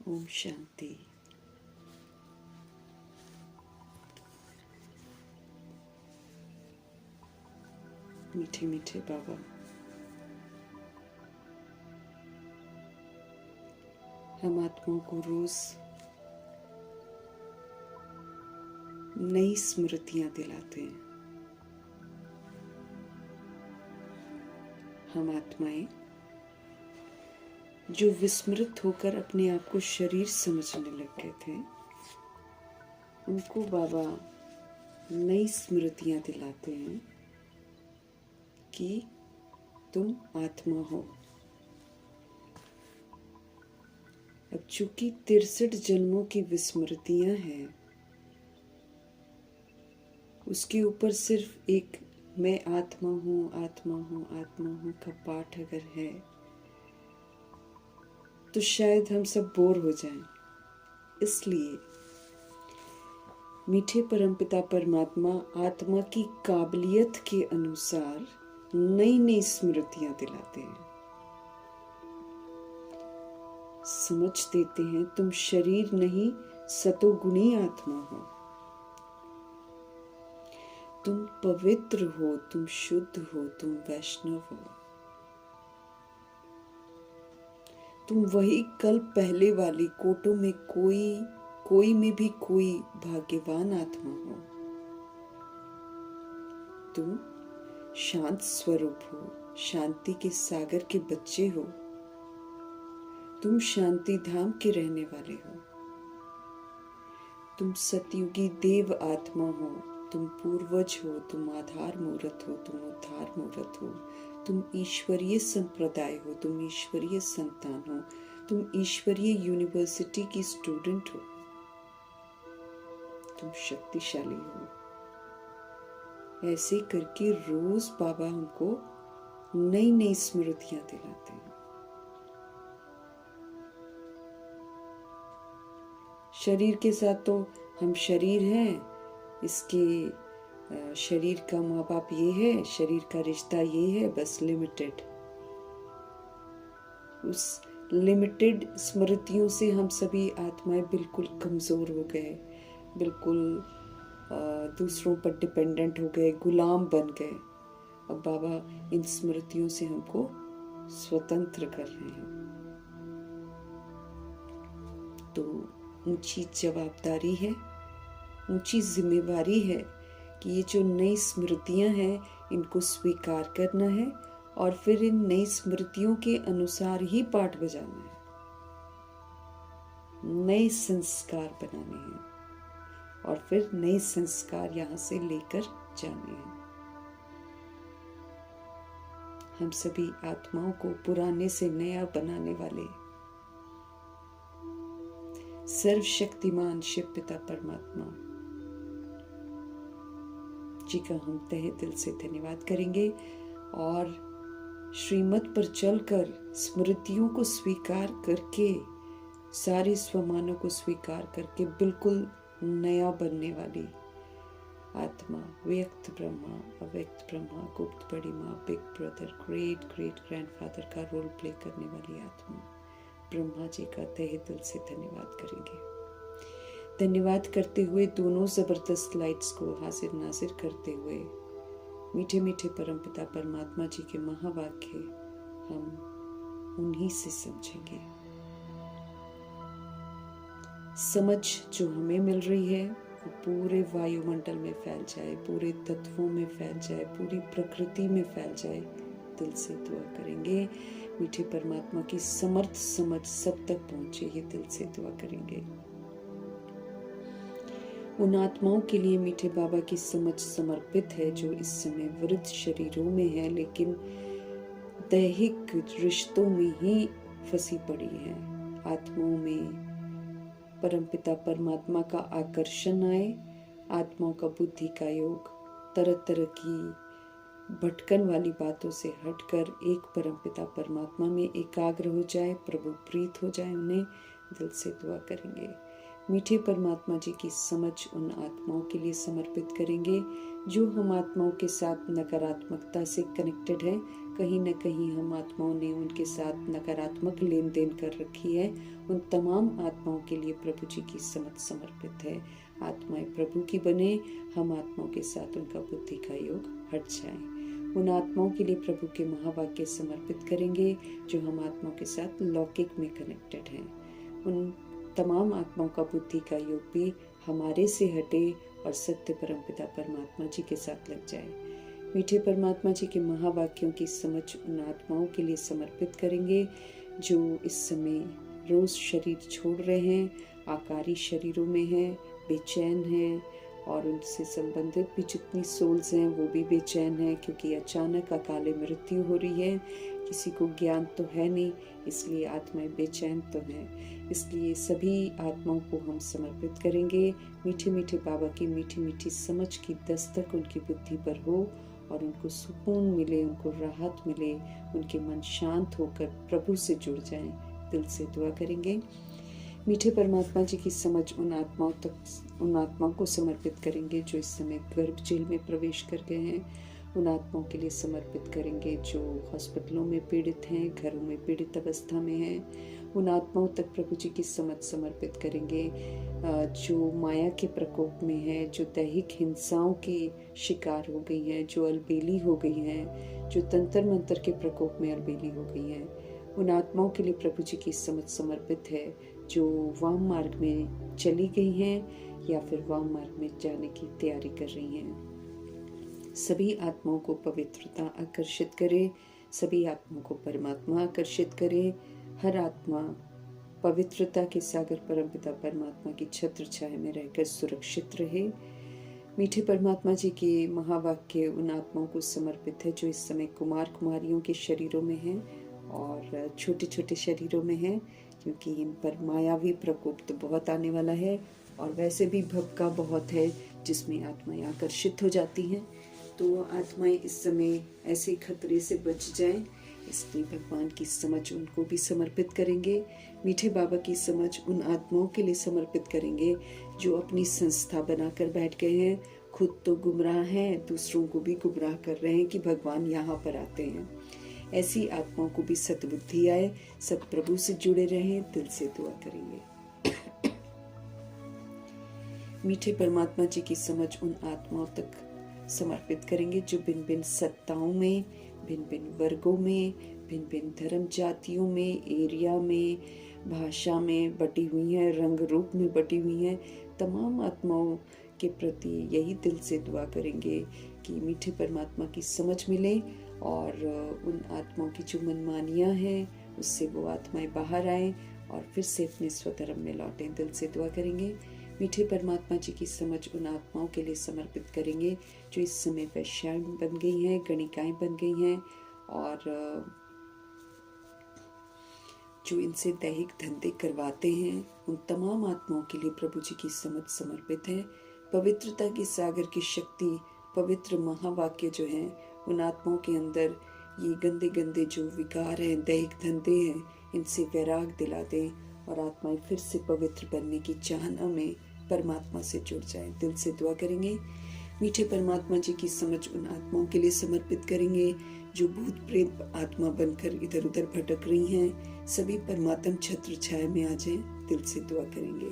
ओम शांति। मीठे मीठे बाबा, हम आत्माओं को रोज नई स्मृतियां दिलाते हैं। हम आत्माएं जो विस्मृत होकर अपने आप को शरीर समझने लग गए थे, उनको बाबा नई स्मृतियां दिलाते हैं कि तुम आत्मा हो। अब चूंकि 63 जन्मों की विस्मृतियां हैं, उसके ऊपर सिर्फ एक मैं आत्मा हूँ, आत्मा हूँ, आत्मा हूँ का पाठ अगर है तो शायद हम सब बोर हो जाएं। इसलिए मीठे परमपिता परमात्मा आत्मा की काबिलियत के अनुसार नई नई स्मृतियां दिलाते हैं, समझ देते हैं तुम शरीर नहीं सतोगुणी आत्मा हो, तुम पवित्र हो, तुम शुद्ध हो, तुम वैष्णव हो, तुम वही कल पहले वाली कोटों में कोई में भी कोई भाग्यवान आत्मा हो, तुम शांत स्वरूप हो, शांति के सागर के बच्चे हो, तुम शांति धाम के रहने वाले हो, तुम सतयुगी देव आत्मा हो, तुम पूर्वज हो, तुम आधार मूर्त हो, तुम उद्धार मूर्त हो, तुम ईश्वरीय संप्रदाय हो, तुम ईश्वरीय संतान हो, तुम ईश्वरीय यूनिवर्सिटी की स्टूडेंट हो, तुम शक्तिशाली हो। ऐसे करके रोज बाबा हमको नई नई स्मृतियां दिलाते हैं। शरीर के साथ तो हम शरीर हैं, इसके शरीर का माँ बाप ये है, शरीर का रिश्ता ये है, बस लिमिटेड। उस लिमिटेड स्मृतियों से हम सभी आत्माएं बिल्कुल कमजोर हो गए, बिल्कुल दूसरों पर डिपेंडेंट हो गए, गुलाम बन गए। अब बाबा इन स्मृतियों से हमको स्वतंत्र कर रहे हैं। तो ऊंची जवाबदारी है, ऊंची जिम्मेवारी है कि ये जो नई स्मृतियां हैं इनको स्वीकार करना है और फिर इन नई स्मृतियों के अनुसार ही पाठ बजाना है, नए संस्कार बनाने हैं और फिर नए संस्कार यहाँ से लेकर जाने हैं। हम सभी आत्माओं को पुराने से नया बनाने वाले सर्वशक्तिमान शिव पिता परमात्मा जी का हम तहे दिल से धन्यवाद करेंगे और श्रीमत पर चलकर स्मृतियों को स्वीकार करके, सारे स्वमानों को स्वीकार करके बिल्कुल नया बनने वाली आत्मा, व्यक्त ब्रह्मा, अव्यक्त ब्रह्मा, गुप्त बड़ी माँ, big brother, great great grandfather का रोल प्ले करने वाली आत्मा ब्रह्मा जी का तहे दिल से धन्यवाद करेंगे। धन्यवाद करते हुए दोनों जबरदस्त लाइट्स को हाजिर नाजिर करते हुए मीठे मीठे परमपिता परमात्मा जी के महावाक्य हम उन्हीं से समझेंगे। समझ जो हमें मिल रही है वो पूरे वायुमंडल में फैल जाए, पूरे तत्वों में फैल जाए, पूरी प्रकृति में फैल जाए। दिल से दुआ करेंगे मीठे परमात्मा की समर्थ समझ सब तक पहुंचे, ये दिल से दुआ करेंगे। उन आत्माओं के लिए मीठे बाबा की समझ समर्पित है जो इस समय वृद्ध शरीरों में है, लेकिन दैहिक रिश्तों में ही फंसी पड़ी है। आत्माओं में परमपिता परमात्मा का आकर्षण आए, आत्माओं का बुद्धि का योग तरह तरह की भटकन वाली बातों से हटकर एक परमपिता परमात्मा में एकाग्र हो जाए, प्रभु प्रीत हो जाए। उन्हें दिल से दुआ करेंगे। मीठे परमात्मा जी की समझ उन आत्माओं के लिए समर्पित करेंगे जो हम आत्माओं के साथ नकारात्मकता से कनेक्टेड हैं, कहीं न कहीं हम आत्माओं ने उनके साथ नकारात्मक लेन देन कर रखी है, उन तमाम आत्माओं के लिए प्रभु जी की समझ समर्पित है। आत्माएं प्रभु की बने, हम आत्माओं के साथ उनका बुद्धि का योग हट जाए। उन आत्माओं के लिए प्रभु के महावाक्य समर्पित करेंगे जो हम आत्माओं के साथ लौकिक में कनेक्टेड हैं। उन तमाम आत्माओं का बुद्धि का योग भी हमारे से हटे और सत्य परमपिता परमात्मा जी के साथ लग जाए। मीठे परमात्मा जी के महावाक्यों की समझ उन आत्माओं के लिए समर्पित करेंगे जो इस समय रोज शरीर छोड़ रहे हैं, आकारी शरीरों में हैं, बेचैन हैं, और उनसे संबंधित भी जितनी सोल्स हैं वो भी बेचैन हैं, क्योंकि अचानक अकाले मृत्यु हो रही है। किसी को ज्ञान तो है नहीं, इसलिए आत्माएं बेचैन तो हैं। इसलिए सभी आत्माओं को हम समर्पित करेंगे। मीठे मीठे बाबा की मीठी मीठी समझ की दस्तक उनकी बुद्धि पर हो और उनको सुकून मिले, उनको राहत मिले, उनके मन शांत होकर प्रभु से जुड़ जाएं। दिल से दुआ करेंगे। मीठे परमात्मा जी की समझ उन आत्माओं को समर्पित करेंगे जो इस समय गर्भ जेल में प्रवेश कर गए हैं। उन आत्माओं के लिए समर्पित करेंगे जो हॉस्पिटलों में पीड़ित हैं, घरों में पीड़ित अवस्था में हैं। उन आत्माओं तक प्रभु जी की समझ समर्पित करेंगे जो माया के प्रकोप में है, जो दैहिक हिंसाओं के शिकार हो गई हैं, जो अलबेली हो गई हैं, जो तंत्र मंत्र के प्रकोप में अलबेली हो गई हैं। उन आत्माओं के लिए प्रभु जी की समझ समर्पित है जो वाम मार्ग में चली गई हैं या फिर वाम मार्ग में जाने की तैयारी कर रही हैं। सभी आत्माओं को पवित्रता आकर्षित करे, सभी आत्माओं को परमात्मा आकर्षित करे। हर आत्मा पवित्रता के सागर परमपिता परमात्मा की छत्र छाया में रहकर सुरक्षित रहे। मीठे परमात्मा जी के महावाक्य उन आत्माओं को समर्पित है जो इस समय कुमार कुमारियों के शरीरों में हैं और छोटे छोटे शरीरों में हैं, क्योंकि इन पर मायावी प्रकोप तो बहुत आने वाला है और वैसे भी भपका बहुत है जिसमें आत्माएं आकर्षित हो जाती हैं। तो आत्माएं इस समय ऐसे खतरे से बच जाएं, इसलिए भगवान की समझ उनको भी समर्पित करेंगे। मीठे बाबा की समझ उन आत्माओं के लिए समर्पित करेंगे जो अपनी संस्था बनाकर बैठ गए हैं, खुद तो गुमराह हैं, दूसरों को भी गुमराह कर रहे हैं कि भगवान यहाँ पर आते हैं। ऐसी आत्माओं को भी सद्बुद्धि आए, सब प्रभु से जुड़े रहें। दिल से दुआ करेंगे। मीठे परमात्मा जी की समझ उन आत्माओं तक समर्पित करेंगे जो भिन्न भिन्न सत्ताओं में, भिन्न भिन्न वर्गों में, भिन्न भिन्न धर्म जातियों में, एरिया में, भाषा में बटी हुई हैं, रंग रूप में बटी हुई हैं। तमाम आत्माओं के प्रति यही दिल से दुआ करेंगे कि मीठे परमात्मा की समझ मिले और उन आत्माओं की जो मनमानियाँ हैं उससे वो आत्माएं बाहर आएं और फिर से अपने स्वधर्म में लौटें। दिल से दुआ करेंगे। मीठे परमात्मा जी की समझ उन आत्माओं के लिए समर्पित करेंगे जो इस समय वैश्याएं बन गई हैं, गणिकाएं बन गई हैं और जो इनसे दैहिक धंधे करवाते हैं। उन तमाम आत्माओं के लिए प्रभु जी की समझ समर्पित है। पवित्रता की सागर की शक्ति, पवित्र महावाक्य जो हैं, उन आत्माओं के अंदर ये गंदे गंदे जो विकार हैं, दैहिक धंधे हैं, इनसे वैराग दिला दें और आत्माएं फिर से पवित्र बनने की चाहना में परमात्मा से जुड़ जाएं। दिल से दुआ करेंगे। मीठे परमात्मा जी की समझ उन आत्माओं के लिए समर्पित करेंगे जो भूत प्रेत आत्मा बनकर इधर उधर भटक रही हैं। सभी परमात्म छत्र छाया में आ जाएं। दिल से दुआ करेंगे।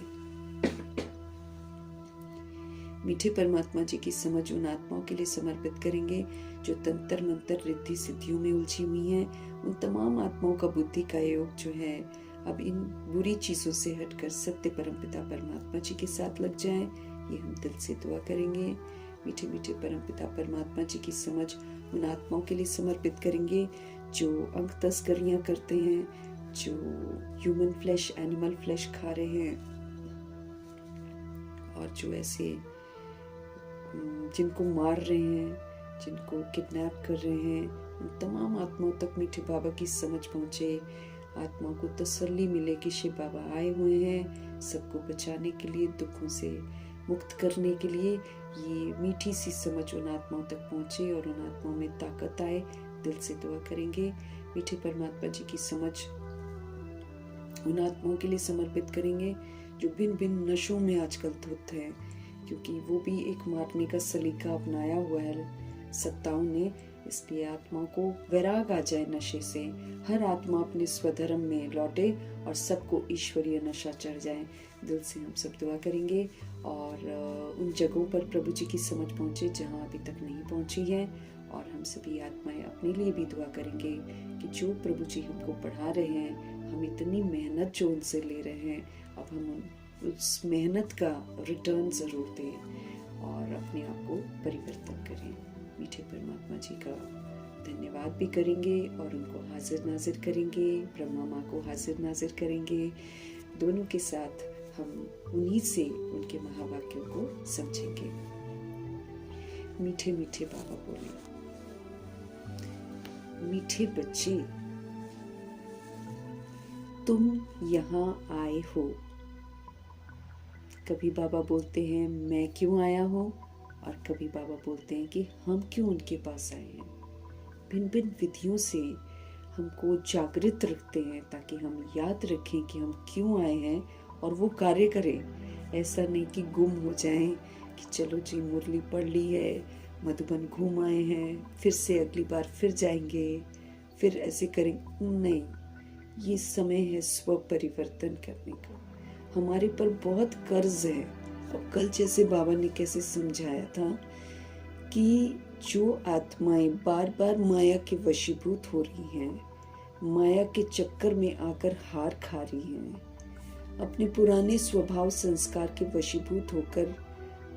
मीठे परमात्मा जी की समझ उन आत्माओं के लिए समर्पित करेंगे जो तंत्र मंत्र रिद्धि सिद्धियों में उलझी हुई हैं। उन तमाम आत्माओं का बुद्धि का योग जो है अब इन बुरी चीजों से हटकर सत्य परमपिता परमात्मा जी के साथ लग जाएं। ये हम दिल से दुआ करेंगे। मीठे मीठे परमपिता परमात्मा जी की समझ उन आत्माओं के लिए समर्पित करेंगे जो अंग तस्करियां करते हैं, जो ह्यूमन फ्लैश, एनिमल फ्लैश खा रहे हैं और जो ऐसे जिनको मार रहे हैं, जिनको किडनैप कर रहे हैं। उन तमाम आत्माओं तक मीठे बाबा की समझ पहुँचे, आत्माओं को तसल्ली मिले कि शिव बाबा आए हुए हैं सबको बचाने के लिए, दुखों से मुक्त करने के लिए। ये मीठी सी समझ उन आत्माओं तक पहुँचे और उन आत्माओं में ताकत आए। दिल से दुआ करेंगे। मीठे परमात्मा जी की समझ उन आत्माओं के लिए समर्पित करेंगे जो भिन्न भिन्न नशों में आजकल धुत हैं, क्योंकि वो भी एक मारने का सलीका अपनाया हुआ है सत्ताओं ने, इसलिए आत्माओं को वैराग आ जाए नशे से, हर आत्मा अपने स्वधर्म में लौटे और सबको ईश्वरीय नशा चढ़ जाए। दिल से हम सब दुआ करेंगे और उन जगहों पर प्रभु जी की समझ पहुँचे जहाँ अभी तक नहीं पहुँची है। और हम सभी आत्माएं अपने लिए भी दुआ करेंगे कि जो प्रभु जी हमको पढ़ा रहे हैं, हम इतनी मेहनत जो उनसे ले रहे हैं, अब हम उस मेहनत का रिटर्न ज़रूर दें और अपने आप को परिवर्तन करें। मीठे परमात्मा जी का धन्यवाद भी करेंगे और उनको हाजिर नाजिर करेंगे, ब्रह्मा माँ को हाजिर नाजिर करेंगे। दोनों के साथ हम उन्हीं से उनके महावाक्यों को समझेंगे। मीठे मीठे बाबा बोले, मीठे बच्चे तुम यहाँ आए हो। कभी बाबा बोलते हैं मैं क्यों आया हूँ, और कभी बाबा बोलते हैं कि हम क्यों उनके पास आए हैं। भिन्न भिन्न विधियों से हमको जागृत रखते हैं ताकि हम याद रखें कि हम क्यों आए हैं और वो कार्य करें। ऐसा नहीं कि गुम हो जाएं कि चलो जी मुरली पढ़ ली है, मधुबन घूम आए हैं, फिर से अगली बार फिर जाएंगे, फिर ऐसे करेंगे। नहीं, ये समय है स्व परिवर्तन करने का। हमारे पर बहुत कर्ज है। अब कल जैसे बाबा ने कैसे समझाया था कि जो आत्माएं बार बार माया के वशीभूत हो रही हैं, माया के चक्कर में आकर हार खा रही हैं, अपने पुराने स्वभाव संस्कार के वशीभूत होकर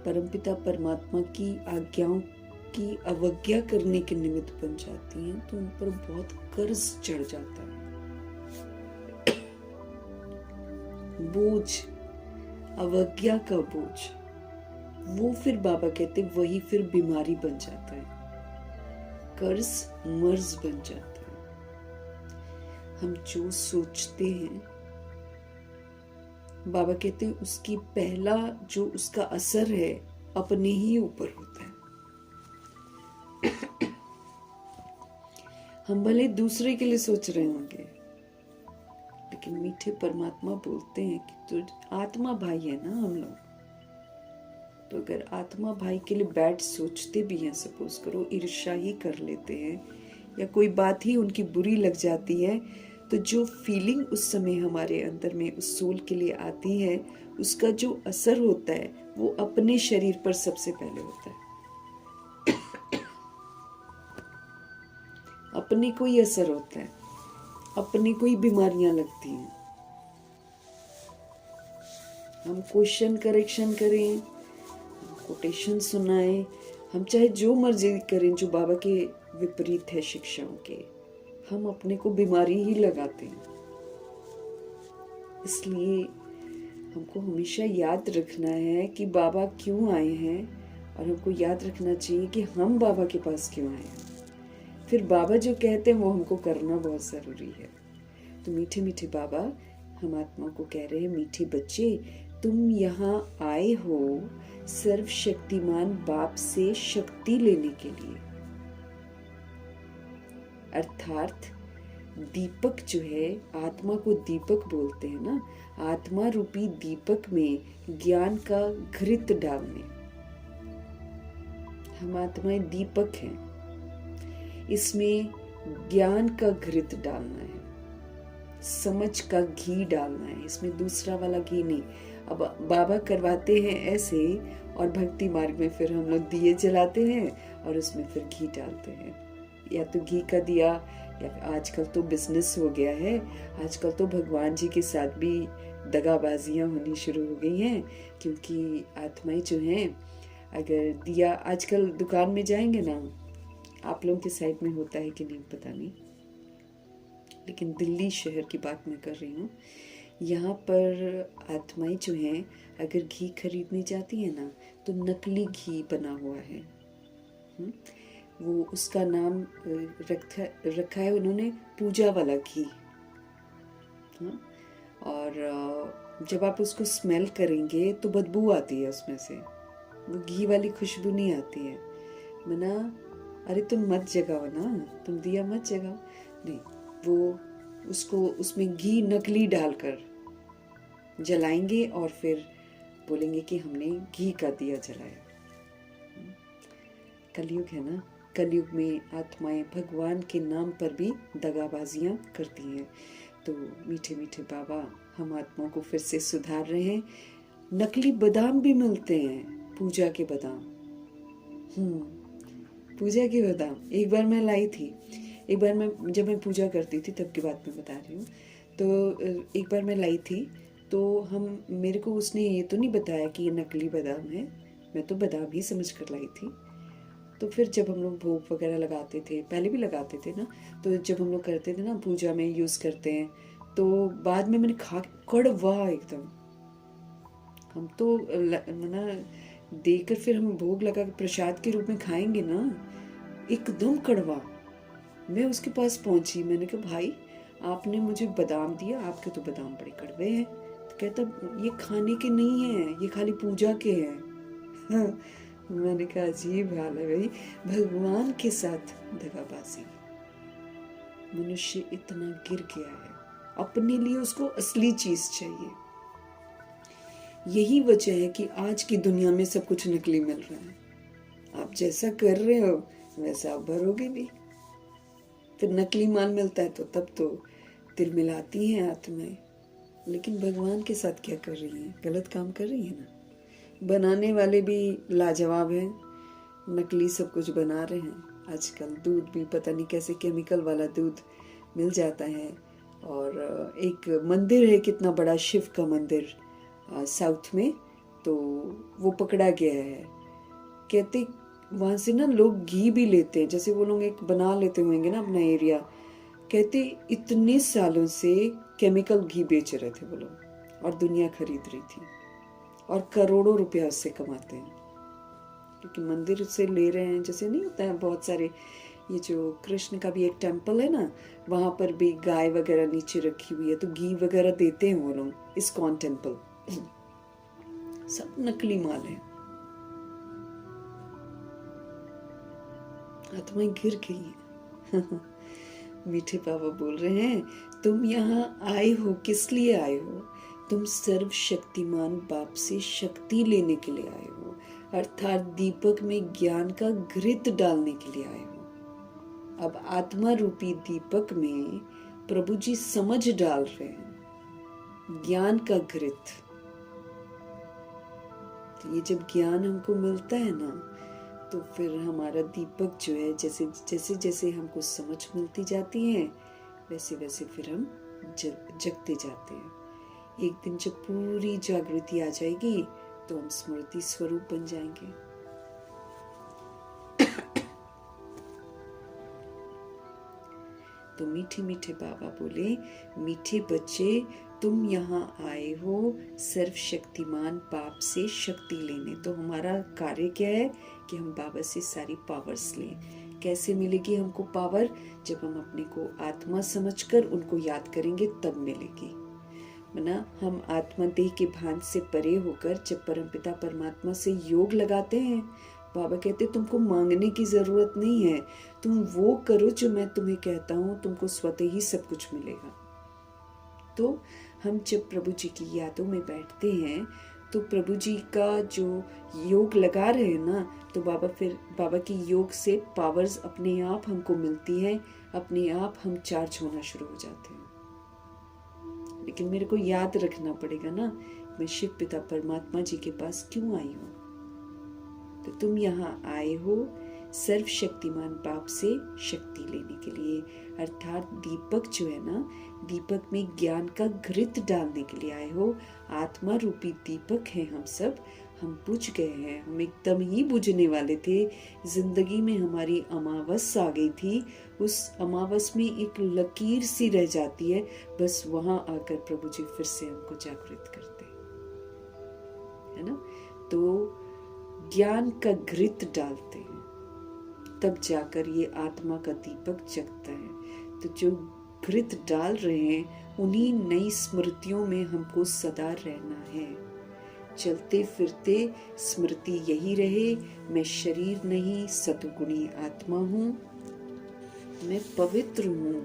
परमपिता परमात्मा की आज्ञाओं की अवज्ञा करने के निमित्त बन जाती हैं, तो उन पर बहुत कर्ज चढ़ जाता है। बोझ, अवज्ञा का बोझ, वो फिर बाबा कहते वही फिर बीमारी बन जाता है, कर्ज मर्ज बन जाता है। हम जो सोचते हैं, बाबा कहते हैं उसकी पहला जो उसका असर है अपने ही ऊपर होता है। हम भले दूसरे के लिए सोच रहे होंगे, लेकिन मीठे परमात्मा बोलते हैं कि तो आत्मा भाई है ना हम लोग। तो अगर आत्मा भाई के लिए बैठ सोचते भी हैं, सपोज करो ईर्ष्या ही कर लेते हैं या कोई बात ही उनकी बुरी लग जाती है, तो जो फीलिंग उस समय हमारे अंदर में उस सोल के लिए आती है, उसका जो असर होता है वो अपने शरीर पर सबसे पहले होता है। अपने को ही असर होता है, अपने को ही बीमारियां लगती हैं। हम क्वेश्चन करेक्शन करें, कोटेशन सुनाएं, हम चाहे जो मर्जी करें जो बाबा के विपरीत है शिक्षाओं के, हम अपने को बीमारी ही लगाते हैं। इसलिए हमको हमेशा याद रखना है कि बाबा क्यों आए हैं, और हमको याद रखना चाहिए कि हम बाबा के पास क्यों आए हैं। फिर बाबा जो कहते हैं वो हमको करना बहुत ज़रूरी है। तो मीठे मीठे बाबा हम आत्मा को कह रहे हैं, मीठे बच्चे तुम यहाँ आए हो सर्वशक्तिमान बाप से शक्ति लेने के लिए। अर्थात दीपक जो है, आत्मा को दीपक बोलते हैं ना, आत्मा रूपी दीपक में ज्ञान का घृत डालने। हम आत्माएं दीपक हैं, इसमें ज्ञान का घृत डालना है, समझ का घी डालना है, इसमें दूसरा वाला घी नहीं। अब बाबा करवाते हैं ऐसे, और भक्ति मार्ग में फिर हम लोग दिए जलाते हैं और उसमें फिर घी डालते हैं, या तो घी का दिया, या आजकल तो बिजनेस हो गया है, आजकल तो भगवान जी के साथ भी दगाबाजियां होनी शुरू हो गई हैं। क्योंकि आत्माएं जो हैं, अगर दिया आजकल दुकान में जाएंगे ना, आप लोगों के साइड में होता है कि नहीं पता नहीं, लेकिन दिल्ली शहर की बात मैं कर रही हूँ, यहाँ पर आत्माएं जो हैं अगर घी खरीदने जाती है ना, तो नकली घी बना हुआ है। वो उसका नाम रखा है उन्होंने पूजा वाला घी। और जब आप उसको स्मेल करेंगे तो बदबू आती है उसमें से, वो घी वाली खुशबू नहीं आती है। मना, अरे तुम मत जगाओ ना, तुम दिया मत जगाओ। नहीं, वो उसको उसमें घी नकली डालकर जलाएंगे और फिर बोलेंगे कि हमने घी का दिया जलाया। कलयुग है ना, कलयुग में आत्माएं भगवान के नाम पर भी दगाबाजियां करती हैं। तो मीठे मीठे बाबा हम आत्माओं को फिर से सुधार रहे हैं। नकली बादाम भी मिलते हैं, पूजा के बादाम। पूजा के बादाम एक बार मैं लाई थी। एक बार मैं जब मैं पूजा करती थी तब की बात मैं बता रही हूँ। तो एक बार मैं लाई थी, तो मेरे को उसने ये तो नहीं बताया कि ये नकली बादाम है, मैं तो बादाम ही समझ कर लाई थी। तो फिर जब हम लोग भोग वगैरह लगाते थे, पहले भी लगाते थे ना, तो जब हम लोग करते थे ना पूजा में यूज़ करते हैं, तो बाद में मैंने खा, कड़वा एकदम। हम तो मना देकर फिर हम भोग लगा के प्रसाद के रूप में खाएंगे ना, एकदम कड़वा। मैं उसके पास पहुंची, मैंने कहा भाई आपने मुझे बादाम दिया, आपके तो बादाम बड़े कड़वे हैं। तो कहता ये खाने के नहीं हैं, ये खाली पूजा के हैं। मैंने कहा अजीब हाल है भाई, भगवान के साथ दगाबाजी। मनुष्य इतना गिर गया है, अपने लिए उसको असली चीज चाहिए। यही वजह है कि आज की दुनिया में सब कुछ नकली मिल रहा है। आप जैसा कर रहे हो वैसा आप भरोगे भी। फिर नकली माल मिलता है तो तब तो तिलमिलाती हैं आत्माएं। लेकिन भगवान के साथ क्या कर रही हैं? गलत काम कर रही हैं ना। बनाने वाले भी लाजवाब हैं, नकली सब कुछ बना रहे हैं। आजकल दूध भी पता नहीं कैसे केमिकल वाला दूध मिल जाता है। और एक मंदिर है कितना बड़ा, शिव का मंदिर साउथ में, तो वो पकड़ा गया है। कहते वहाँ से ना लोग घी भी लेते हैं, जैसे वो लोग एक बना लेते होंगे ना अपना एरिया। कहते इतने सालों से केमिकल घी बेच रहे थे वो लोग, और दुनिया खरीद रही थी, और करोड़ों रुपया उससे कमाते हैं। क्योंकि मंदिर से ले रहे हैं, जैसे नहीं होता है बहुत सारे, ये जो कृष्ण का भी एक टेम्पल है ना, वहाँ पर भी गाय वगैरह नीचे रखी हुई है, तो घी वगैरह देते हैं वो लोग। इस्कॉन टेम्पल सब नकली माल है। आत्माएं गिर गई हैं। मीठे बाबा बोल रहे हैं, तुम यहाँ आए हो किस लिए आए हो? तुम सर्वशक्तिमान बाप से शक्ति लेने के लिए आए हो, अर्थात दीपक में ज्ञान का घृत डालने के लिए आए हो। अब आत्मा रूपी दीपक में प्रभु जी समझ डाल रहे हैं, ज्ञान का घृत। तो ये जब ज्ञान हमको मिलता है ना, तो फिर हमारा दीपक जो है, जैसे जैसे जैसे हमको समझ मिलती जाती है, वैसे वैसे फिर हम जगते जाते हैं। एक दिन जब पूरी जागृति आ जाएगी तो हम स्मृति स्वरूप बन जाएंगे। तो मीठे मीठे बाबा बोले, मीठे बच्चे तुम यहाँ आए हो सर्वशक्तिमान बाप से शक्ति लेने। तो हमारा कार्य क्या है कि हम बाबा से सारी पावर्स लें। कैसे मिलेगी हमको पावर? जब हम अपने को आत्मा समझकर उनको याद करेंगे तब मिलेगी। ना हम आत्मा देह के भान से परे होकर जब परमपिता परमात्मा से योग लगाते हैं, बाबा कहते तुमको मांगने की जरूरत नहीं है, तुम वो करो जो मैं तुम्हें कहता हूँ, तुमको स्वतः ही सब कुछ मिलेगा। तो हम जब प्रभु जी की यादों में बैठते हैं तो प्रभु जी का जो योग लगा रहे हैं ना, तो बाबा की योग से पावर्स अपने आप हमको मिलती हैं, अपने आप हम चार्ज होना शुरू हो जाते हैं। लेकिन मेरे को याद रखना पड़ेगा ना, मैं शिव पिता परमात्मा जी के पास क्यों आई हूँ। तो तुम यहाँ आए हो सर्वशक्तिमान बाप से शक्ति लेने के लिए, अर्थात दीपक जो है ना, दीपक में ज्ञान का घृत डालने के लिए आए हो। आत्मा रूपी दीपक है हम सब, हम बुझ गए हैं, हम एकदम ही बुझने वाले थे। जिंदगी में हमारी अमावस आ गई थी, उस अमावस में एक लकीर सी रह जाती है, बस वहां आकर प्रभु जी फिर से हमको जागृत करते है ना। तो ज्ञान का घृत डालते हैं, तब जाकर ये आत्मा का दीपक जगता है। तो जो घृत डाल रहे हैं, उन्हीं नई स्मृतियों में हमको सदा रहना है। चलते फिरते स्मृति यही रहे, मैं शरीर नहीं सतुगुणी आत्मा हूँ, मैं पवित्र हूँ,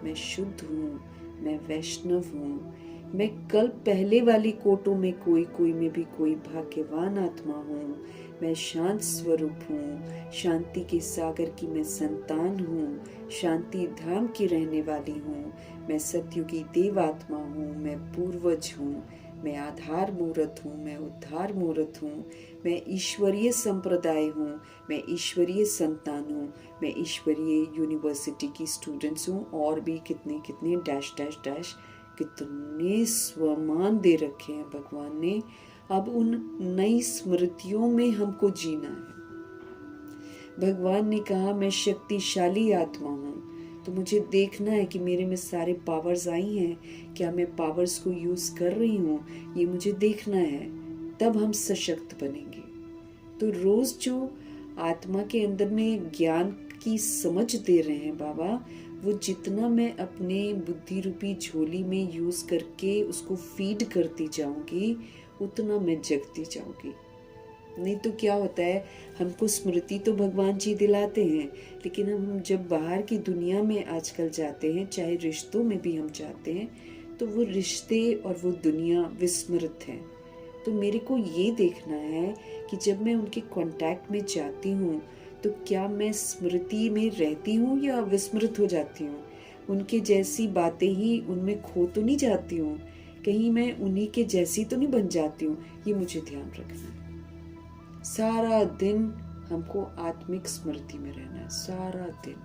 मैं शुद्ध हूँ, मैं वैष्णव हूँ। मैं कल पहले वाली कोटों में कोई कोई में भी कोई भाग्यवान आत्मा हूँ। मैं शांत स्वरूप हूँ, शांति के सागर की मैं संतान हूँ, शांति धाम की रहने वाली हूँ। मैं सतयुगी देव आत्मा हूँ, मैं पूर्वज हूँ, मैं आधार मूर्त हूँ, मैं उद्धार मूर्त हूँ, मैं ईश्वरीय संप्रदाय हूँ, मैं ईश्वरीय संतान हूँ, मैं ईश्वरीय यूनिवर्सिटी की स्टूडेंट्स हूँ, और भी कितने कितने डैश डैश डैश कितने स्वमान दे रखे हैं भगवान ने। अब उन नई स्मृतियों में हमको जीना है। भगवान ने कहा मैं शक्तिशाली आत्मा हूँ, तो मुझे देखना है कि मेरे में सारे पावर्स आई हैं, क्या मैं पावर्स को यूज कर रही हूँ, ये मुझे देखना है, तब हम सशक्त बनेंगे। तो रोज जो आत्मा के अंदर में ज्ञान की समझ दे रहे हैं बाबा, वो जितना मैं अपने बुद्धि रूपी झोली में यूज करके उसको फीड करती जाऊंगी, उतना मैं जगती जाऊंगी। नहीं तो क्या होता है, हमको स्मृति तो भगवान जी दिलाते हैं, लेकिन हम जब बाहर की दुनिया में आजकल जाते हैं, चाहे रिश्तों में भी हम जाते हैं, तो वो रिश्ते और वो दुनिया विस्मृत है। तो मेरे को ये देखना है कि जब मैं उनके कांटेक्ट में जाती हूँ, तो क्या मैं स्मृति में रहती हूँ या विस्मृत हो जाती हूँ। उनके जैसी बातें ही उनमें खो तो नहीं जाती हूँ, कहीं मैं उन्हीं के जैसी तो नहीं बन जाती हूँ। ये मुझे ध्यान रखना है। सारा दिन हमको आत्मिक स्मृति में रहना है, सारा दिन।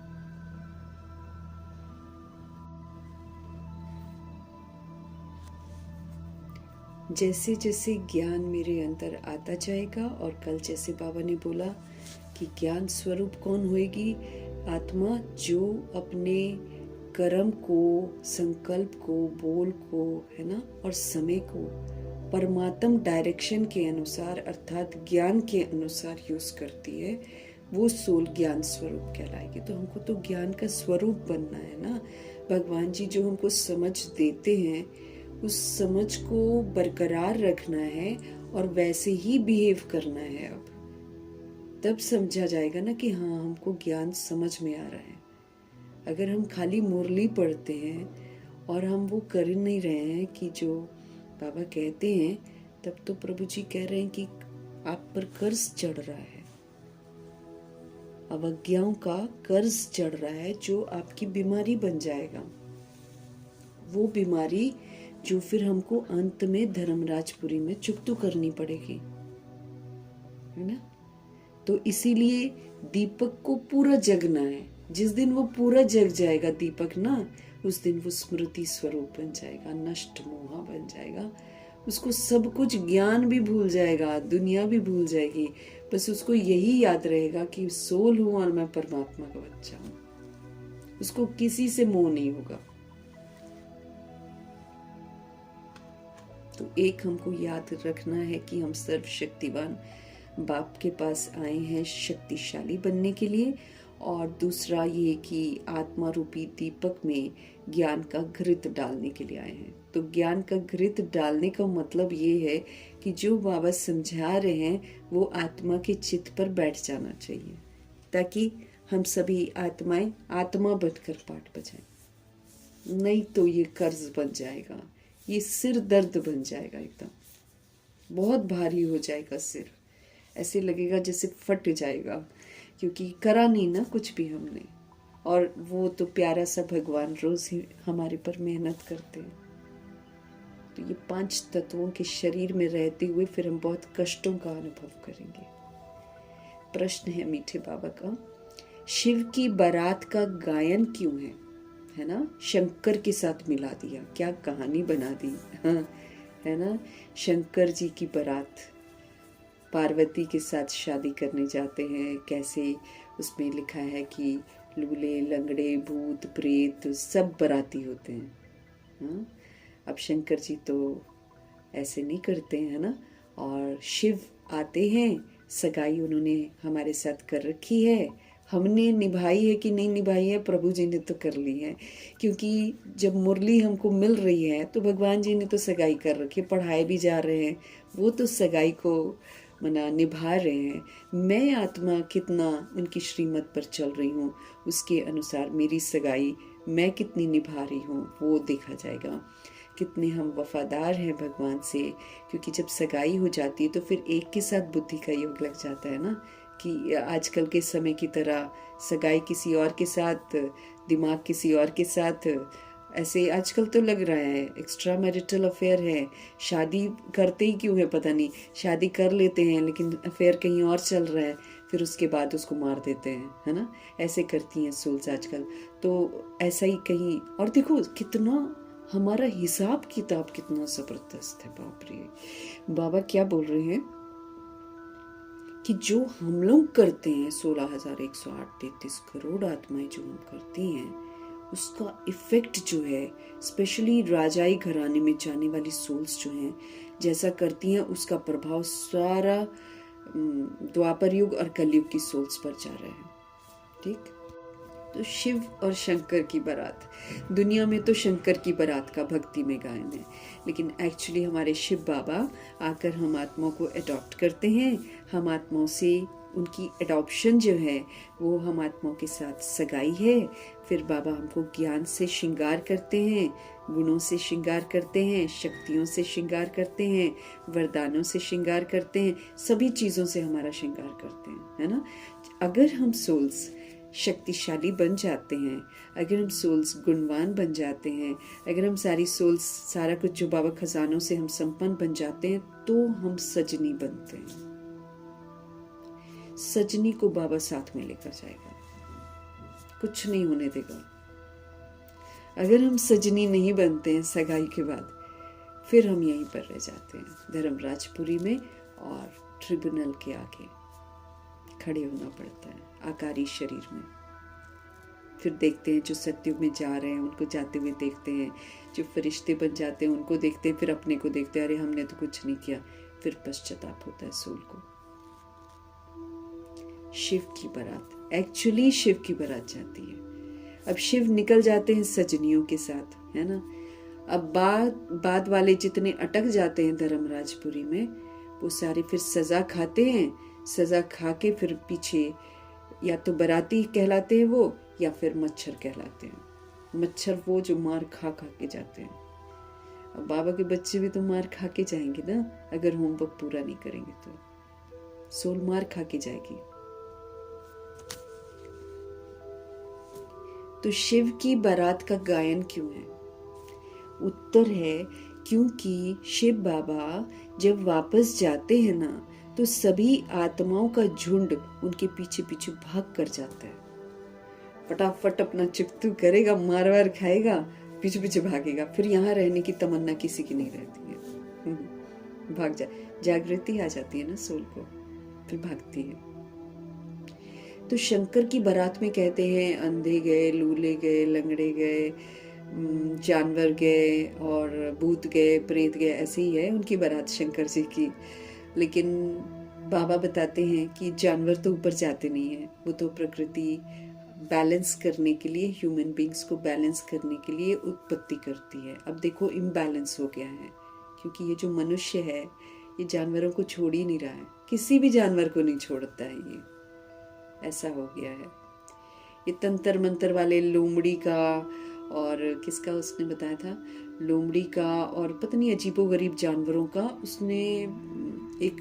जैसे जैसे ज्ञान मेरे अंदर आता जाएगा, और कल जैसे बाबा ने बोला कि ज्ञान स्वरूप कौन होएगी, आत्मा जो अपने कर्म को, संकल्प को, बोल को, है ना, और समय को परमात्म डायरेक्शन के अनुसार अर्थात ज्ञान के अनुसार यूज करती है, वो सोल ज्ञान स्वरूप कहलाएगी। तो हमको तो ज्ञान का स्वरूप बनना है ना। भगवान जी जो हमको समझ देते हैं, उस समझ को बरकरार रखना है और वैसे ही बिहेव करना है। अब तब समझा जाएगा ना कि हाँ, हमको ज्ञान समझ में आ रहा है। अगर हम खाली मुरली पढ़ते हैं और हम वो कर नहीं रहे हैं कि जो बाबा कहते हैं, तब तो प्रभु जी कह रहे हैं कि आप पर कर्ज चढ़ रहा है, अवज्ञाओं का कर्ज चढ़ रहा है, जो आपकी बीमारी बन जाएगा। वो बीमारी जो फिर हमको अंत में धर्मराजपुरी में चुकतो करनी पड़ेगी, है ना। तो इसीलिए दीपक को पूरा जगना है। जिस दिन वो पूरा जग जाएगा दीपक ना, उस दिन वो स्मृति स्वरूप बन जाएगा, नष्ट मोहा बन जाएगा। उसको सब कुछ ज्ञान भी भूल जाएगा, दुनिया भी भूल जाएगी, बस उसको यही याद रहेगा कि सोल हूं और मैं परमात्मा का बच्चा हूं। उसको किसी से मोह नहीं होगा। तो एक हमको याद रखना है कि हम सर्वशक्तिवान बाप के पास आए हैं शक्तिशाली बनने के लिए, और दूसरा ये कि आत्मा रूपी दीपक में ज्ञान का घृत डालने के लिए आए हैं। तो ज्ञान का घृत डालने का मतलब ये है कि जो बाबा समझा रहे हैं वो आत्मा के चित्त पर बैठ जाना चाहिए, ताकि हम सभी आत्माएं आत्मा बनकर पाठ बजाएं। नहीं तो ये कर्ज बन जाएगा, ये सिर दर्द बन जाएगा, एकदम बहुत भारी हो जाएगा सिर, ऐसे लगेगा जैसे फट जाएगा, क्योंकि करा नहीं ना कुछ भी हमने। और वो तो प्यारा सा भगवान रोज ही हमारे पर मेहनत करते हैं। तो ये 5 तत्वों के शरीर में रहते हुए फिर हम बहुत कष्टों का अनुभव करेंगे। प्रश्न है मीठे बाबा का, शिव की बारात का गायन क्यों है ना, शंकर के साथ मिला दिया, क्या कहानी बना दी। हाँ, है ना। शंकर जी की बारात, पार्वती के साथ शादी करने जाते हैं, कैसे उसमें लिखा है कि लूले लंगड़े भूत प्रेत सब बराती होते हैं। हाँ, अब शंकर जी तो ऐसे नहीं करते हैं ना, और शिव आते हैं, सगाई उन्होंने हमारे साथ कर रखी है, हमने निभाई है कि नहीं निभाई है, प्रभु जी ने तो कर ली है, क्योंकि जब मुरली हमको मिल रही है तो भगवान जी ने तो सगाई कर रखी है, पढ़ाए भी जा रहे हैं, वो तो सगाई को मना निभा रहे हैं। मैं आत्मा कितना उनकी श्रीमत पर चल रही हूँ, उसके अनुसार मेरी सगाई मैं कितनी निभा रही हूँ वो देखा जाएगा। कितने हम वफादार हैं भगवान से, क्योंकि जब सगाई हो जाती है तो फिर एक के साथ बुद्धि का योग लग जाता है ना, कि आजकल के समय की तरह सगाई किसी और के साथ, दिमाग किसी और के साथ, ऐसे आजकल तो लग रहा है एक्स्ट्रा मैरिटल अफेयर है। शादी करते ही क्यों है पता नहीं, शादी कर लेते हैं लेकिन अफेयर कहीं और चल रहा है, फिर उसके बाद उसको मार देते हैं, है ना। ऐसे करती हैं सोल्स आजकल। तो ऐसा ही कहीं, और देखो कितना हमारा हिसाब किताब कितना जबरदस्त है, बाप रे। बाबा क्या बोल रहे हैं कि जो हम लोग करते हैं 16,108 करोड़ आत्माएं जो हम करती हैं, उसका इफेक्ट जो है, स्पेशली राजाई घराने में जाने वाली सोल्स जो हैं जैसा करती हैं, उसका प्रभाव सारा द्वापर युग और कलयुग की सोल्स पर जा रहा है। ठीक, तो शिव और शंकर की बारात, दुनिया में तो शंकर की बारात का भक्ति में गायन है, लेकिन एक्चुअली हमारे शिव बाबा आकर हम आत्माओं को अडॉप्ट करते हैं। हम आत्माओं से उनकी अडॉप्शन जो है वो हम आत्माओं के साथ सगाई है। फिर बाबा हमको ज्ञान से श्रृंगार करते हैं, गुणों से श्रृंगार करते हैं, शक्तियों से श्रृंगार करते हैं, वरदानों से श्रृंगार करते हैं, सभी चीज़ों से हमारा श्रृंगार करते हैं, है ना। अगर हम सोल्स शक्तिशाली बन जाते हैं, अगर हम सोल्स गुणवान बन जाते हैं, अगर हम सारी सोल्स, सारा कुछ जो बाबा खजानों से हम संपन्न बन जाते हैं, तो हम सजनी बनते हैं। सजनी को बाबा साथ में लेकर जाएगा, कुछ नहीं होने देगा। अगर हम सजनी नहीं बनते हैं सगाई के बाद, फिर हम यहीं पर रह जाते हैं धर्मराजपुरी में, और ट्रिब्यूनल के आगे खड़े होना पड़ता है आकारी शरीर में। फिर देखते हैं जो सत्युग में जा रहे हैं उनको जाते हुए देखते हैं, जो फरिश्ते बन जाते हैं उनको देखते हैं, फिर अपने को देखते हैं, अरे हमने तो कुछ नहीं किया। फिर पश्चाताप होता है सोल को। शिव की बारात, एक्चुअली शिव की बारात जाती है। अब शिव निकल जाते हैं सजनियों के साथ, है ना। अब बाद वाले जितने अटक जाते हैं धर्मराजपुरी में, वो सारे फिर सजा खाते हैं। सजा खा के फिर पीछे या तो बराती कहलाते हैं वो, या फिर मच्छर कहलाते हैं। मच्छर वो जो मार खा खा के जाते हैं। अब बाबा के बच्चे भी तो मार खा के जाएंगे ना, अगर होमवर्क पूरा नहीं करेंगे तो सोल मार खा के जाएगी। तो शिव की बारात का गायन क्यों है? उत्तर है क्योंकि शिव बाबा जब वापस जाते हैं ना, तो सभी आत्माओं का झुंड उनके पीछे पीछे भाग कर जाता है। फटाफट अपना चिपतू करेगा, मार वार खाएगा, पीछे पीछे भागेगा। फिर यहाँ रहने की तमन्ना किसी की नहीं रहती है। भाग जागृति आ जाती है ना सोल को, फिर भागती है। तो शंकर की बारात में कहते हैं अंधे गए, लूले गए, लंगड़े गए, जानवर गए और भूत गए, प्रेत गए, ऐसे ही है उनकी बारात शंकर जी की। लेकिन बाबा बताते हैं कि जानवर तो ऊपर जाते नहीं हैं, वो तो प्रकृति बैलेंस करने के लिए, ह्यूमन बींग्स को बैलेंस करने के लिए उत्पत्ति करती है। अब देखो इम्बैलेंस हो गया है, क्योंकि ये जो मनुष्य है ये जानवरों को छोड़ ही नहीं रहा है, किसी भी जानवर को नहीं छोड़ता है, ये ऐसा हो गया है। ये तंत्र मंत्र वाले लोमड़ी का और किसका उसने बताया था, लोमड़ी का और पता नहीं अजीबो गरीब जानवरों का, उसने एक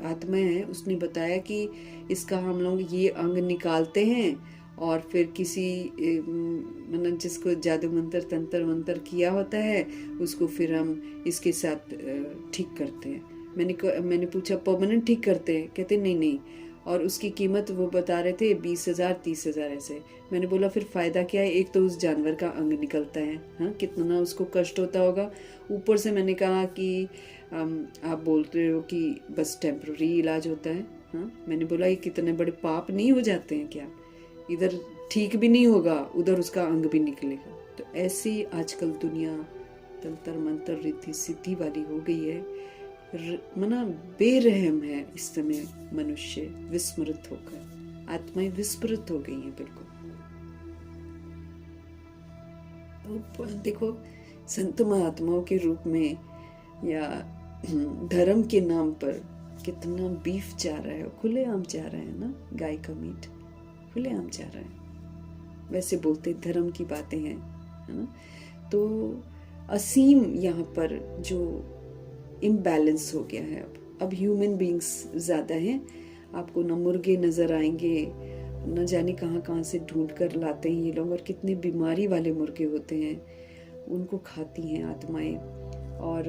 आत्मा है उसने बताया कि इसका हम लोग ये अंग निकालते हैं और फिर किसी मतलब जिसको जादू मंत्र तंत्र मंत्र किया होता है उसको फिर हम इसके साथ ठीक करते हैं। मैंने पूछा परमानेंट ठीक करते हैं? कहते नहीं। और उसकी कीमत वो बता रहे थे 20,000 30,000 ऐसे। मैंने बोला फिर फ़ायदा क्या है, एक तो उस जानवर का अंग निकलता है, हाँ कितना उसको कष्ट होता होगा। ऊपर से मैंने कहा कि आप बोलते हो कि बस टेम्प्रेरी इलाज होता है, हाँ मैंने बोला ये कितने बड़े पाप नहीं हो जाते हैं क्या, इधर ठीक भी नहीं होगा उधर उसका अंग भी निकलेगा। तो ऐसे आजकल दुनिया तंत्र मंत्र रिद्धि सिद्धि वाली हो गई है, मना बेरहम है इस समय। मनुष्य विस्मृत होकर, आत्माएं विस्मृत हो गई हैं बिल्कुल। तो देखो संत महात्माओं के रूप में या धर्म के नाम पर कितना बीफ जा रहा है, खुलेआम जा रहा है ना, गाय का मीट खुलेआम जा रहा है। वैसे बोलते धर्म की बातें हैं, है ना। तो असीम यहाँ पर जो इम्बैलेंस हो गया है। अब ह्यूमन बींग्स ज़्यादा हैं, आपको न मुर्गे नज़र आएंगे, न जाने कहाँ कहाँ से ढूंढ कर लाते हैं ये लोग, और कितने बीमारी वाले मुर्गे होते हैं, उनको खाती हैं आत्माएं। और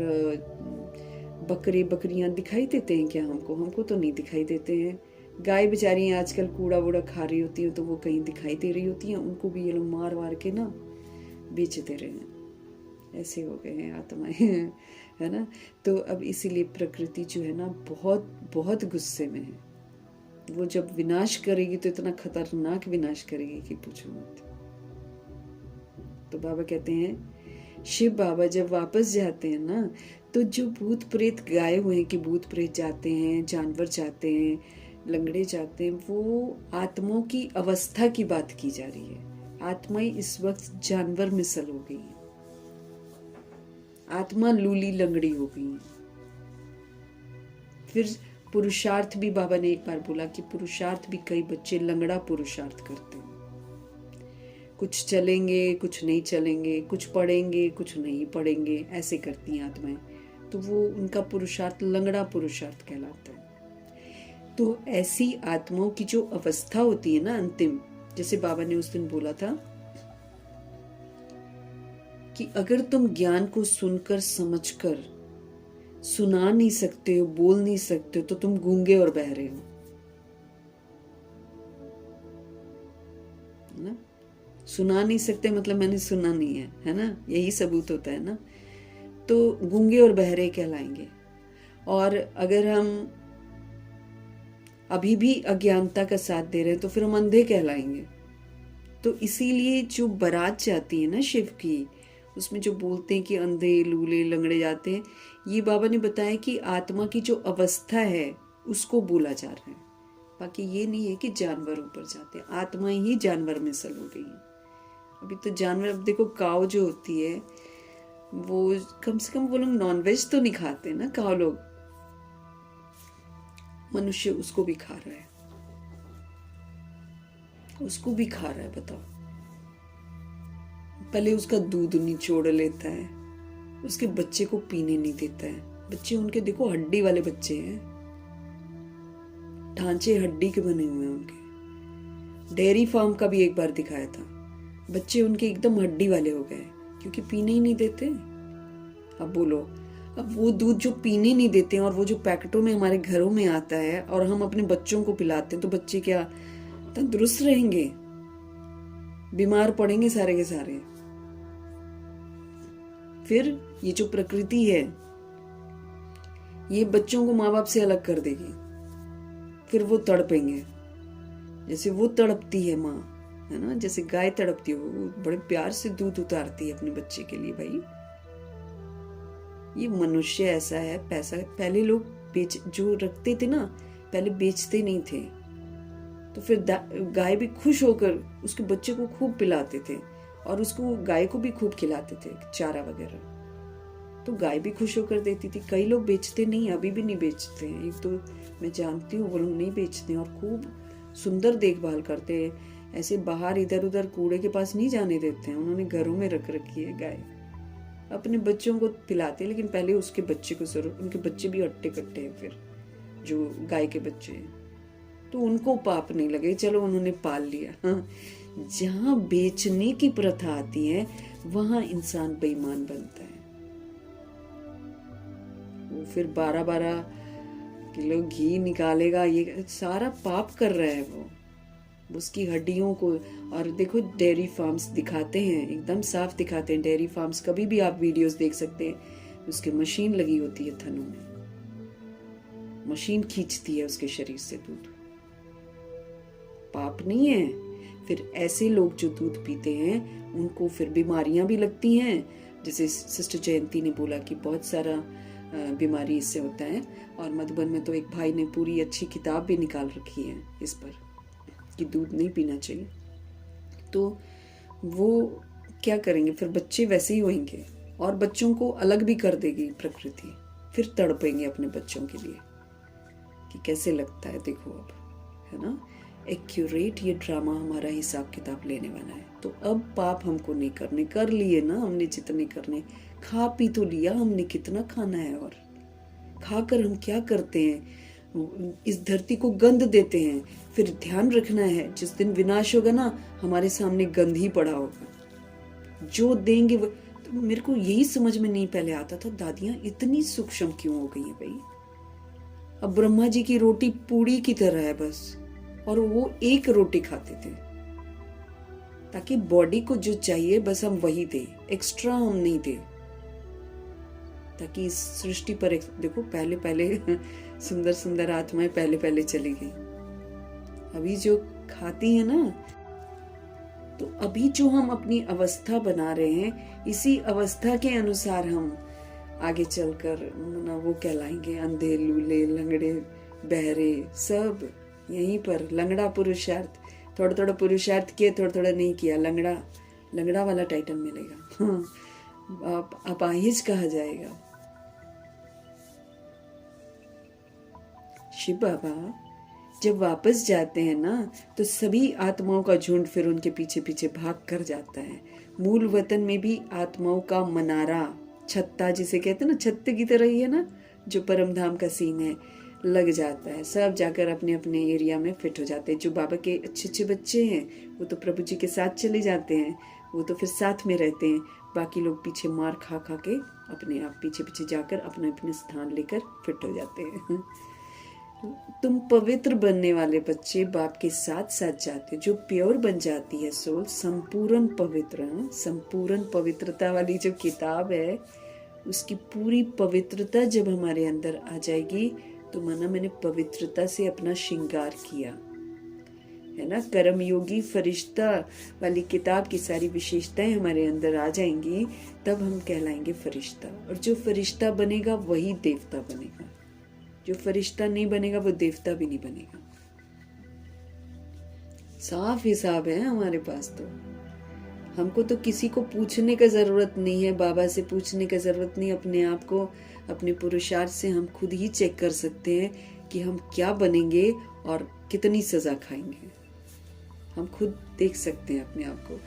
बकरे बकरियां दिखाई देते हैं क्या हमको? हमको तो नहीं दिखाई देते हैं। गाय बेचारी आजकल कूड़ा वूड़ा खा रही होती हैं तो वो कहीं दिखाई दे रही होती हैं, उनको भी ये लोग मार वार के ना बेच दे रहे हैं। ऐसे हो गए हैं आत्माएं है ना। तो अब इसीलिए प्रकृति जो है ना बहुत बहुत गुस्से में है। वो जब विनाश करेगी तो इतना खतरनाक विनाश करेगी कि पूछो मत। तो बाबा कहते हैं, शिव बाबा जब वापस जाते हैं ना, तो जो भूत प्रेत गाए हुए हैं कि भूत प्रेत जाते हैं, जानवर जाते हैं, लंगड़े जाते हैं, वो आत्माओं की अवस्था की बात की जा रही है। आत्माएं इस वक्त जानवर मिसल हो गई हैं, आत्मा लूली लंगड़ी हो गई हैं। फिर पुरुषार्थ भी बाबा ने एक बार बोला कि पुरुषार्थ भी कई बच्चे लंगड़ा पुरुषार्थ करते हैं। कुछ चलेंगे, कुछ नहीं चलेंगे, कुछ पढ़ेंगे, कुछ नहीं पढ़ेंगे, ऐसे करती हैं आत्माएं। तो वो उनका पुरुषार्थ लंगड़ा पुरुषार्थ कहलाता है। तो ऐसी आत्माओं की जो अवस्था होती है ना अंतिम, जैसे बाबा ने उस दिन बोला था कि अगर तुम ज्ञान को सुनकर समझकर सुना नहीं सकते हो, बोल नहीं सकते हो, तो तुम गूंगे और बहरे हो ना। सुना नहीं सकते मतलब मैंने सुना नहीं है ना, यही सबूत होता है ना। तो गूंगे और बहरे कहलाएंगे। और अगर हम अभी भी अज्ञानता का साथ दे रहे हैं तो फिर हम अंधे कहलाएंगे। तो इसीलिए जो बारात जाती है ना शिव की, उसमें जो बोलते हैं कि अंधे लूले लंगड़े जाते हैं, ये बाबा ने बताया कि आत्मा की जो अवस्था है उसको बोला जा रहा है। बाकी ये नहीं है कि जानवर ऊपर जाते हैं, आत्माएं ही जानवर में सल हो गई हैं। अभी तो जानवर, अब देखो काव जो होती है वो कम से कम वो लोग नॉनवेज तो नहीं खाते ना, काव लोग, मनुष्य उसको भी खा रहा है, उसको भी खा रहा है। बताओ, पहले उसका दूध निचोड़ लेता है, उसके बच्चे को पीने नहीं देता है। बच्चे उनके देखो हड्डी वाले बच्चे हैं, ढांचे हड्डी के बने हुए हैं उनके। डेयरी फार्म का भी एक बार दिखाया था, बच्चे उनके एकदम हड्डी वाले हो गए क्योंकि पीने ही नहीं देते। अब बोलो, अब वो दूध जो पीने नहीं देते हैं और वो जो पैकेटों में हमारे घरों में आता है और हम अपने बच्चों को पिलाते हैं, तो बच्चे क्या तंदुरुस्त रहेंगे? बीमार पड़ेंगे सारे के सारे। फिर ये जो प्रकृति है ये बच्चों को माँ बाप से अलग कर देगी, फिर वो तड़पेंगे जैसे वो तड़पती है माँ, है ना, जैसे गाय तड़पती है, वो बड़े प्यार से दूध उतारती है अपने बच्चे के लिए। भाई ये मनुष्य ऐसा है। पैसा पहले लोग जो रखते थे ना, पहले बेचते नहीं थे, तो फिर गाय भी खुश होकर उसके बच्चे को खूब पिलाते थे और उसको गाय को भी खूब खिलाते थे चारा वगैरह, तो गाय भी खुश होकर देती थी। कई लोग बेचते नहीं, अभी भी नहीं बेचते हैं। एक तो मैं जानती हूँ वो लोग नहीं बेचते हैं और खूब सुंदर देखभाल करते हैं, ऐसे बाहर इधर उधर कूड़े के पास नहीं जाने देते हैं, उन्होंने घरों में रख रखी है गाय, अपने बच्चों को पिलाते हैं। लेकिन पहले उसके बच्चे को जरूर, उनके बच्चे भी अट्टे कट्टे हैं फिर जो गाय के बच्चे हैं, तो उनको पाप नहीं लगे, चलो उन्होंने पाल लिया। हाँ, जहां बेचने की प्रथा आती है वहां इंसान बेईमान बनता है। वो फिर 12-12 किलो घी निकालेगा, ये सारा पाप कर रहा है वो, उसकी हड्डियों को। और देखो डेयरी फार्म्स दिखाते हैं, एकदम साफ दिखाते हैं डेयरी फार्म्स, कभी भी आप वीडियोस देख सकते हैं, उसकी मशीन लगी होती है थनों में, मशीन खींचती है उसके शरीर से दूध। पाप नहीं है। फिर ऐसे लोग जो दूध पीते हैं उनको फिर बीमारियां भी लगती हैं, जैसे सिस्टर जयंती ने बोला कि बहुत सारा बीमारी इससे होता है। और मधुबन में तो एक भाई ने पूरी अच्छी किताब भी निकाल रखी है इस पर कि दूध नहीं पीना चाहिए। तो वो क्या करेंगे, फिर बच्चे वैसे ही होंगे और बच्चों को अलग भी कर देगी प्रकृति, फिर तड़पेंगे अपने बच्चों के लिए कि कैसे लगता है देखो अब, है ना। एक्यूरेट ये ड्रामा हमारा हिसाब किताब लेने वाला है। तो अब पाप हमको नहीं करने, कर लिए ना हमने जितने करने, खा पी तो लिया हमने, कितना खाना है, और खाकर हम क्या करते हैं, इस धरती को गंध देते हैं। फिर ध्यान रखना है जिस दिन विनाश होगा ना, हमारे सामने गंध ही पड़ा होगा, जो देंगे वो। तो मेरे को यही समझ में नहीं पहले आता था, दादियां इतनी सूक्ष्म क्यों हो गई है भाई। अब ब्रह्मा जी की रोटी पूड़ी की तरह है बस, और वो एक रोटी खाते थे ताकि बॉडी को जो चाहिए बस हम वही दे, एक्स्ट्रा हम नहीं दे, ताकि इस सृष्टि पर देखो पहले पहले सुंदर सुंदर आत्माएं पहले पहले चली गई। अभी जो खाती है ना, तो अभी जो हम अपनी अवस्था बना रहे हैं, इसी अवस्था के अनुसार हम आगे चलकर ना वो कहलाएंगे अंधे, लूले, लंगड़े, बहरे, सब यहीं पर। लंगड़ा पुरुषार्थ, थोड़ा थोड़ा पुरुषार्थ किए, थोड़ा थोड़ा नहीं किया, लंगड़ा, लंगड़ा वाला टाइटल मिलेगा। हाँ, अपाहिज कहा जाएगा। शिव बाबा जब वापस जाते हैं ना, तो सभी आत्माओं का झुंड फिर उनके पीछे पीछे भाग कर जाता है। मूल वतन में भी आत्माओं का मनारा, छत्ता जिसे कहते हैं ना, छत्ते की तरह ही है ना, जो परम धाम का सीन है, लग जाता है। सब जाकर अपने अपने एरिया में फिट हो जाते हैं। जो बाबा के अच्छे अच्छे बच्चे हैं वो तो प्रभु जी के साथ चले जाते हैं, वो तो फिर साथ में रहते हैं। बाकी लोग पीछे मार खा खा के अपने आप पीछे पीछे जाकर अपने अपने स्थान लेकर फिट हो जाते हैं। तुम पवित्र बनने वाले बच्चे बाप के साथ साथ जाते, जो प्योर बन जाती है सोल, संपूर्ण पवित्र, संपूर्ण पवित्रता वाली जो किताब है, उसकी पूरी पवित्रता जब हमारे अंदर आ जाएगी तो माना मैंने पवित्रता से अपना श्रृंगार किया है ना। कर्मयोगी फरिश्ता वाली किताब की सारी विशेषताएं हमारे अंदर आ जाएंगी, तब हम कहलाएंगे फरिश्ता। और जो फरिश्ता बनेगा वही देवता बनेगा, जो फरिश्ता नहीं बनेगा वो देवता भी नहीं बनेगा। साफ हिसाब है हमारे पास। तो हमको तो किसी को पूछने का जरूरत नहीं है, बाबा से पूछने का जरूरत नहीं। अपने आप को अपने पुरुषार्थ से हम खुद ही चेक कर सकते हैं कि हम क्या बनेंगे और कितनी सजा खाएंगे। हम खुद देख सकते हैं अपने आप को।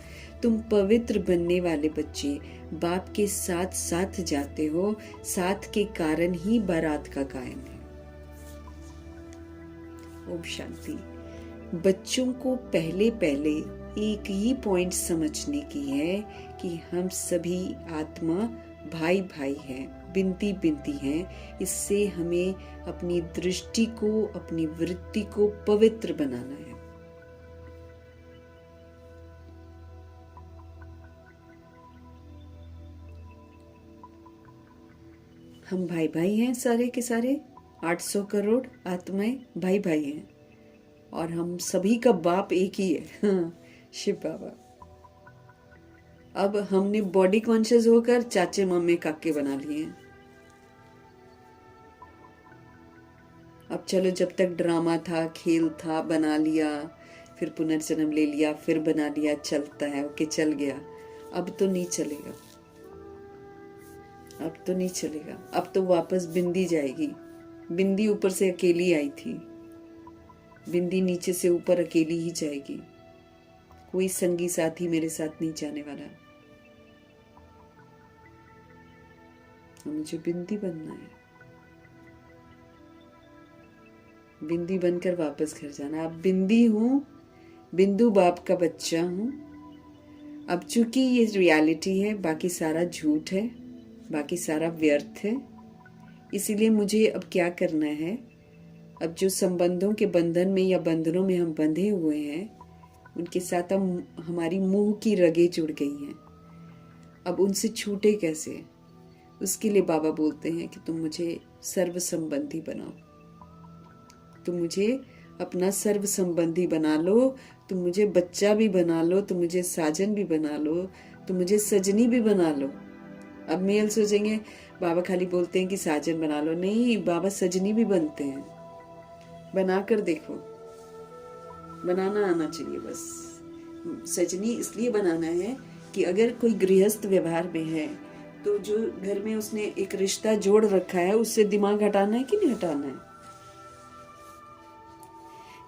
तुम पवित्र बनने वाले बच्चे बाप के साथ साथ जाते हो, साथ के कारण ही बारात का कायम है। ओम शांति। बच्चों को पहले पहले एक ही पॉइंट समझने की है कि हम सभी आत्मा भाई भाई हैं, बिनती बिनती हैं। इससे हमें अपनी दृष्टि को, अपनी वृत्ति को पवित्र बनाना है। हम भाई भाई हैं, सारे के सारे 800 करोड़ आत्माएं भाई भाई हैं, और हम सभी का बाप एक ही है, शिव बाबा। अब हमने बॉडी कॉन्शियस होकर चाचे मम्मी काके बना लिए हैं। अब चलो, जब तक ड्रामा था, खेल था, बना लिया, फिर पुनर्जन्म ले लिया, फिर बना लिया, चलता है, ओके चल गया। अब तो नहीं चलेगा, अब तो नहीं चलेगा। अब तो वापस बिंदी जाएगी। बिंदी ऊपर से अकेली आई थी, बिंदी नीचे से ऊपर अकेली ही जाएगी। कोई संगी साथी मेरे साथ नहीं जाने वाला। मुझे बिंदी बनना है, बिंदी बनकर वापस घर जाना। अब बिंदी हूं, बिंदु बाप का बच्चा हूं। अब चूंकि ये रियलिटी है, बाकी सारा झूठ है, बाकी सारा व्यर्थ है। इसीलिए मुझे अब क्या करना है, अब जो संबंधों के बंधन में या बंधनों में हम बंधे हुए हैं, उनके साथ हमारी मुंह की रगें जुड़ गई हैं। अब उनसे छूटे कैसे? उसके लिए बाबा बोलते हैं कि तुम मुझे सर्व संबंधी बनाओ, तुम मुझे अपना सर्व संबंधी बना लो, तुम मुझे बच्चा भी बना लो, तुम मुझे साजन भी बना लो, तुम मुझे सजनी भी बना लो। अब मेल सोचेंगे बाबा खाली बोलते हैं कि साजन बना लो, नहीं, बाबा सजनी भी बनते हैं। बनाकर देखो, बनाना आना चाहिए बस। सजनी इसलिए बनाना है कि अगर कोई गृहस्थ व्यवहार में है, तो जो घर में उसने एक रिश्ता जोड़ रखा है, उससे दिमाग हटाना है कि नहीं हटाना है।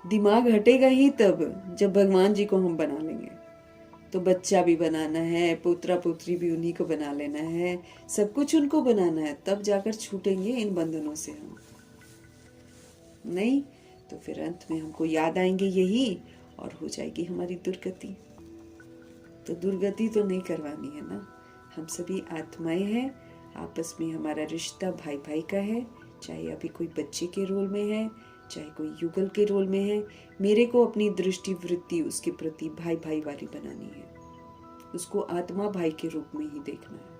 दिमाग हटेगा ही तब जब भगवान जी को हम बना लेंगे। तो बच्चा भी बनाना है, पुत्रा पुत्री भी उन्हीं को बना लेना है, सब कुछ उनको बनाना है, तब जाकर छूटेंगे इन बंधनों से हम। नहीं तो फिर अंत में हमको याद आएंगे यही और हो जाएगी हमारी दुर्गति। तो दुर्गति तो नहीं करवानी है ना। हम सभी आत्माएं हैं, आपस में हमारा रिश्ता भाई भाई का है, चाहे अभी कोई बच्चे के रोल में है, चाहे कोई युगल के रोल में है। मेरे को अपनी दृष्टि वृत्ति उसके प्रति भाई भाई वाली बनानी है, उसको आत्मा भाई के रूप में ही देखना है।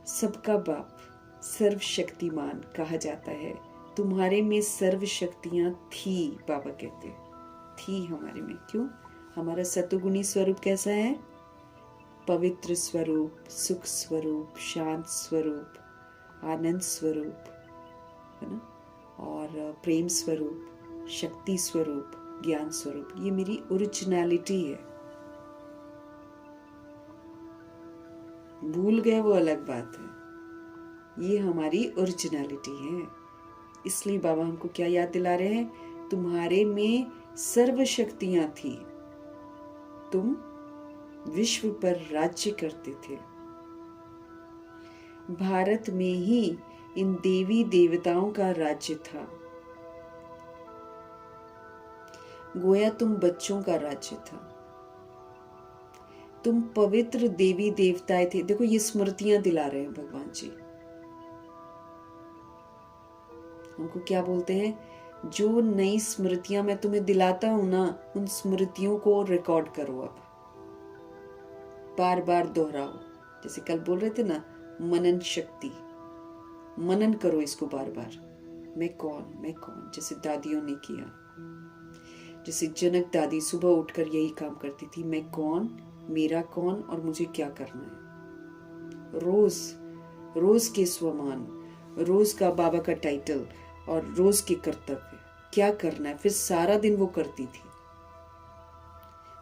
सबका बाप सर्वशक्तिमान कहा जाता है। तुम्हारे में सर्व शक्तियां थी, बाबा कहते थी हमारे में। क्यों? हमारा सतोगुणी स्वरूप कैसा है? पवित्र स्वरूप, सुख स्वरूप, शांत स्वरूप, आनंद स्वरूप, है ना, और प्रेम स्वरूप, शक्ति स्वरूप, ज्ञान स्वरूप। ये मेरी ओरिजिनलिटी है। भूल गए वो अलग बात है, ये हमारी ओरिजिनलिटी है। इसलिए बाबा हमको क्या याद दिला रहे हैं? तुम्हारे में सर्व शक्तियां थी, तुम विश्व पर राज्य करते थे। भारत में ही इन देवी देवताओं का राज्य था। गोया तुम बच्चों का राज्य था। तुम पवित्र देवी देवताएं थे। देखो ये स्मृतियां दिला रहे हैं भगवान जी हमको। क्या बोलते हैं? जो नई स्मृतियां मैं तुम्हें दिलाता हूं ना, उन स्मृतियों को रिकॉर्ड करो, अब बार बार दोहराओ। जैसे कल बोल रहे थे ना, मनन शक्ति, मनन करो इसको बार बार। मैं कौन, मैं कौन, जैसे दादियों ने किया। जैसे जनक दादी सुबह उठकर यही काम करती थी, मैं कौन, मेरा कौन और मुझे क्या करना है। रोज रोज के स्वमान, रोज का बाबा का टाइटल और रोज के कर्तव्य क्या करना है। फिर सारा दिन वो करती थी,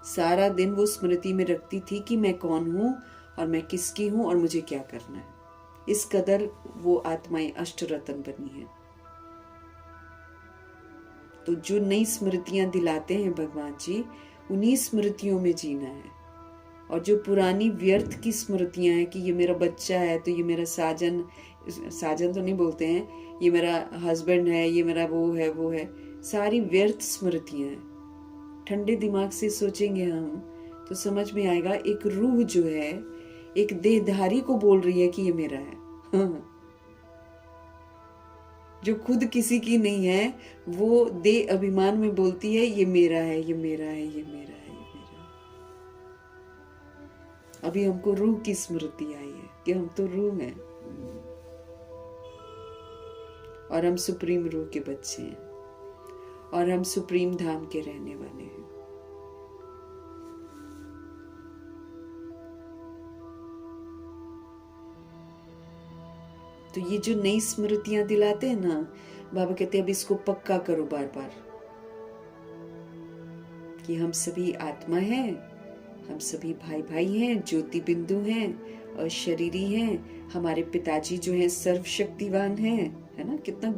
सारा दिन वो स्मृति में रखती थी कि मैं कौन हूं और मैं किसकी हूं और मुझे क्या करना है। इस कदर वो आत्माएं अष्टरत्न बनी है। तो जो नई स्मृतियां दिलाते हैं भगवान जी, उन्हीं स्मृतियों में जीना है। और जो पुरानी व्यर्थ की स्मृतियां हैं कि ये मेरा बच्चा है, तो ये मेरा साजन, साजन तो नहीं बोलते हैं, ये मेरा हस्बैंड है, ये मेरा वो है, वो है, सारी व्यर्थ स्मृतियां हैं। ठंडे दिमाग से सोचेंगे हम तो समझ में आएगा, एक रूह जो है एक देहधारी को बोल रही है कि ये मेरा है। जो खुद किसी की नहीं है, वो देह अभिमान में बोलती है ये मेरा है, ये मेरा है, ये मेरा है, ये मेरा है। अभी हमको रूह की स्मृति आई है कि हम तो रूह हैं और हम सुप्रीम रूह के बच्चे हैं और हम सुप्रीम धाम के रहने वाले हैं। तो ये जो नई स्मृतियां दिलाते हैं ना, बाबा कहते हैं अब इसको पक्का करो बार बार कि हम सभी आत्मा हैं, हम सभी भाई भाई हैं, ज्योति बिंदु हैं, अशरीरी हैं। हमारे पिताजी जो हैं सर्वशक्तिवान हैं, है ना। कितना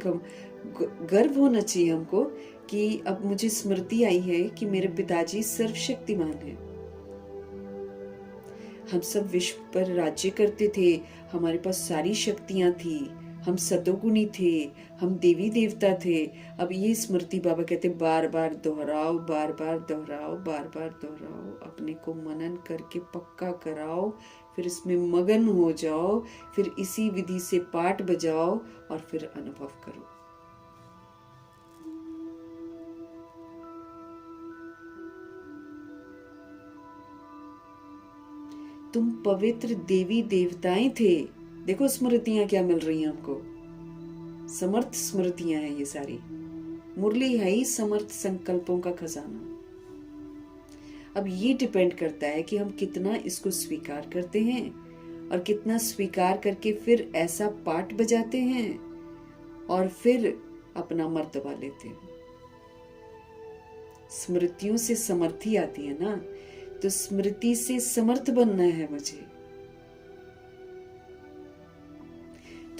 गर्व होना चाहिए हमको कि अब मुझे स्मृति आई है कि मेरे पिताजी सर्वशक्तिमान हैं। हम सब विश्व पर राज्य करते थे, हमारे पास सारी शक्तियां थी, हम सतोगुणी थे, हम देवी देवता थे। अब ये स्मृति बाबा कहते बार बार दोहराओ, बार बार दोहराओ, बार बार दोहराओ, अपने को मनन करके पक्का कराओ, फिर इसमें मगन हो जाओ, फिर इसी विधि से पाठ बजाओ और फिर अनुभव करो। तुम पवित्र देवी देवताएं थे। देखो स्मृतियां क्या मिल रही हैं हमको, समर्थ स्मृतियां हैं ये सारी। मुरली है ही समर्थ संकल्पों का खजाना। अब ये डिपेंड करता है कि हम कितना इसको स्वीकार करते हैं और कितना स्वीकार करके फिर ऐसा पाठ बजाते हैं और फिर अपना मर्तबा लेते हैं। स्मृतियों से समर्थी आती है ना, तो स्मृति से समर्थ बनना है मुझे।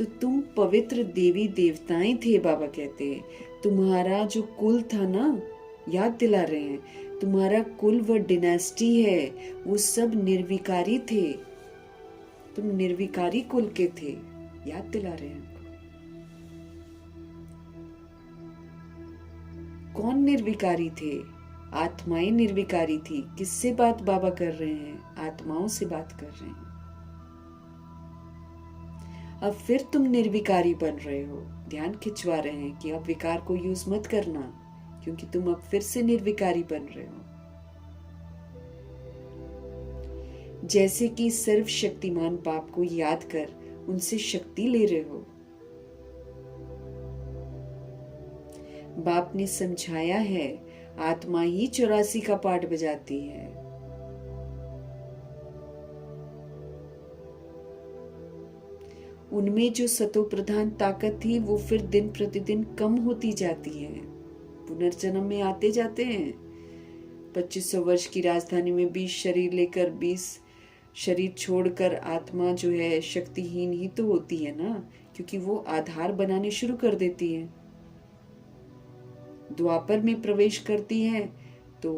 तो तुम पवित्र देवी देवताएं थे। बाबा कहते हैं तुम्हारा जो कुल था ना, याद दिला रहे हैं, तुम्हारा कुल व डिनेस्टी है वो सब निर्विकारी थे। तुम निर्विकारी कुल के थे, याद दिला रहे हैं। कौन निर्विकारी थे? आत्माएं निर्विकारी थी। किससे बात बाबा कर रहे हैं? आत्माओं से बात कर रहे हैं। अब फिर तुम निर्विकारी बन रहे हो, ध्यान खिंचवा रहे हैं कि अब विकार को यूज मत करना, क्योंकि तुम अब फिर से निर्विकारी बन रहे हो। जैसे कि सर्वशक्तिमान बाप को याद कर उनसे शक्ति ले रहे हो। बाप ने समझाया है आत्मा ही 84 का पाठ बजाती है। उनमें जो सतो प्रधान ताकत थी वो फिर दिन प्रतिदिन कम होती जाती है। पुनर्जन्म में आते जाते हैं। 2500 वर्ष की राजधानी में 20 शरीर लेकर 20 शरीर छोड़कर आत्मा जो है शक्तिहीन ही तो होती है ना, क्योंकि वो आधार बनाने शुरू कर देती है। द्वापर में प्रवेश करती है तो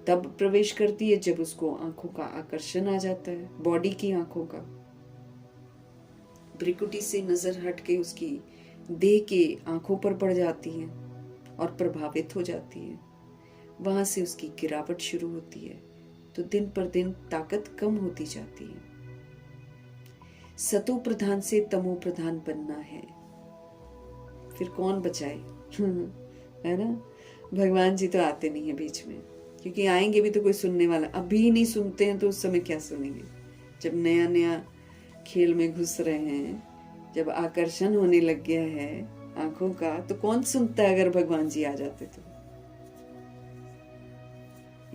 तब प्रवेश करती है जब उसको आंखों का आकर्षण आ जाता है, बॉडी की आंखों का। भ्रिकुटी से नजर हट के उसकी देह के आंखों पर पड़ जाती है और प्रभावित हो जाती है। वहां से उसकी गिरावट शुरू होती है, तो दिन पर दिन ताकत कम होती जाती है। सतो प्रधान से तमो प्रधान बनना है। फिर कौन बचाए? है ना। भगवान जी तो आते नहीं है बीच में, क्योंकि आएंगे भी तो कोई सुनने वाला, अभी नहीं सुनते हैं तो उस समय क्या सुनेंगे? जब नया नया खेल में घुस रहे हैं, जब आकर्षण होने लग गया है आंखों का, तो कौन सुनता है अगर भगवान जी आ जाते तो?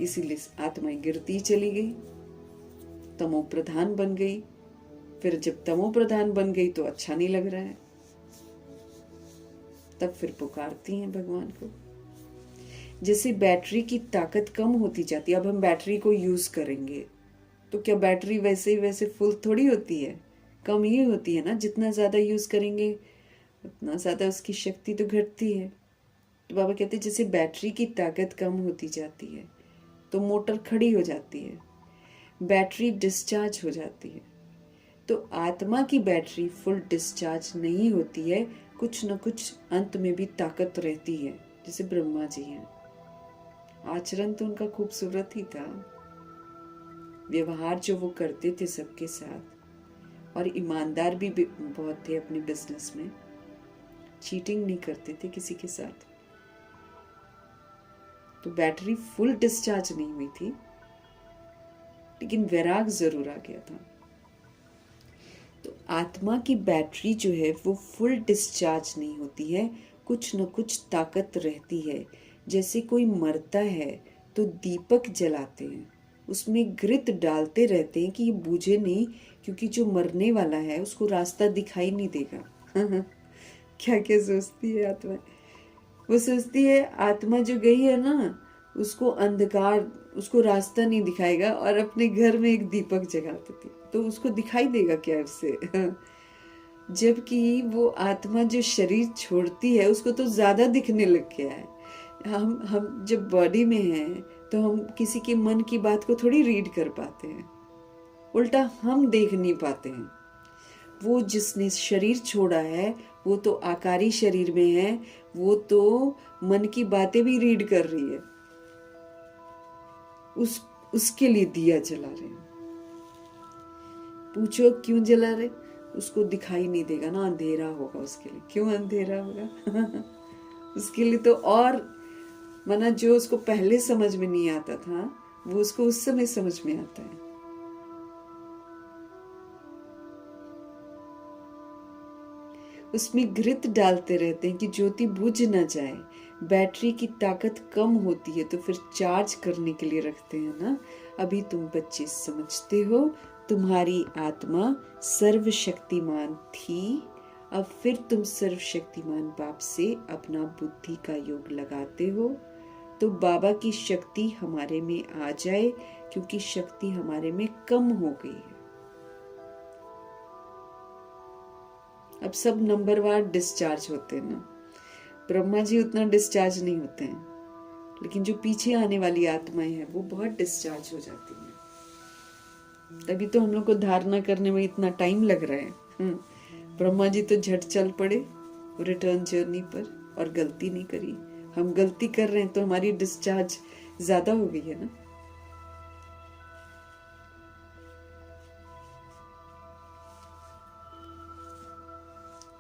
इसीलिए आत्माएं गिरती चली गई, तमो प्रधान बन गई। फिर जब तमो प्रधान बन गई तो अच्छा नहीं लग रहा है, तब फिर पुकारती हैं भगवान को। जैसे बैटरी की ताकत कम होती जाती है, अब हम बैटरी को यूज करेंगे तो क्या बैटरी वैसे ही वैसे फुल थोड़ी होती है, कम ही होती है ना। जितना ज्यादा यूज करेंगे उतना ज्यादा उसकी शक्ति तो घटती है। तो बाबा कहते हैं जैसे बैटरी की ताकत कम होती जाती है तो मोटर खड़ी हो जाती है, बैटरी डिस्चार्ज हो जाती है। तो आत्मा की बैटरी फुल डिस्चार्ज नहीं होती है, कुछ न कुछ अंत में भी ताकत रहती है। जैसे ब्रह्मा जी हैं, आचरण तो उनका खूबसूरत ही था, व्यवहार जो वो करते थे सबके साथ, और ईमानदार भी बहुत थे अपने बिजनेस में, चीटिंग नहीं करते थे किसी के साथ। तो बैटरी फुल डिस्चार्ज नहीं हुई थी, लेकिन वैराग जरूर आ गया था। तो आत्मा की बैटरी जो है वो फुल डिस्चार्ज नहीं होती है, कुछ न कुछ ताकत रहती है। जैसे कोई मरता है तो दीपक जलाते हैं, उसमें घृत डालते रहते हैं कि ये बुझे नहीं, क्योंकि जो मरने वाला है उसको रास्ता दिखाई नहीं देगा। क्या क्या सोचती है आत्मा? वो सोचती है आत्मा जो गई है ना, उसको अंधकार, उसको रास्ता नहीं दिखाएगा, और अपने घर में एक दीपक जगा देती तो उसको दिखाई देगा क्या उससे? जबकि वो आत्मा जो शरीर छोड़ती है उसको तो ज्यादा दिखने लग गया है। हम जब बॉडी में हैं तो हम किसी के मन की बात को थोड़ी रीड कर पाते हैं, उल्टा हम देख नहीं पाते हैं। वो जिसने शरीर छोड़ा है वो तो आकारी शरीर में है, वो तो मन की बातें भी रीड कर रही है। उसके लिए दिया जला रहे हैं। पूछो क्यों जला रहे? उसको दिखाई नहीं देगा ना, अंधेरा होगा उसके लिए। क्यों अंधेरा होगा? उसके लिए तो और माना जो उसको पहले समझ में नहीं आता था वो उसको उस समय समझ में आता है। उसमें घृत डालते रहते हैं कि ज्योति बुझ न जाए। बैटरी की ताकत कम होती है तो फिर चार्ज करने के लिए रखते हैं ना। अभी तुम बच्चे समझते हो तुम्हारी आत्मा सर्वशक्तिमान थी, अब फिर तुम सर्वशक्तिमान बाप से अपना बुद्धि का योग लगाते हो तो बाबा की शक्ति हमारे में आ जाए, क्योंकि शक्ति हमारे में कम हो गई है। अब सब नंबरवार डिस्चार्ज होते हैं ना, ब्रह्मा जी उतना डिस्चार्ज नहीं होते हैं, लेकिन जो पीछे आने वाली आत्माएं हैं वो बहुत डिस्चार्ज हो जाती हैं। तभी तो हम लोग को धारणा करने में इतना टाइम लग रहा है। ब्रह्मा जी तो झट चल पड़े रिटर्न जर्नी पर और गलती नहीं करी। हम गलती कर रहे हैं तो हमारी डिस्चार्ज ज्यादा हो गई है ना।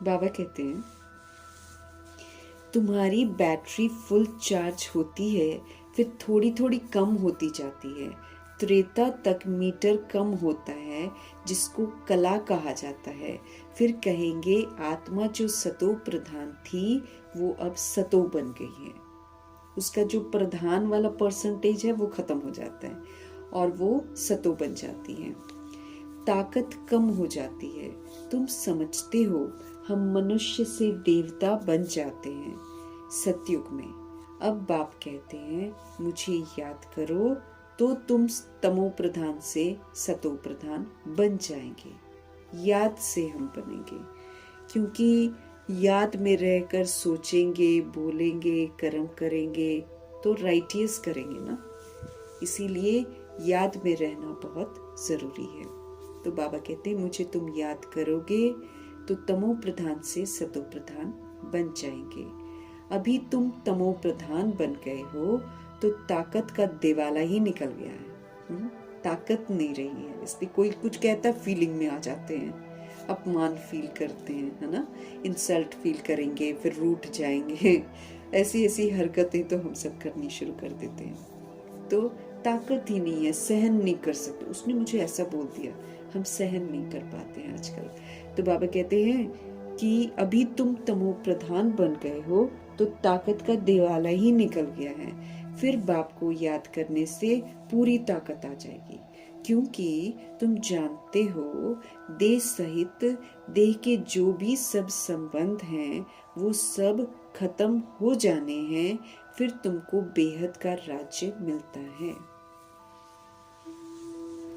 बाबा कहते हैं तुम्हारी बैटरी फुल चार्ज होती है, फिर थोड़ी थोड़ी कम होती जाती है। त्रेता तक मीटर कम होता है, जिसको कला कहा जाता है। फिर कहेंगे आत्मा जो सतो प्रधान थी वो अब सतो बन गई है। उसका जो प्रधान वाला परसेंटेज है वो खत्म हो जाता है और वो सतो बन जाती है। ताकत कम हो जाती है। तुम समझते हो हम मनुष्य से देवता बन जाते हैं सतयुग में। अब बाप कहते हैं मुझे याद करो तो तुम तमो प्रधान से सतो प्रधान बन जाएंगे। याद से हम बनेंगे, क्योंकि याद में रहकर सोचेंगे, बोलेंगे, कर्म करेंगे तो राइटियस करेंगे ना। इसीलिए याद में रहना बहुत जरूरी है। तो बाबा कहते हैं मुझे तुम याद करोगे तो तमो प्रधान से सतो प्रधान बन जाएंगे। अभी तुम तमो प्रधान बन गए हो तो ताकत का दिवाला ही निकल गया है। ताकत नहीं रही है, इसलिए कोई कुछ कहता फीलिंग में आ जाते हैं, अपमान फील करते हैं, है ना, इंसल्ट फील करेंगे, फिर रूठ जाएंगे। ऐसी ऐसी हरकतें तो हम सब करनी शुरू कर देते हैं। तो ताकत ही नहीं है, सहन नहीं कर सकते। उसने मुझे ऐसा बोल दिया, हम सहन नहीं कर पाते हैं आजकल। तो बाबा कहते हैं कि अभी तुम तमो प्रधान बन गए हो तो ताकत का दिवाला ही निकल गया है। फिर बाप को याद करने से पूरी ताकत आ जाएगी, क्योंकि तुम जानते हो देह सहित देह के जो भी सब संबंध हैं वो सब खत्म हो जाने हैं। फिर तुमको बेहद का राज्य मिलता है।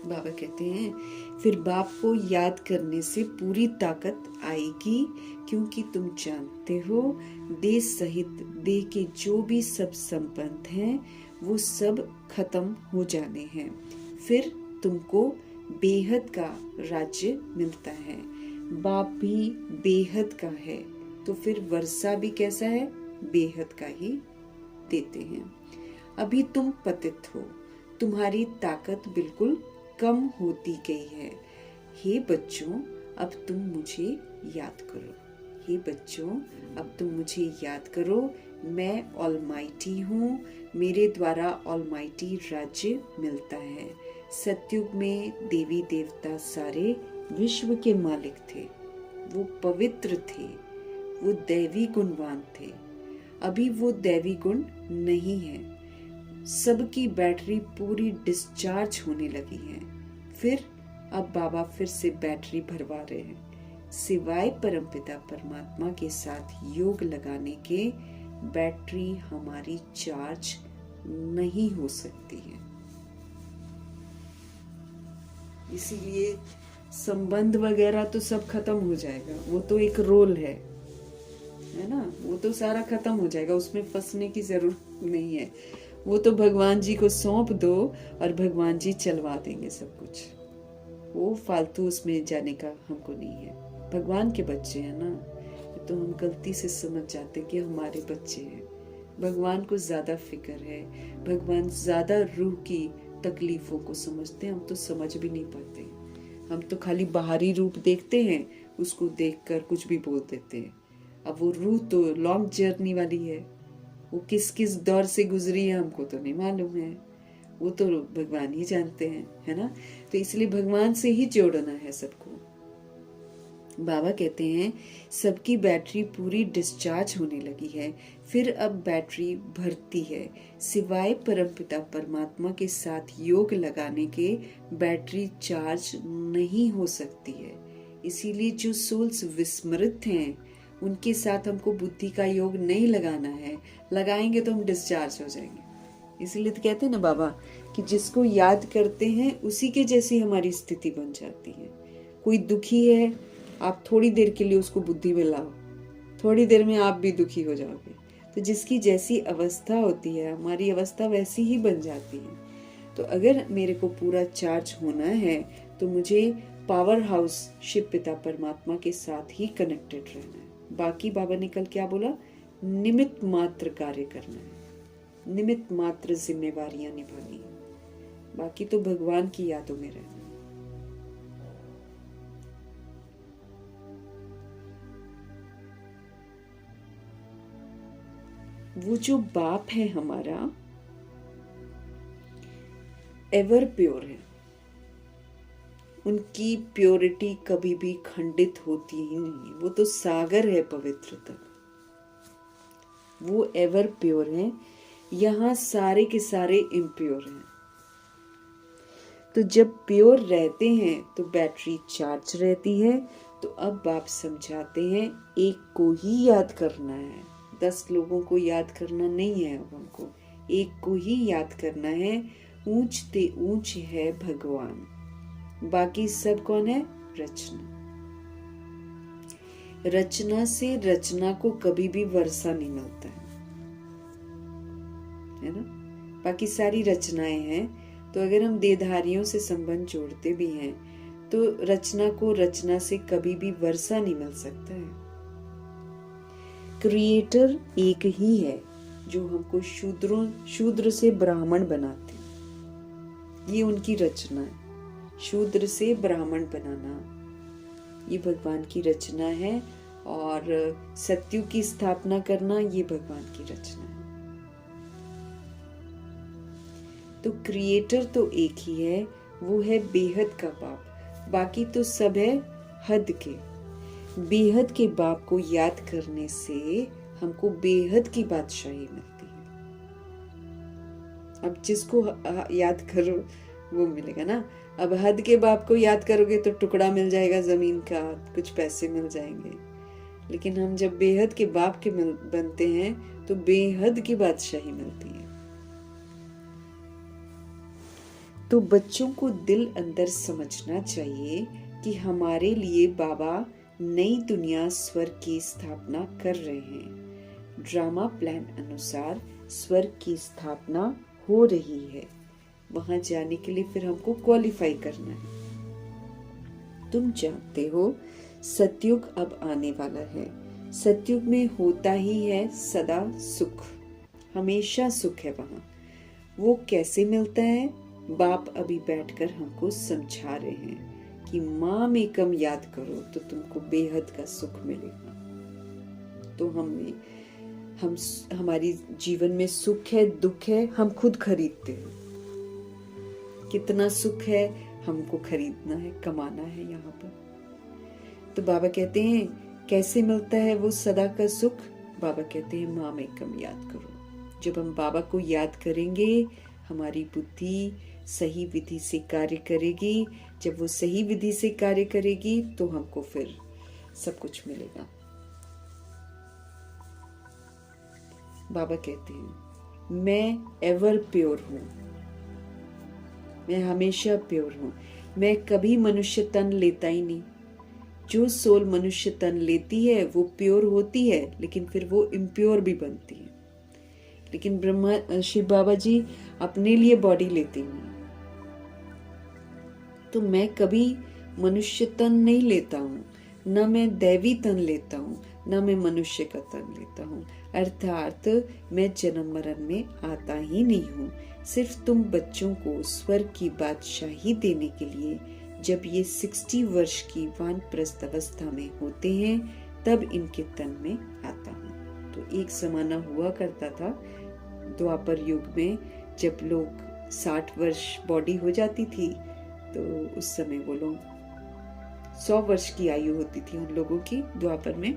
बाबा कहते हैं फिर बाप को याद करने से पूरी ताकत आएगी, क्योंकि तुम जानते हो देह सहित देह के जो भी सब संबंध हैं वो सब खत्म हो जाने हैं। फिर तुमको बेहद का राज्य मिलता है। बाप भी बेहद का है तो फिर वर्षा भी कैसा है, बेहद का ही देते हैं। अभी तुम पतित हो, तुम्हारी ताकत बिल्कुल कम होती गई है। हे बच्चों अब तुम मुझे याद करो। हे बच्चों अब तुम मुझे याद करो, मैं ऑलमाइटी हूँ, मेरे द्वारा ऑलमाइटी राज्य मिलता है। सतयुग में देवी देवता सारे विश्व के मालिक थे, वो पवित्र थे, वो दैवी गुणवान थे। अभी वो दैवी गुण नहीं है। सबकी बैटरी पूरी डिस्चार्ज होने लगी है। फिर अब बाबा फिर से बैटरी भरवा रहे हैं। सिवाय परमपिता परमात्मा के साथ योग लगाने के बैटरी हमारी चार्ज नहीं हो सकती है। इसीलिए संबंध वगैरह तो सब खत्म हो जाएगा, वो तो एक रोल है ना, वो तो सारा खत्म हो जाएगा, उसमें फंसने की जरूरत नहीं है। वो तो भगवान जी को सौंप दो और भगवान जी चलवा देंगे सब कुछ। वो फालतू उसमें जाने का हमको नहीं है। भगवान के बच्चे हैं ना, तो हम गलती से समझ जाते कि हमारे बच्चे हैं। भगवान को ज्यादा फिक्र है, भगवान ज्यादा रूह की तकलीफों को समझते हैं। हम तो समझ भी नहीं पाते, हम तो खाली बाहरी रूप देखते हैं, उसको देखकर कुछ भी बोल देते हैं। अब वो रूह तो लॉन्ग जर्नी वाली है, वो किस किस दौर से गुजरी है हमको तो नहीं मालूम है, वो तो भगवान ही जानते हैं, है ना। तो इसलिए भगवान से ही जोड़ना है सबको। बाबा कहते हैं सबकी बैटरी पूरी डिस्चार्ज होने लगी है। फिर अब बैटरी भरती है। सिवाय परमपिता परमात्मा के साथ योग लगाने के बैटरी चार्ज नहीं हो सकती है। इसीलिए जो सोल्स विस्मृत हैं उनके साथ हमको बुद्धि का योग नहीं लगाना है। लगाएंगे तो हम डिस्चार्ज हो जाएंगे। इसीलिए तो कहते हैं ना बाबा कि जिसको याद करते हैं उसी के जैसी हमारी स्थिति बन जाती है। कोई दुखी है आप थोड़ी देर के लिए उसको बुद्धि में लाओ, थोड़ी देर में आप भी दुखी हो जाओगे। तो जिसकी जैसी अवस्था होती है, हमारी अवस्था वैसी ही बन जाती है। तो अगर मेरे को पूरा चार्ज होना है तो मुझे पावर हाउस शिव पिता परमात्मा के साथ ही कनेक्टेड रहना है। बाकी बाबा ने कल क्या बोला, निमित्त मात्र कार्य करना है, निमित्त मात्र जिम्मेवारियां निभानी है, बाकी तो भगवान की यादों में रहना है। वो जो बाप है हमारा एवर प्योर है, उनकी प्योरिटी कभी भी खंडित होती ही नहीं। वो तो सागर है पवित्रता, वो एवर प्योर है। यहाँ सारे के सारे इम्प्योर हैं। तो जब प्योर रहते हैं तो बैटरी चार्ज रहती है। तो अब बाप समझाते हैं एक को ही याद करना है, 10 लोगों को याद करना नहीं है। अब हमको एक को ही याद करना है। ऊंच ते ऊंच है भगवान, बाकी सब कौन है? रचना। रचना से रचना को कभी भी वर्षा नहीं मिलता है ना। बाकी सारी रचनाएं हैं। तो अगर हम देहधारियों से संबंध जोड़ते भी हैं तो रचना को रचना से कभी भी वर्षा नहीं मिल सकता है। क्रिएटर एक ही है जो हमको शूद्र से ब्राह्मण बनाते हैं। ये उनकी रचना है, शूद्र से ब्राह्मण बनाना, ये भगवान की रचना है। और सत्युग की स्थापना करना, ये भगवान की रचना है। तो क्रिएटर तो एक ही है, वो है बेहद का बाप। बाकी तो सब है हद के। बेहद के बाप को याद करने से हमको बेहद की बादशाही मिलती है। अब जिसको याद करो वो मिलेगा ना। अब हद के बाप को याद करोगे तो टुकड़ा मिल जाएगा जमीन का, कुछ पैसे मिल जाएंगे। लेकिन हम जब बेहद के बाप के बनते हैं तो बेहद की बादशाही मिलती है। तो बच्चों को दिल अंदर समझना चाहिए कि हमारे लिए बाबा नई दुनिया स्वर्ग की स्थापना कर रहे हैं। ड्रामा प्लान अनुसार स्वर्ग की स्थापना हो रही है। वहां जाने के लिए फिर हमको क्वालिफाई करना है। तुम जानते हो सतयुग अब आने वाला है। सतयुग में होता ही है सदा सुख, हमेशा सुख है वहां। वो कैसे मिलता है? बाप अभी बैठकर हमको समझा रहे हैं कि माँ में कम याद करो तो तुमको बेहद का सुख मिलेगा। तो हमारी जीवन में सुख है, दुख है, हम खुद खरीदते हैं। कितना सुख है हमको खरीदना है, कमाना है यहाँ पर। तो बाबा कहते हैं कैसे मिलता है वो सदा का सुख? बाबा कहते हैं माँ में कम याद करो। जब हम बाबा को याद करेंगे हमारी बुद्धि सही विधि से कार्य करेगी। जब वो सही विधि से कार्य करेगी तो हमको फिर सब कुछ मिलेगा। बाबा कहते हैं मैं एवर प्योर हूं, मैं हमेशा प्योर हूं। मैं कभी मनुष्य तन लेता ही नहीं। जो सोल मनुष्य तन लेती है वो प्योर होती है, लेकिन फिर वो इम्प्योर भी बनती है। लेकिन ब्रह्मा शिव बाबा जी अपने लिए बॉडी लेते हैं। तो मैं कभी मनुष्य तन नहीं लेता हूँ, न मैं दैवी तन लेता हूँ, न मैं मनुष्य का तन लेता हूँ। अर्थात मैं जन्म मरण में आता ही नहीं हूँ। सिर्फ तुम बच्चों को स्वर्ग की बादशाही देने के लिए जब ये 60 वर्ष की वानप्रस्थ अवस्था में होते हैं तब इनके तन में आता हूँ। तो एक जमाना हुआ करता था द्वापर युग में, जब लोग 60 वर्ष बॉडी हो जाती थी तो उस समय वो लोग 100 वर्ष की आयु होती थी उन लोगों की द्वापर में।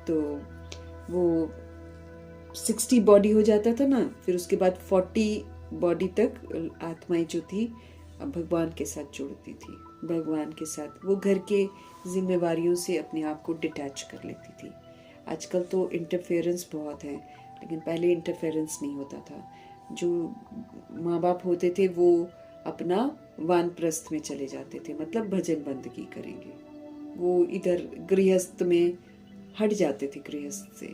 तो वो 60 बॉडी हो जाता था ना, फिर उसके बाद 40 बॉडी तक आत्माएं जो थी भगवान के साथ जुड़ती थी। भगवान के साथ वो घर के जिम्मेवारियों से अपने आप को डिटैच कर लेती थी। आजकल तो इंटरफेरेंस बहुत है, लेकिन पहले इंटरफेरेंस नहीं होता था। जो माँ बाप होते थे वो अपना वानप्रस्थ में चले जाते थे, मतलब भजन बंदगी करेंगे, वो इधर गृहस्थ में हट जाते थे गृहस्थ से।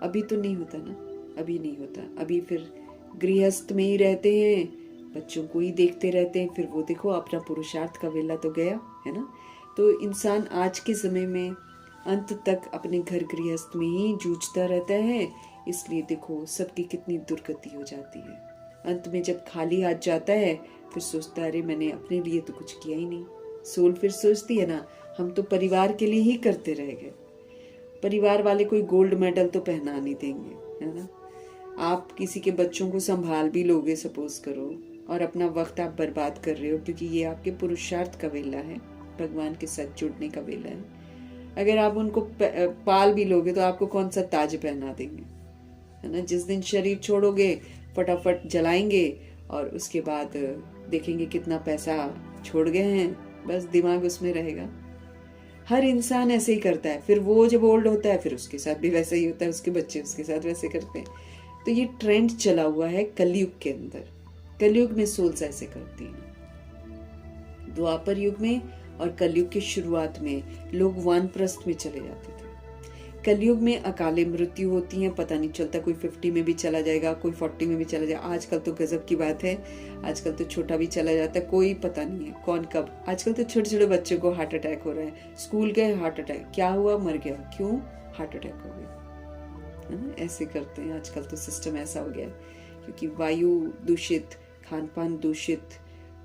अभी तो नहीं होता ना, अभी नहीं होता। अभी फिर गृहस्थ में ही रहते हैं, बच्चों को ही देखते रहते हैं, फिर वो देखो अपना पुरुषार्थ का वेला तो गया, है ना। तो इंसान आज के समय में अंत तक अपने घर गृहस्थ में ही जूझता रहता है, इसलिए देखो सबकी कितनी दुर्गति हो जाती है। अंत में जब खाली हाथ जाता है फिर सोचता है अरे मैंने अपने लिए तो कुछ किया ही नहीं। सोल फिर सोचती है ना, हम तो परिवार के लिए ही करते रह गए, परिवार वाले कोई गोल्ड मेडल तो पहना नहीं देंगे, है ना। आप किसी के बच्चों को संभाल भी लोगे सपोज करो, और अपना वक्त आप बर्बाद कर रहे हो, क्योंकि ये आपके पुरुषार्थ का वेला है, भगवान के साथ जुड़ने का वेला है। अगर आप उनको पाल भी लोगे तो आपको कौन सा ताज पहना देंगे, है ना। जिस दिन शरीर छोड़ोगे फटाफट जलाएंगे और उसके बाद देखेंगे कितना पैसा छोड़ गए हैं, बस दिमाग उसमें रहेगा। हर इंसान ऐसे ही करता है। फिर वो जब ओल्ड होता है फिर उसके साथ भी वैसे ही होता है, उसके बच्चे उसके साथ वैसे करते हैं। तो ये ट्रेंड चला हुआ है कलयुग के अंदर। कलयुग में सोल्स ऐसे करती हैं। द्वापर युग में और कलयुग की शुरुआत में लोग वानप्रस्थ में चले जाते थे। कलयुग में अकाले मृत्यु होती है, पता नहीं चलता, कोई 50 में भी चला जाएगा, कोई 40 में भी चला जाएगा। आजकल तो गजब की बात है, आजकल तो छोटा भी चला जाता है, कोई पता नहीं है कौन कब। आजकल तो छोटे छोटे बच्चों को हार्ट अटैक हो रहा है, स्कूल गए हार्ट अटैक, क्या हुआ, मर गया, क्यों, हार्ट अटैक हो गया, है ना। ऐसे करते हैं आजकल तो, सिस्टम ऐसा हो गया है, क्योंकि वायु दूषित, खान पान दूषित,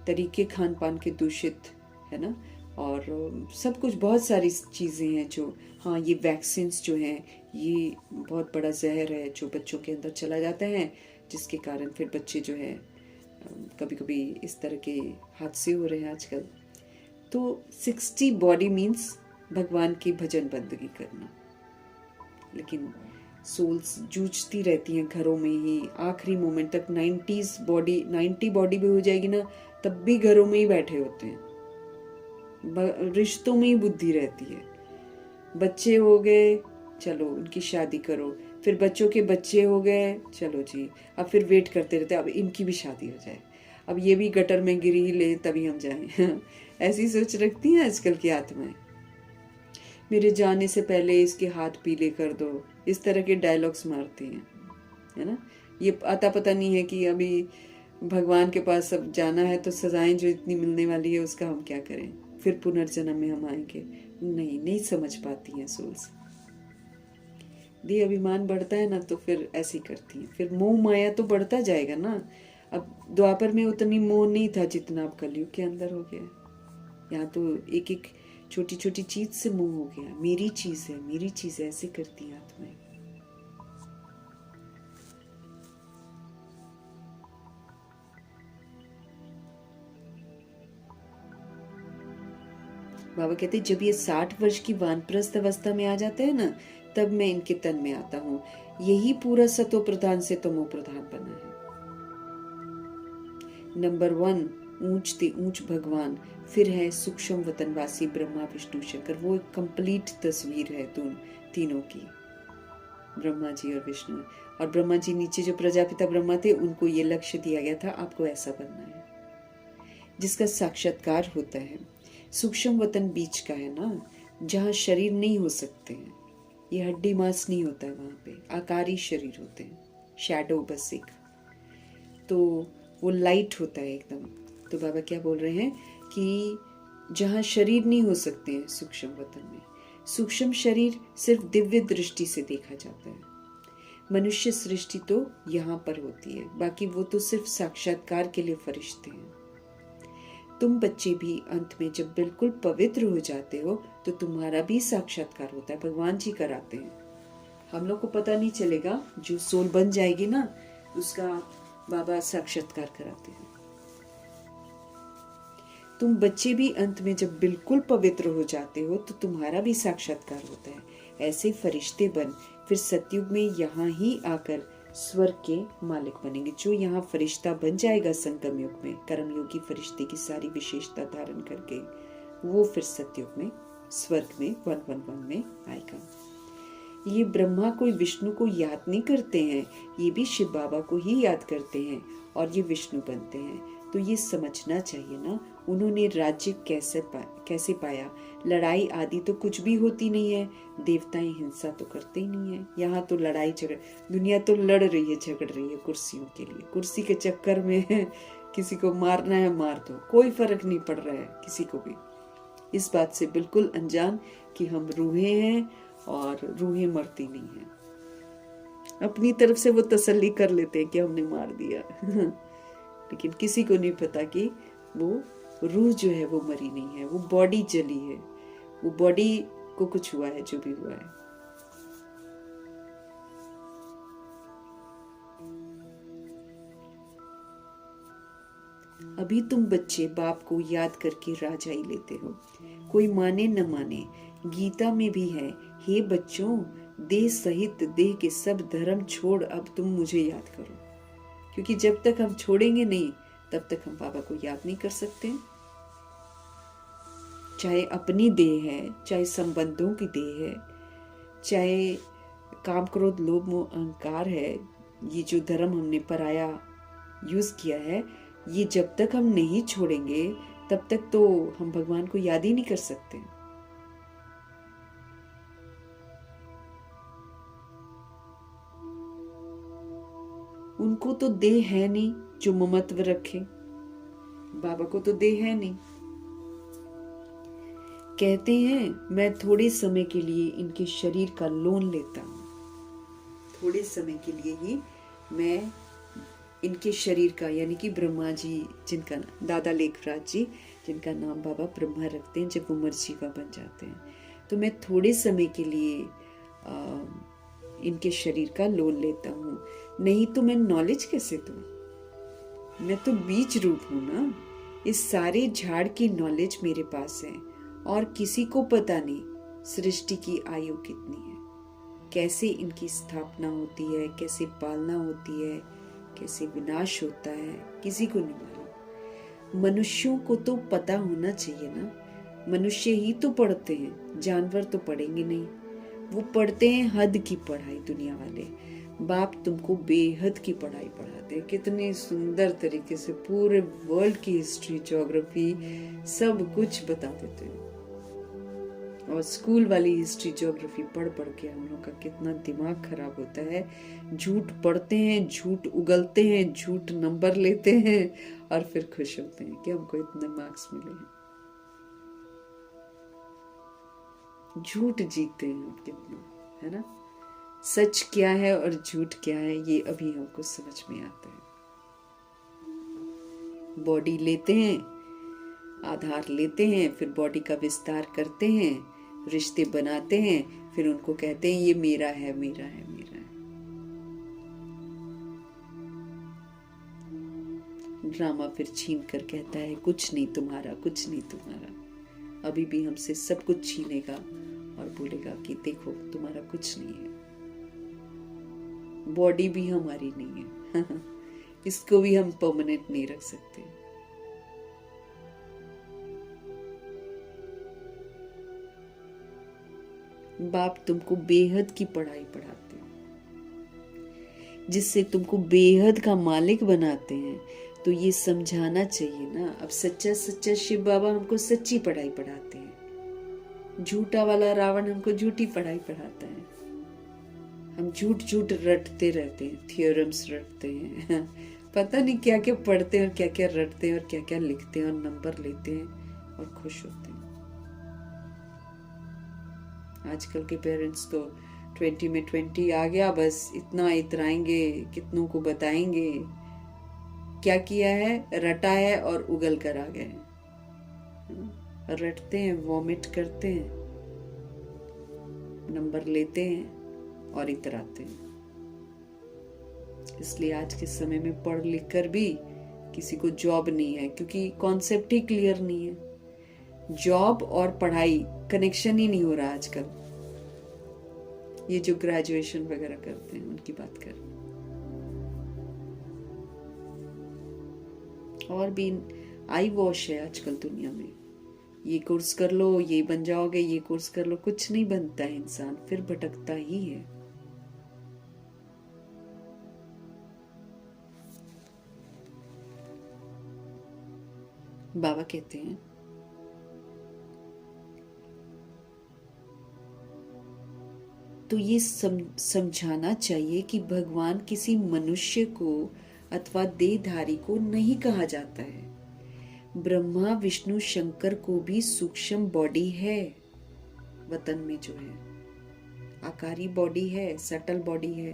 तरीके खान पान के दूषित, है ना। और सब कुछ बहुत सारी चीज़ें हैं जो, हाँ ये वैक्सीन्स जो हैं ये बहुत बड़ा जहर है जो बच्चों के अंदर चला जाता है, जिसके कारण फिर बच्चे जो है कभी कभी इस तरह के हादसे हो रहे हैं आजकल। तो 60 बॉडी मीन्स भगवान की भजन बंदगी करना, लेकिन सोल्स जूझती रहती हैं घरों में ही आखिरी मोमेंट तक। 90 बॉडी भी हो जाएगी ना, तब भी घरों में ही बैठे होते हैं, रिश्तों में ही बुद्धि रहती है। बच्चे हो गए, चलो उनकी शादी करो, फिर बच्चों के बच्चे हो गए, चलो जी अब फिर वेट करते रहते अब इनकी भी शादी हो जाए, अब ये भी गटर में गिरी ही ले तभी हम जाएं। ऐसी सोच रखती हैं आजकल की आत्माएं। मेरे जाने से पहले इसके हाथ पीले कर दो, इस तरह के डायलॉग्स मारती हैं, है ना। ये आता पता नहीं है कि अभी भगवान के पास अब जाना है तो सजाएं जो इतनी मिलने वाली है उसका हम क्या करें, फिर पुनर्जन्म में हम आएंगे। नहीं समझ पाती हैं सोल्स। देह अभिमान बढ़ता है ना तो फिर ऐसी करती हैं, फिर मोह माया तो बढ़ता जाएगा ना। अब द्वापर में उतनी मोह नहीं था जितना अब कलयुग के अंदर हो गया। यहाँ तो एक एक छोटी छोटी चीज से मोह हो गया, मेरी चीज है, मेरी चीज है, ऐसे करती हैं आत्माएं। बाबा कहते जब ये 60 वर्ष की वानप्रस्थ अवस्था में आ जाते हैं ना, तब मैं इनके तन में आता हूँ। यही पूरा सतो प्रधान से तमो प्रधान बना है। नंबर 1 ऊंच ते ऊंच भगवान, फिर है सूक्ष्म वतनवासी ब्रह्मा विष्णु शंकर। वो एक कंप्लीट तस्वीर है तीनों की, ब्रह्मा जी और विष्णु। और ब्रह्मा जी नीचे जो प्रजापिता ब्रह्मा थे उनको ये लक्ष्य दिया गया था, आपको ऐसा बनना है, जिसका साक्षात्कार होता है। सूक्ष्म वतन बीच का है ना, जहाँ शरीर नहीं हो सकते हैं, ये हड्डी मांस नहीं होता है, वहां पे आकारी शरीर होते हैं, शैडो बस एक, तो वो लाइट होता है एकदम। तो बाबा क्या बोल रहे हैं कि जहाँ शरीर नहीं हो सकते हैं सूक्ष्म वतन में, सूक्ष्म शरीर सिर्फ दिव्य दृष्टि से देखा जाता है। मनुष्य सृष्टि तो यहाँ पर होती है, बाकी वो तो सिर्फ साक्षात्कार के लिए फरिश्ते हैं। तुम बच्चे भी अंत में जब बिल्कुल पवित्र हो जाते हो तो तुम्हारा भी साक्षात्कार होता है, भगवान जी कराते हैं। हम लोग को पता नहीं चलेगा, जो सोल बन जाएगी ना उसका बाबा साक्षात्कार कराते हैं। तुम बच्चे भी अंत में जब बिल्कुल पवित्र हो जाते हो तो तुम्हारा भी साक्षात्कार होता है। ऐसे फरिश्ते बन फिर सतयुग में यहाँ ही आकर स्वर्ग के मालिक बनेंगे। जो यहाँ फरिश्ता बन जाएगा संगम युग में, कर्मयोगी फरिश्ते की सारी विशेषता धारण करके, वो फिर सतयुग में स्वर्ग में 111 में आएगा। ये ब्रह्मा कोई विष्णु को याद नहीं करते हैं, ये भी शिव बाबा को ही याद करते हैं और ये विष्णु बनते हैं। तो ये समझना चाहिए ना, उन्होंने राज्य कैसे पाया? लड़ाई आदि तो कुछ भी होती नहीं है, देवताएं हिंसा तो करते ही नहीं है। यहाँ तो लड़ाई झगड़, दुनिया तो लड़ रही है, झगड़ रही है कुर्सियों के लिए। कुर्सी के चक्कर में किसी को मारना है मार दो, कोई फर्क नहीं पड़ रहा है किसी को भी। इस बात से बिल्कुल अनजान कि हम रूहें हैं और रूहें मरती नहीं हैं। अपनी तरफ से वो तसल्ली कर लेते हैं कि हमने मार दिया लेकिन किसी को नहीं पता कि वो रूह जो है वो मरी नहीं है, वो बॉडी जली है, वो बॉडी को कुछ हुआ है जो भी हुआ है। अभी तुम बच्चे बाप को याद करके राजाई लेते हो, कोई माने न माने। गीता में भी है, हे बच्चों, देह सहित देह के सब धर्म छोड़ अब तुम मुझे याद करो। क्योंकि जब तक हम छोड़ेंगे नहीं तब तक हम बाबा को याद नहीं कर सकते। चाहे अपनी देह है, चाहे संबंधों की देह है, चाहे काम क्रोध लोभ मोह अहंकार है, ये जो धर्म हमने पराया यूज किया है, ये जब तक हम नहीं छोड़ेंगे तब तक तो हम भगवान को याद ही नहीं कर सकते। उनको तो देह है नहीं जो ममत्व रखे, बाबा को तो देह है नहीं। कहते हैं मैं थोड़े समय के लिए इनके शरीर का लोन लेता हूं, थोड़े समय के लिए ही मैं इनके शरीर का, यानी कि ब्रह्मा जी जिनका दादा लेखराज जी जिनका नाम बाबा ब्रह्मा रखते हैं, जब वो मर्जीवा बन जाते हैं, तो मैं थोड़े समय के लिए इनके शरीर का लोन लेता हूँ। नहीं तो मैं नॉलेज कैसे दूँ? मैं तो बीज रूप हूँ ना। इस सारे झाड़ की नॉलेज मेरे पास है और किसी को पता नहीं सृष्टि की आयु कितनी है, कैसे इनकी स्थापना होती है, कैसे पालना होती है, कैसे विनाश होता है, किसी को नहीं मालूम। मनुष्यों को तो पता होना चाहिए ना, मनुष्य ही तो पढ़ते हैं, जानवर तो पढ़ेंगे नहीं। वो पढ़ते हैं हद की पढ़ाई, दुनिया वाले। बाप तुमको बेहद की पढ़ाई पढ़ाते हैं, कितने सुंदर तरीके से पूरे वर्ल्ड की हिस्ट्री, ज्योग्राफी सब कुछ बता देते हैं। और स्कूल वाली हिस्ट्री ज्योग्राफी पढ़ पढ़ के हम लोग का कितना दिमाग खराब होता है। झूठ पढ़ते हैं, झूठ उगलते हैं, झूठ नंबर लेते हैं और फिर खुश होते हैं कि हमको इतने मार्क्स मिले हैं। झूठ जीतते हैं हम कितना, है ना। सच क्या है और झूठ क्या है ये अभी हमको समझ में आता है। बॉडी लेते हैं, आधार लेते हैं, फिर बॉडी का विस्तार करते हैं, रिश्ते बनाते हैं, फिर उनको कहते हैं ये मेरा है, मेरा है, मेरा है। ड्रामा फिर छीन कर कहता है कुछ नहीं तुम्हारा, कुछ नहीं तुम्हारा। अभी भी हमसे सब कुछ छीनेगा और बोलेगा कि देखो तुम्हारा कुछ नहीं है। बॉडी भी हमारी नहीं है इसको भी हम परमानेंट नहीं रख सकते। बाप तुमको बेहद की पढ़ाई पढ़ाते हैं, जिससे तुमको बेहद का मालिक बनाते हैं। तो ये समझाना चाहिए ना। अब सच्चा सच्चा शिव बाबा हमको सच्ची पढ़ाई पढ़ाते हैं, झूठा वाला रावण हमको झूठी पढ़ाई पढ़ाता है। हम झूठ झूठ रटते रहते हैं, थियोरम्स रटते हैं पता नहीं क्या क्या पढ़ते हैं और क्या क्या रटते हैं और क्या क्या लिखते हैं और नंबर लेते हैं और खुश होते हैं। आजकल के पेरेंट्स तो 20 में 20 आ गया, बस इतना इतराएंगे, कितनों को बताएंगे क्या किया है, रटा है और उगल कर आ गए हैं। रटते हैं, वॉमिट करते हैं, नंबर लेते हैं और इतराते हैं। इसलिए आज के समय में पढ़ लिख कर भी किसी को जॉब नहीं है, क्योंकि कॉन्सेप्ट ही क्लियर नहीं है। जॉब और पढ़ाई कनेक्शन ही नहीं हो रहा आजकल। ये जो ग्रेजुएशन वगैरह करते हैं उनकी बात कर। और भी आई वॉश है आजकल दुनिया में। ये कोर्स कर लो, ये बन जाओगे, ये कोर्स कर लो, कुछ नहीं बनता है इंसान, फिर भटकता ही है। बाबा कहते हैं तो ये समझाना चाहिए कि भगवान किसी मनुष्य को अथवा देहधारी को नहीं कहा जाता है। ब्रह्मा विष्णु शंकर को भी सूक्ष्म बॉडी है, वतन में जो है आकारी बॉडी है, सटल बॉडी है,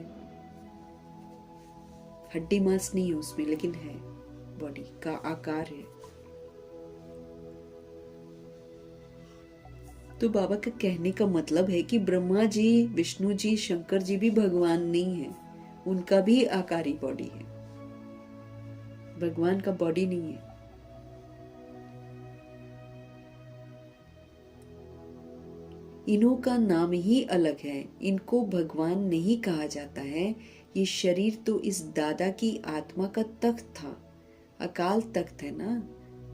हड्डी मांस नहीं है उसमें, लेकिन है, बॉडी का आकार है। तो बाबा का कहने का मतलब है कि ब्रह्मा जी, विष्णु जी, शंकर जी भी भगवान नहीं है, उनका भी आकारी बॉडी है, भगवान का बॉडी नहीं है। इन्हों का नाम ही अलग है, इनको भगवान नहीं कहा जाता है। ये शरीर तो इस दादा की आत्मा का तख्त था, अकाल तख्त है ना,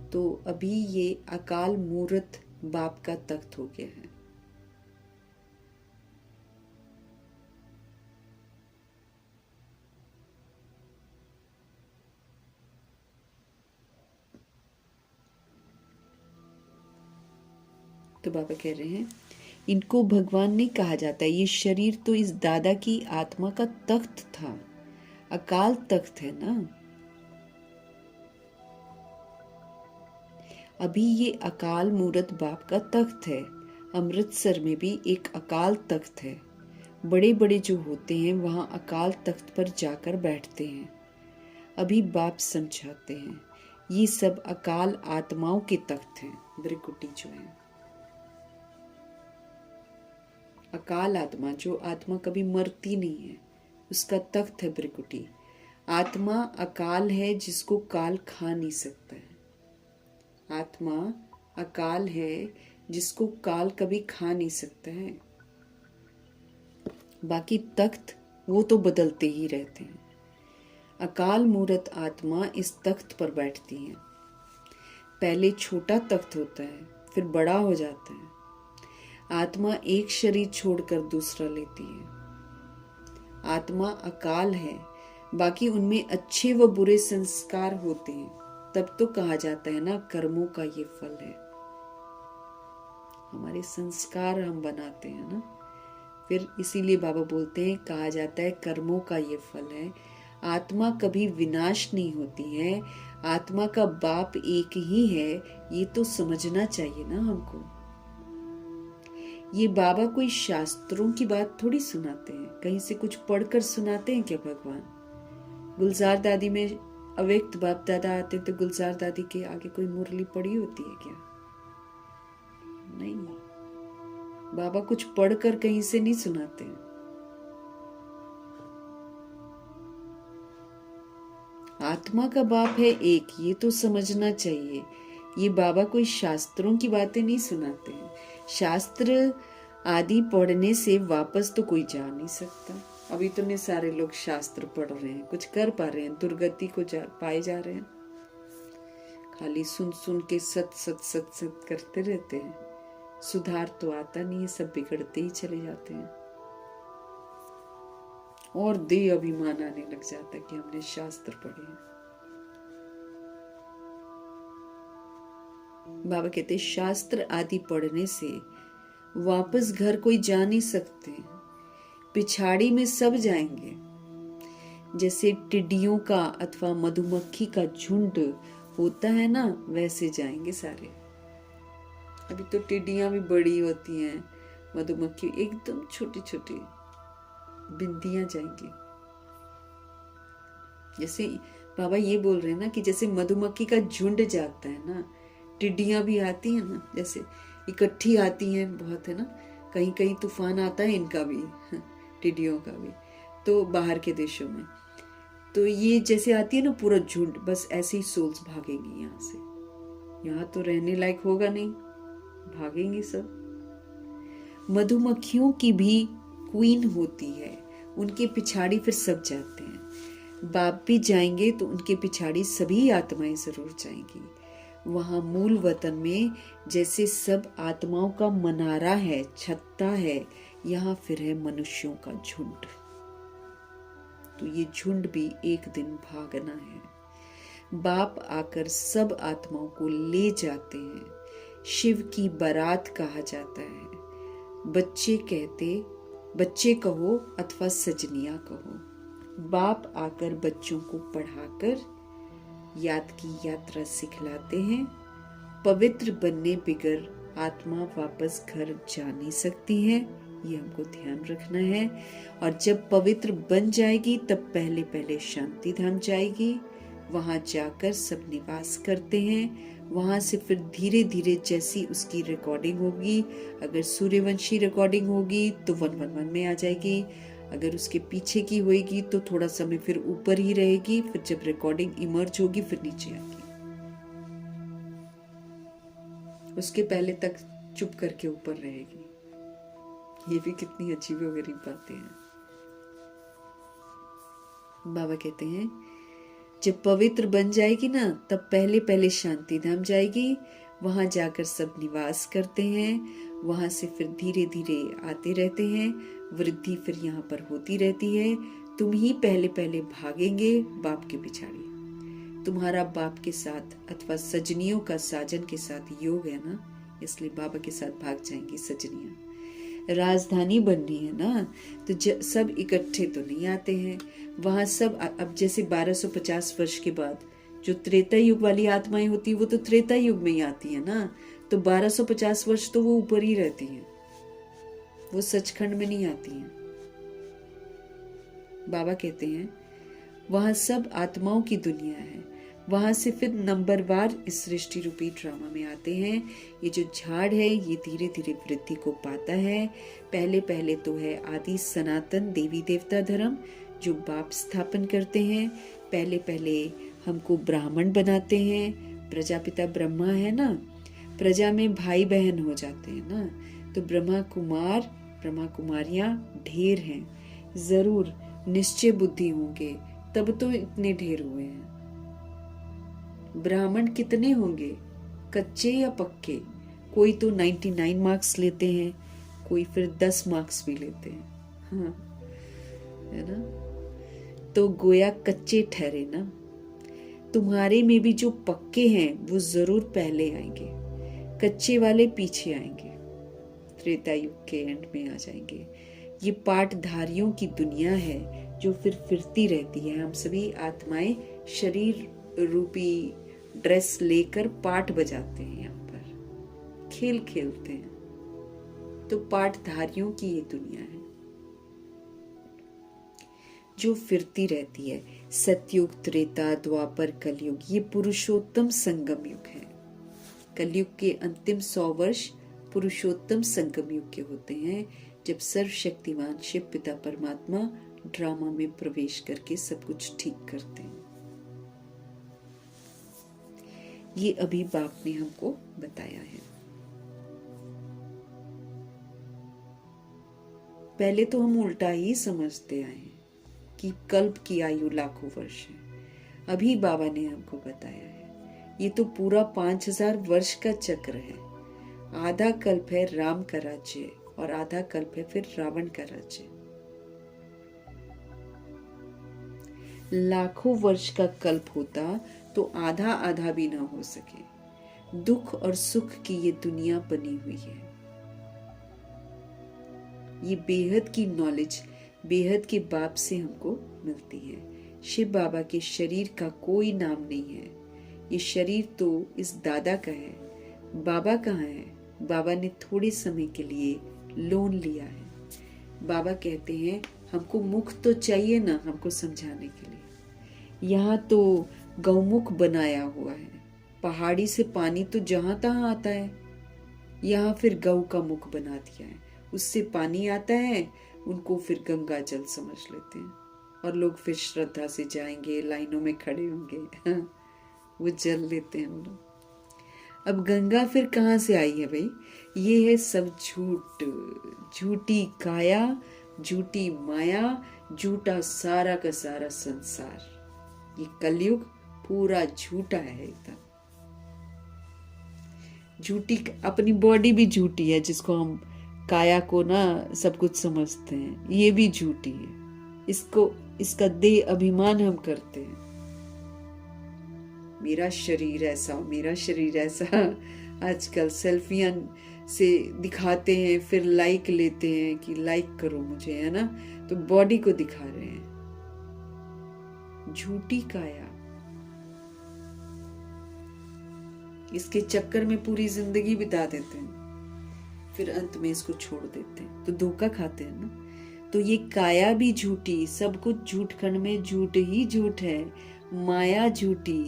तो अभी ये अकाल मूर्त बाप का तख्त हो गया है। तो बाबा कह रहे हैं इनको भगवान नहीं कहा जाता, ये शरीर तो इस दादा की आत्मा का तख्त था, अकाल तख्त है ना, अभी ये अकाल मूर्त बाप का तख्त है। अमृतसर में भी एक अकाल तख्त है, बड़े बड़े जो होते हैं वहां अकाल तख्त पर जाकर बैठते हैं। अभी बाप समझाते हैं ये सब अकाल आत्माओं के तख्त हैं। ब्रिकुटी जो है अकाल आत्मा, जो आत्मा कभी मरती नहीं है, उसका तख्त है ब्रिकुटी। आत्मा अकाल है जिसको काल खा नहीं सकता है। आत्मा अकाल है जिसको काल कभी खा नहीं सकता है। बाकी तख्त वो तो बदलते ही रहते हैं। अकाल मूर्त आत्मा इस तख्त पर बैठती है। पहले छोटा तख्त होता है, फिर बड़ा हो जाता है। आत्मा एक शरीर छोड़कर दूसरा लेती है। आत्मा अकाल है, बाकी उनमें अच्छे व बुरे संस्कार होते हैं, तब तो कहा जाता है ना कर्मों का ये फल है। हमारे संस्कार हम बनाते हैं ना, फिर इसीलिए बाबा बोलते हैं, कहा जाता है कर्मों का ये फल है। आत्मा कभी विनाश नहीं होती है, आत्मा का बाप एक ही है, ये तो समझना चाहिए ना हमको। ये बाबा कोई शास्त्रों की बात थोड़ी सुनाते हैं, कहीं से कुछ पढ़कर सुनाते हैं क्या भगवान? गुलजार दादी में अव्यक्त बाप दादा आते तो गुलजार दादी के आगे कोई मुरली पड़ी होती है क्या? नहीं, बाबा कुछ पढ़कर कहीं से नहीं सुनाते हैं। आत्मा का बाप है एक, ये तो समझना चाहिए। ये बाबा कोई शास्त्रों की बातें नहीं सुनाते हैं। शास्त्र आदि पढ़ने से वापस तो कोई जा नहीं सकता। अभी तो ने सारे लोग शास्त्र पढ़ रहे हैं, कुछ कर पा रहे हैं, दुर्गति को पाए जा रहे हैं। खाली सुन सुन के सत सत सत सत करते रहते हैं, सुधार तो आता नहीं है, सब बिगड़ते ही चले जाते हैं। और देह अभिमान आने लग जाता है कि हमने शास्त्र पढ़े हैं। बाबा कहते शास्त्र आदि पढ़ने से वापस घर कोई जा नहीं सकते, पिछाड़ी में सब जाएंगे। जैसे टिड्डियों का अथवा मधुमक्खी का झुंड होता है ना, वैसे जाएंगे सारे। अभी तो टिड्डियां भी बड़ी होती हैं, मधुमक्खी एकदम छोटी छोटी बिंदियां जाएंगी। जैसे बाबा ये बोल रहे हैं ना कि जैसे मधुमक्खी का झुंड जाता है ना, टिड्डियां भी आती हैं ना, जैसे इकट्ठी आती हैं बहुत, है ना। कहीं कहीं तूफान आता है इनका भी, टिड्डियों का भी, तो बाहर के देशों में तो ये जैसे आती है ना पूरा झुंड, बस ऐसे ही सोल्स भागेंगी यहाँ से। यहाँ तो रहने लायक होगा नहीं, भागेंगे सब। मधुमक्खियों की भी क्वीन होती है, उनके पिछाड़ी फिर सब जाते हैं। बाप भी जाएंगे तो उनके पिछाड़ी सभी आत्माएं जरूर जाएंगी। वहां मूल वतन में जैसे सब आत्माओं का मनारा है, छत्ता है, यहाँ फिर है मनुष्यों का झुंड। तो ये झुंड भी एक दिन भागना है। बाप आकर सब आत्माओं को ले जाते हैं। शिव की बारात कहा जाता है। बच्चे कहो अथवा सजनिया कहो। बाप आकर बच्चों को पढ़ाकर याद की यात्रा सिखलाते हैं। पवित्र बनने बिगर आत्मा वापस घर जा नहीं सकती है, ये हमको ध्यान रखना है। और जब पवित्र बन जाएगी तब पहले पहले शांति धाम जाएगी, वहां जाकर सब निवास करते हैं। वहां से फिर धीरे धीरे जैसी उसकी रिकॉर्डिंग होगी, अगर सूर्यवंशी रिकॉर्डिंग होगी तो 111 में आ जाएगी, अगर उसके पीछे की होगी तो थोड़ा समय फिर ऊपर ही रहेगी, फिर जब रिकॉर्डिंग इमर्ज होगी फिर नीचे आएगी। उसके पहले तक चुप करके ऊपर रहेगी। ये भी कितनी अजीब व गरीब बातें हैं। बाबा कहते हैं जब पवित्र बन जाएगी ना तब पहले पहले शांति धाम जाएगी, वहां जाकर सब निवास करते हैं। वहां से फिर धीरे धीरे आते रहते हैं, वृद्धि फिर यहाँ पर होती रहती है। तुम ही पहले पहले भागेंगे बाप के पिछाड़ी। तुम्हारा बाप के साथ अथवा सजनियों का साजन के साथ योग है ना, इसलिए बाबा के साथ भाग जाएंगी सजनियां। राजधानी बननी है ना, तो सब इकट्ठे तो नहीं आते हैं। वहां सब अब जैसे 1250 वर्ष के बाद जो त्रेता युग वाली आत्माएं होती है वो तो त्रेता युग में ही आती है ना, तो 1250 वर्ष तो वो ऊपर ही रहती हैं, वो सचखंड में नहीं आती हैं। बाबा कहते हैं वहां सब आत्माओं की दुनिया है। वहां से फिर नंबरवार इस सृष्टि रूपी ड्रामा में आते हैं। ये जो झाड़ है ये धीरे धीरे वृद्धि को पाता है। पहले पहले तो है आदि सनातन देवी देवता धर्म जो बाप स्थापन करते हैं। पहले पहले हमको ब्राह्मण बनाते हैं। प्रजापिता ब्रह्मा है ना, प्रजा में भाई बहन हो जाते हैं ना, तो ब्रह्मा कुमारियां ढेर हैं। जरूर निश्चय बुद्धि होंगे तब तो इतने ढेर हुए हैं। ब्राह्मण कितने होंगे, कच्चे या पक्के? कोई तो 99 मार्क्स लेते हैं, कोई फिर 10 मार्क्स भी लेते हैं, हाँ है ना। तो गोया कच्चे ठहरे ना। तुम्हारे में भी जो पक्के हैं वो जरूर पहले आएंगे, कच्चे वाले पीछे आएंगे, त्रेता युग के एंड में आ जाएंगे। ये पाठधारियों की दुनिया है जो फिर फिरती रहती है। हम सभी आत्माएं शरीर रूपी ड्रेस लेकर पाठ बजाते हैं, यहाँ पर खेल खेलते हैं। तो पाठधारियों की ये दुनिया है जो फिरती रहती है। सतयुग, त्रेता, द्वापर, कलयुग, ये पुरुषोत्तम संगम युग है। कलयुग के अंतिम 100 वर्ष पुरुषोत्तम संगम युग के होते हैं, जब सर्वशक्तिमान शिव पिता परमात्मा ड्रामा में प्रवेश करके सब कुछ ठीक करते हैं। ये अभी बाप ने हमको बताया है। पहले तो हम उल्टा ही समझते आए हैं कि कल्प की आयु लाखों वर्ष है। अभी बाबा ने हमको बताया है ये तो पूरा 5000 वर्ष का चक्र है। आधा कल्प है राम का राज्य और आधा कल्प है फिर रावण का राज्य। लाखों वर्ष का कल्प होता तो आधा आधा भी ना हो सके। दुख और सुख की ये दुनिया बनी हुई है। ये बेहद की नॉलेज बेहद के बाप से हमको मिलती है। शिव बाबा के शरीर का कोई नाम नहीं है। ये शरीर तो इस दादा का है। बाबा कहाँ है? बाबा ने थोड़े समय के लिए लोन लिया है। बाबा कहते हैं हमको मुख तो चाहिए ना हमको समझाने के लिए। यहाँ तो गौमुख बनाया हुआ है। पहाड़ी से पानी तो जहां तहां आता है, यहाँ फिर गौ का मुख बना दिया है। उससे पानी आता है, उनको फिर गंगा जल समझ लेते हैं और लोग फिर श्रद्धा से जाएंगे, लाइनों में खड़े होंगे, वो जल लेते हैं वो लोग। अब गंगा फिर कहाँ से आई है भाई? ये है सब झूठ, झूठी काया, झूठी माया, झूठा सारा का सारा संसार। ये कलयुग पूरा झूठा है एकदम। झूठी अपनी बॉडी भी झूठी है, जिसको हम काया को ना सब कुछ समझते हैं, ये भी झूठी है। इसका देह अभिमान हम करते हैं। मेरा शरीर ऐसा, मेरा शरीर ऐसा। आजकल सेल्फियां से दिखाते हैं, फिर लाइक लेते हैं कि लाइक करो मुझे, है ना, तो बॉडी को दिखा रहे हैं। झूठी काया, इसके चक्कर में पूरी जिंदगी बिता देते हैं, फिर अंत में इसको छोड़ देते हैं, तो धोखा खाते हैं ना। तो ये काया भी झूठी, सब कुछ झूठ खंड में झूठ ही झूठ है, माया झूठी,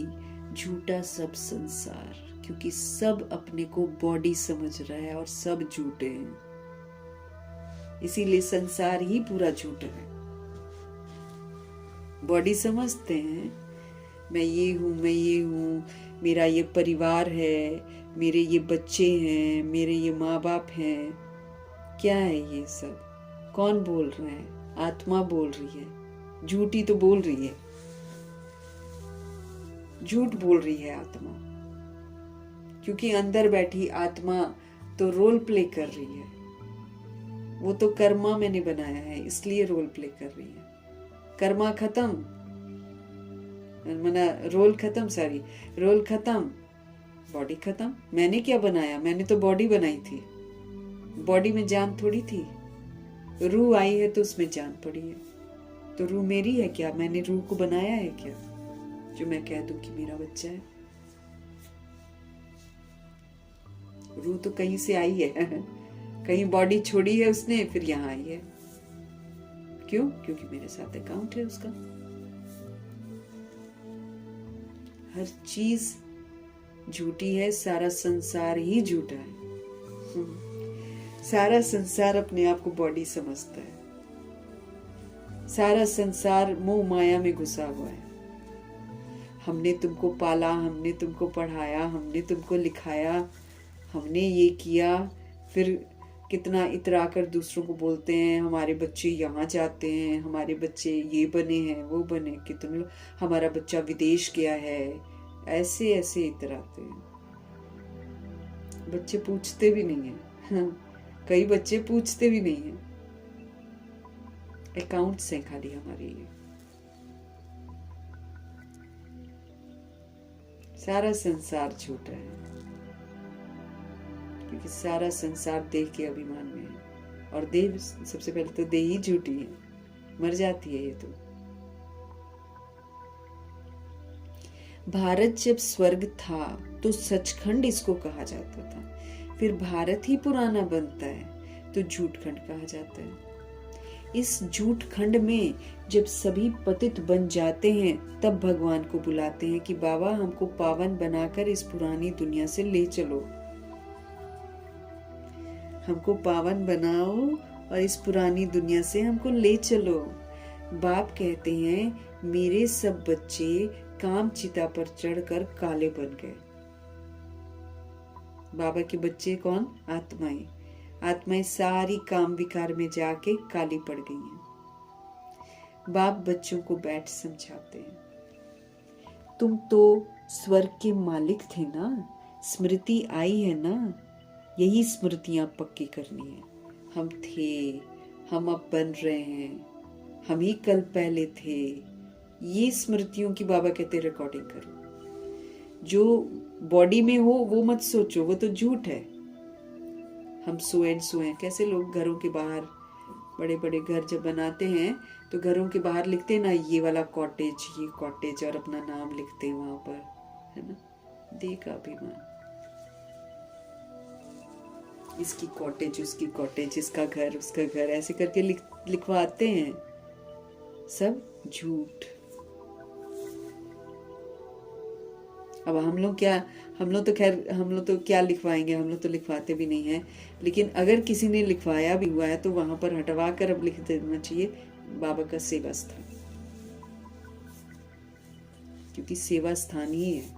झूठा सब संसार, क्योंकि सब अपने को बॉडी समझ रहा है और सब झूठे हैं, इसीलिए संसार ही पूरा झूठा है। बॉडी समझते हैं, मैं ये हूं, मैं ये हूं, मेरा ये परिवार है, मेरे ये बच्चे हैं, मेरे ये माँ बाप हैं। क्या है ये सब? कौन बोल रहा है? आत्मा बोल रही है। झूठी तो बोल रही है, झूठ बोल रही है आत्मा, क्योंकि अंदर बैठी आत्मा तो रोल प्ले कर रही है। वो तो कर्मा मैंने बनाया है, इसलिए रोल प्ले कर रही है। कर्मा खत्म, मना रोल खत्म, सॉरी रोल खत्म, बॉडी खत्म। मैंने क्या बनाया? मैंने तो बॉडी बनाई थी, बॉडी में जान थोड़ी थी। रूह आई है तो उसमें जान पड़ी है, तो रूह मेरी है क्या? मैंने रूह को बनाया है क्या जो मैं कह दूं कि मेरा बच्चा है? रूह तो कहीं से आई है कहीं बॉडी छोड़ी है उसने, फिर यहाँ आई है। क्यों? क्योंकि मेरे साथ अकाउंट है उसका। हर चीज झूठी है, सारा संसार ही झूठा है। सारा संसार अपने आप को बॉडी समझता है, सारा संसार मोह माया में घुसा हुआ है। हमने तुमको पाला, हमने तुमको पढ़ाया, हमने तुमको लिखाया, हमने ये किया, फिर कितना इतरा कर दूसरों को बोलते हैं हमारे बच्चे यहाँ जाते हैं, हमारे बच्चे ये बने हैं, वो बने, कितने लोग, हमारा बच्चा विदेश गया है, ऐसे ऐसे इतराते हैं। बच्चे पूछते भी नहीं है कई बच्चे पूछते भी नहीं है, अकाउंट्स हैं खाली हमारे ये। सारा संसार झूठा है, क्योंकि सारा संसार देह के अभिमान में है, और देह सबसे पहले तो देह ही झूठी है, मर जाती है ये तो। भारत जब स्वर्ग था तो सचखंड इसको कहा जाता था, फिर भारत ही पुराना बनता है तो झूठखंड कहा जाता है। इस झूठ खंड में जब सभी पतित बन जाते हैं तब भगवान को बुलाते हैं कि बाबा हमको पावन बनाकर इस पुरानी दुनिया से ले चलो, हमको पावन बनाओ और इस पुरानी दुनिया से हमको ले चलो। बाप कहते हैं मेरे सब बच्चे काम चिता पर चढ़कर काले बन गए। बाबा के बच्चे कौन? आत्माएं। आत्माएं सारी काम विकार में जाके काली पड़ गई हैं। बाप बच्चों को बैठ समझाते हैं, तुम तो स्वर्ग के मालिक थे ना, स्मृति आई है ना, यही स्मृतियां पक्की करनी है। हम थे, हम अब बन रहे हैं, हम ही कल पहले थे, ये स्मृतियों की बाबा कहते रिकॉर्डिंग करो। जो बॉडी में हो वो मत सोचो, वो तो झूठ है। हम सोए कैसे लोग घरों के बाहर, बड़े बड़े घर जब बनाते हैं तो घरों के बाहर लिखते हैं ना, ये वाला कॉटेज, ये कॉटेज, और अपना नाम लिखते हैं वहां पर, है ना, देह का अभिमान। इसकी कॉटेज, उसकी कॉटेज, इसका घर, उसका घर, ऐसे करके लिखवाते हैं। सब झूठ। अब हम लोग तो क्या लिखवाएंगे, हम लोग तो लिखवाते भी नहीं है। लेकिन अगर किसी ने लिखवाया भी हुआ है तो वहां पर हटवा कर अब लिख देना चाहिए बाबा का सेवा स्थान, क्योंकि सेवा स्थान ही है।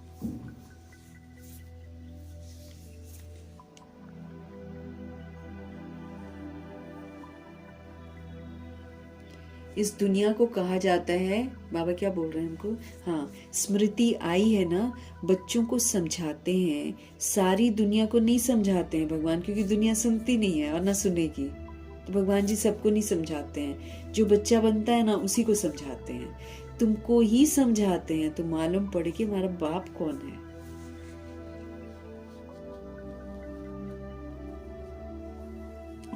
इस दुनिया को कहा जाता है, बाबा क्या बोल रहे हैं हमको, हाँ, स्मृति आई है ना, बच्चों को समझाते हैं, सारी दुनिया को नहीं समझाते हैं भगवान, क्योंकि दुनिया सुनती नहीं है और ना सुनेगी, तो भगवान जी सबको नहीं समझाते हैं। जो बच्चा बनता है ना उसी को समझाते हैं। तुमको ही समझाते हैं तो मालूम पड़े कि हमारा बाप कौन है।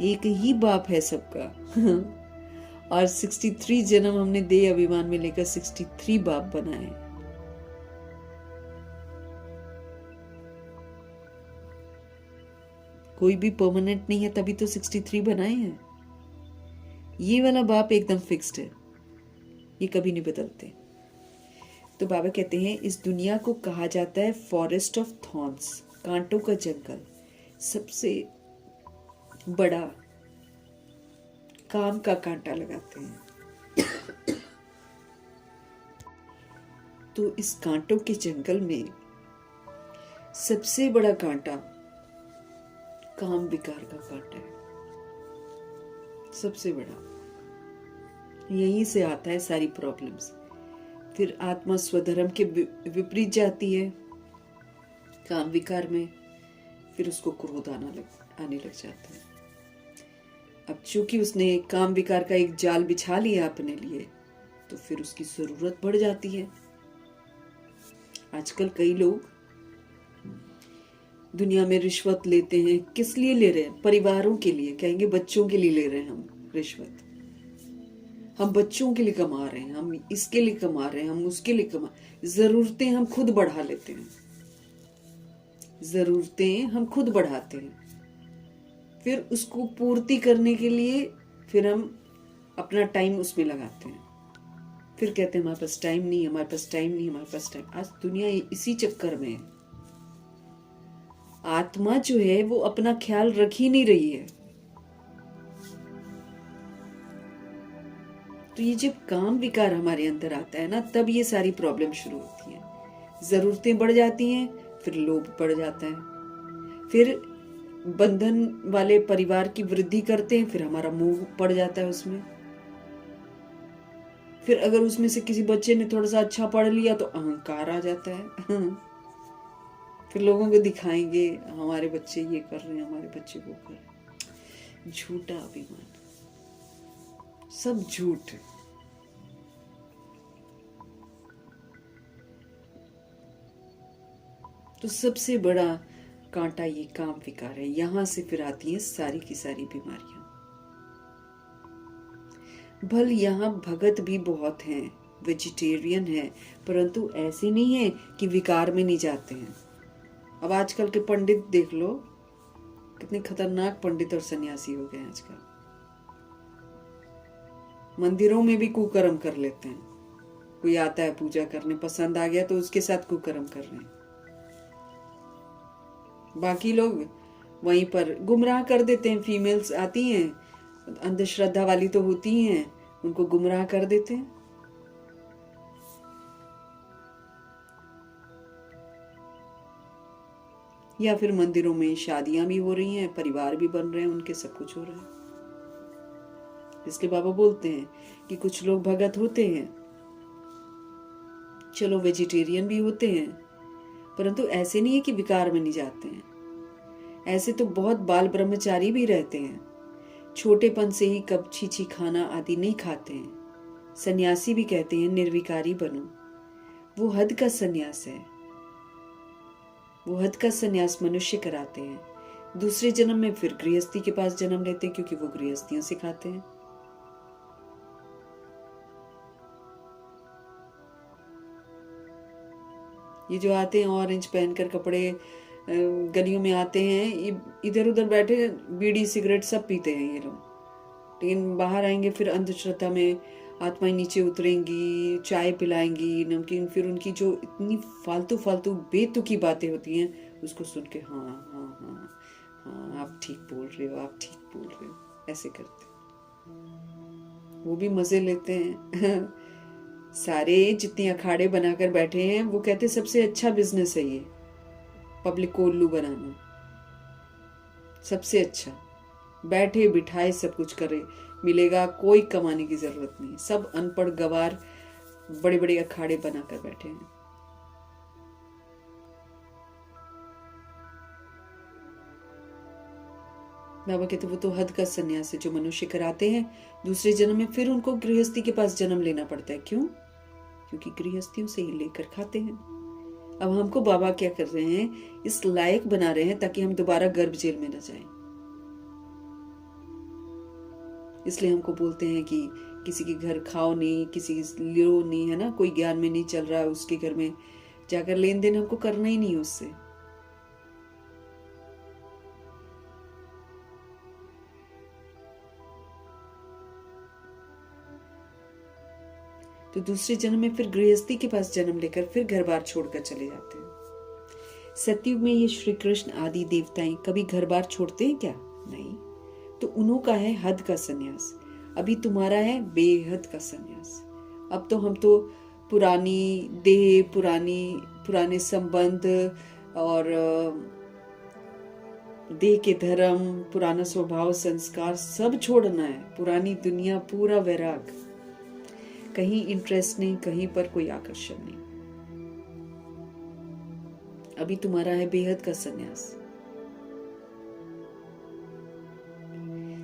एक ही बाप है सबका। और 63 जन्म हमने देह अभिमान में लेकर 63 बाप बनाए। कोई भी परमानेंट नहीं है, तभी तो 63 बनाए हैं। ये वाला बाप एकदम फिक्स्ड है, ये कभी नहीं बदलते। तो बाबा कहते हैं इस दुनिया को कहा जाता है फॉरेस्ट ऑफ थॉर्न्स, कांटों का जंगल। सबसे बड़ा काम का कांटा लगाते हैं। तो इस कांटों के जंगल में सबसे बड़ा कांटा काम विकार का कांटा है, सबसे बड़ा। यहीं से आता है सारी प्रॉब्लम्स। फिर आत्मा स्वधर्म के विपरीत जाती है काम विकार में, फिर उसको क्रोध आने लग जाता है। अब चूंकि उसने काम विकार का एक जाल बिछा लिया अपने लिए, तो फिर उसकी जरूरत बढ़ जाती है। आजकल कई लोग दुनिया में रिश्वत लेते हैं। किस लिए ले रहे हैं? परिवारों के लिए, कहेंगे बच्चों के लिए ले रहे हैं हम रिश्वत। हम बच्चों के लिए कमा रहे हैं, हम इसके लिए कमा रहे हैं, हम उसके लिए जरूरतें हम खुद बढ़ा लेते हैं, जरूरतें हम खुद बढ़ाते हैं। फिर उसको पूर्ति करने के लिए फिर हम अपना टाइम उसमें लगाते हैं। फिर कहते हैं हमारे पास टाइम नहीं, हमारे पास टाइम नहीं, हमारे पास टाइम। आज दुनिया इसी चक्कर में है। आत्मा जो है वो अपना ख्याल रख ही नहीं रही है। तो ये जब काम विकार हमारे अंदर आता है ना, तब ये सारी प्रॉब्लम शुरू होती है। जरूरतें बढ़ जाती हैं, फिर लोभ बढ़ जाता है, फिर बंधन वाले परिवार की वृद्धि करते हैं, फिर हमारा मोह पड़ जाता है उसमें। फिर अगर उसमें से किसी बच्चे ने थोड़ा सा अच्छा पढ़ लिया तो अहंकार आ जाता है। फिर लोगों को दिखाएंगे हमारे बच्चे ये कर रहे हैं, हमारे बच्चे वो कर रहे हैं। झूठा अभिमान, सब झूठ। तो सबसे बड़ा कांटा ये काम विकार है। यहां से फिर आती है सारी की सारी बीमारियां। भल यहाँ भगत भी बहुत हैं, वेजिटेरियन है, परंतु ऐसे नहीं है कि विकार में नहीं जाते हैं। अब आजकल के पंडित देख लो, कितने खतरनाक पंडित और सन्यासी हो गए हैं आजकल। मंदिरों में भी कुकर्म कर लेते हैं। कोई आता है पूजा करने, पसंद आ गया तो उसके साथ कुकर्म कर रहे हैं। बाकी लोग वहीं पर गुमराह कर देते हैं। फीमेल्स आती हैं, अंधश्रद्धा वाली तो होती ही हैं, उनको गुमराह कर देते हैं। या फिर मंदिरों में शादियां भी हो रही हैं, परिवार भी बन रहे हैं उनके, सब कुछ हो रहा है। इसलिए बाबा बोलते हैं कि कुछ लोग भगत होते हैं, चलो वेजिटेरियन भी होते हैं, परंतु ऐसे नहीं है कि विकार में नहीं जाते हैं। ऐसे तो बहुत बाल ब्रह्मचारी भी रहते हैं, छोटेपन से ही कब छीछी खाना आदि नहीं खाते हैं। सन्यासी भी कहते हैं निर्विकारी बनो, वो हद का सन्यास है। वो हद का सन्यास मनुष्य कराते हैं। दूसरे जन्म में फिर गृहस्थी के पास जन्म लेते हैं, क्योंकि वो गृहस्थियां सिखाते हैं। ये जो आते हैं ऑरेंज पहनकर कपड़े, गलियों में आते हैं, इधर उधर बैठे बीड़ी सिगरेट सब पीते हैं ये लोग, लेकिन बाहर आएंगे फिर अंधश्रद्धा में आत्माएं नीचे उतरेंगी, चाय पिलाएंगी, नमकीन। फिर उनकी जो इतनी फालतू फालतू बेतुकी बातें होती हैं, उसको सुन के हाँ हाँ हाँ हाँ आप ठीक बोल रहे हो, आप ठीक बोल रहे हो, ऐसे करते। वो भी मजे लेते हैं। सारे जितने अखाड़े बनाकर बैठे हैं, वो कहते सबसे अच्छा बिजनेस है ये, पब्लिक को उल्लू बनाना। सबसे अच्छा बैठे बिठाए सब कुछ करे मिलेगा, कोई कमाने की जरूरत नहीं। सब अनपढ़ गवार बड़े बड़े अखाड़े बनाकर बैठे हैं। बाबा कहते वो तो हद का सन्यास है जो मनुष्य कराते हैं। दूसरे जन्म में फिर उनको गृहस्थी के पास जन्म लेना पड़ता है। क्यों? क्योंकि गृहस्थियों से ही लेकर खाते हैं। अब हमको बाबा क्या कर रहे हैं, इस लायक बना रहे हैं ताकि हम दोबारा गर्भ जेल में न जाएं। इसलिए हमको बोलते हैं कि किसी के घर खाओ नहीं, किसी लो नहीं, है ना, कोई ज्ञान में नहीं चल रहा, उसके घर में जाकर लेन देन हमको करना ही नहीं उससे। तो दूसरे जन्म में फिर गृहस्थी के पास जन्म लेकर फिर घर बार छोड़कर चले जाते हैं। सतयुग में ये श्री कृष्ण आदि देवताएं कभी घर बार छोड़ते हैं क्या? नहीं। तो उन्हों का है हद का संन्यास, अभी तुम्हारा है बेहद का संन्यास। अब तो हम तो पुरानी देह, पुराने संबंध और देह के धर्म, पुराना स्वभाव संस्कार सब छोड़ना है। पुरानी दुनिया, पूरा वैराग, कहीं इंटरेस्ट नहीं, कहीं पर कोई आकर्षण नहीं। अभी तुम्हारा है बेहद का संन्यास।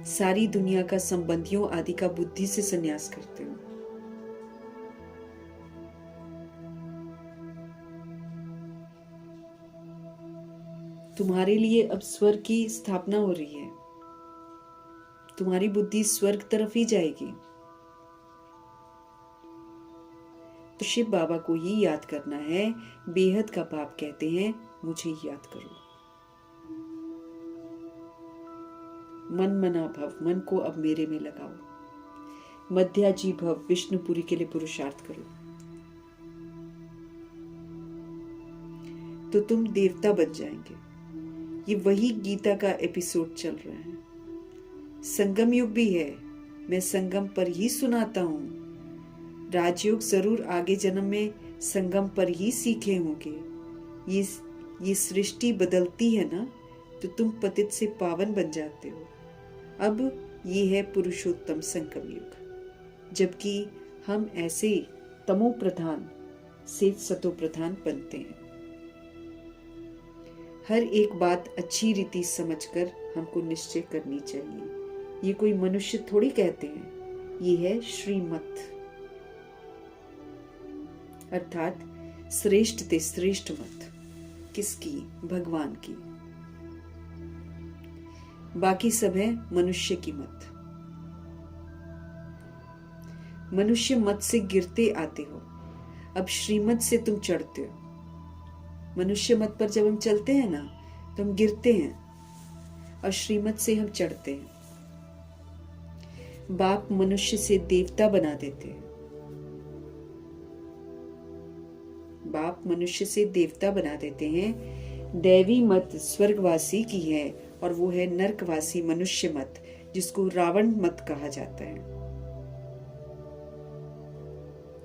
सारी दुनिया का संबंधियों आदि का बुद्धि से संन्यास करते हो। तुम्हारे लिए अब स्वर्ग की स्थापना हो रही है, तुम्हारी बुद्धि स्वर्ग तरफ ही जाएगी। तो शिव बाबा को ही याद करना है। बेहद का बाप कहते हैं मुझे याद करो। मन मना भव, मन को अब मेरे में लगाओ। मध्याजी भव, विष्णुपुरी के लिए पुरुषार्थ करो। तो तुम देवता बन जाएंगे। ये वही गीता का एपिसोड चल रहा है। संगम युग भी है, मैं संगम पर ही सुनाता हूं। राजयोग जरूर आगे जन्म में संगम पर ही सीखे होंगे। ये सृष्टि बदलती है ना, तो तुम पतित से पावन बन जाते हो। अब ये है पुरुषोत्तम संगम युग, जबकि हम ऐसे तमो प्रधान से सतो प्रधान बनते हैं। हर एक बात अच्छी रीति समझकर हमको निश्चय करनी चाहिए। ये कोई मनुष्य थोड़ी कहते हैं, ये है श्रीमत, अर्थात श्रेष्ठ ते श्रेष्ठ मत। किसकी? भगवान की। बाकी सब है मनुष्य की मत। मनुष्य मत से गिरते आते हो, अब श्रीमत से तुम चढ़ते हो। मनुष्य मत पर जब हम चलते हैं ना, तो हम गिरते हैं, और श्रीमत से हम चढ़ते हैं। बाप मनुष्य से देवता बना देते हैं। बाप मनुष्य से देवता बना देते हैं। दैवी मत स्वर्गवासी की है, और वो है नरकवासी मनुष्य मत, जिसको रावण मत कहा जाता है।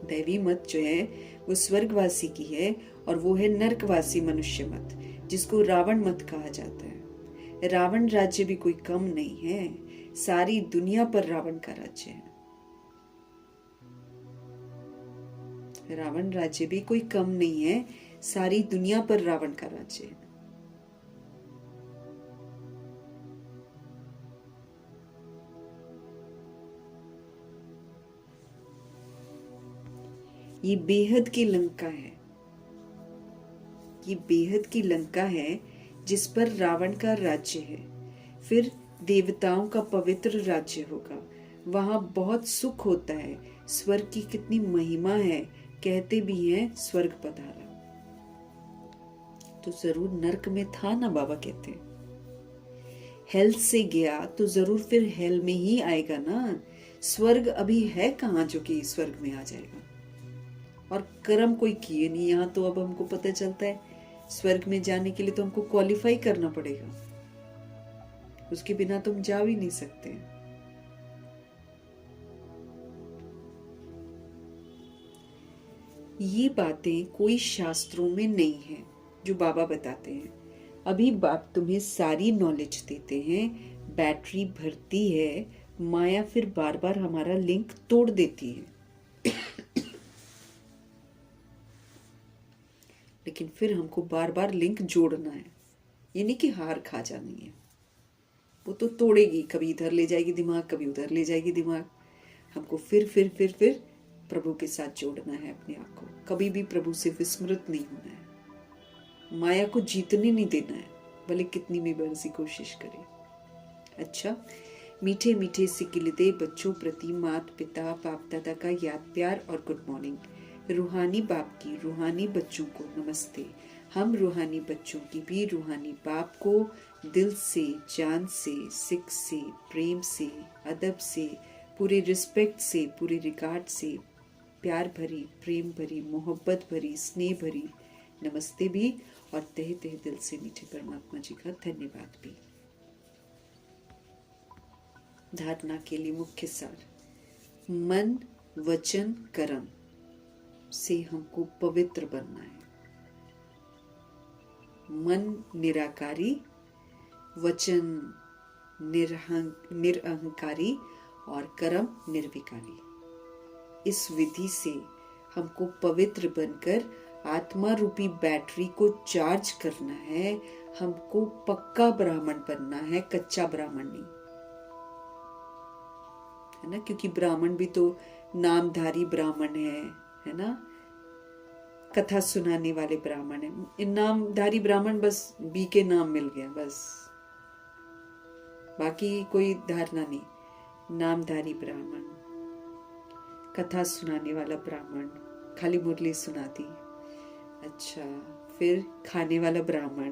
दैवी मत जो है वो स्वर्गवासी की है, और वो है नरकवासी मनुष्य मत, जिसको रावण मत कहा जाता है। रावण राज्य भी कोई कम नहीं है, सारी दुनिया पर रावण का राज्य है। रावण राज्य भी कोई कम नहीं है, सारी दुनिया पर रावण का राज्य है। ये बेहद की लंका है, ये बेहद की लंका है जिस पर रावण का राज्य है। फिर देवताओं का पवित्र राज्य होगा, वहां बहुत सुख होता है। स्वर्ग की कितनी महिमा है, कहते भी हैं स्वर्ग पधारा। तो जरूर नरक में था ना, बाबा कहते हैं। हेल से गया तो जरूर फिर हेल में ही आएगा ना। स्वर्ग अभी है कहाँ जो कि स्वर्ग में आ जाएगा। और कर्म कोई किए नहीं। यहाँ तो अब हमको पता चलता है स्वर्ग में जाने के लिए तो हमको क्वालिफाई करना पड़ेगा, उसके बिना तुम जा भी नहीं सकते। ये बातें कोई शास्त्रों में नहीं है जो बाबा बताते हैं। अभी बाप तुम्हें सारी नॉलेज देते हैं, बैटरी भरती है, माया फिर बार बार हमारा लिंक तोड़ देती है। लेकिन फिर हमको बार बार लिंक जोड़ना है, ये नहीं कि हार खा जानी है। वो तो तोड़ेगी, कभी इधर ले जाएगी दिमाग, कभी उधर ले जाएगी दिमाग। हमको फिर प्रभु के साथ जोड़ना है अपने आप को, कभी भी प्रभु से विस्मृत नहीं होना है, माया को जीतने नहीं देना है, भले कितनी भी मर्जी कोशिश करे। अच्छा, मीठे मीठे सिकिलते बच्चों प्रति माता पिता बाप दादा का याद प्यार और गुड मॉर्निंग। रूहानी बाप की रूहानी बच्चों को नमस्ते। हम रूहानी बच्चों की भी रूहानी बाप को दिल से, जान से, सिख से, प्रेम से, अदब से, पूरे रिस्पेक्ट से, पूरे रिगार्ड से प्यार भरी, प्रेम भरी, मोहब्बत भरी, स्नेह भरी नमस्ते भी और तहे तहे दिल से मीठे परमात्मा जी का धन्यवाद भी। धारणा के लिए मुख्य सार, मन वचन कर्म से हमको पवित्र बनना है। मन निराकारी, वचन निरअहंकारी और कर्म निर्विकारी। इस विधि से हमको पवित्र बनकर आत्मा रूपी बैटरी को चार्ज करना है। हमको पक्का ब्राह्मण बनना है, कच्चा ब्राह्मण नहीं, है ना, क्योंकि ब्राह्मण भी तो नामधारी ब्राह्मण है ना, कथा सुनाने वाले ब्राह्मण है। इन नामधारी ब्राह्मण बस बी के नाम मिल गया बस, बाकी कोई धारणा नहीं। नामधारी ब्राह्मण, कथा सुनाने वाला ब्राह्मण, खाली मुरली सुना दी। अच्छा, फिर खाने वाला ब्राह्मण,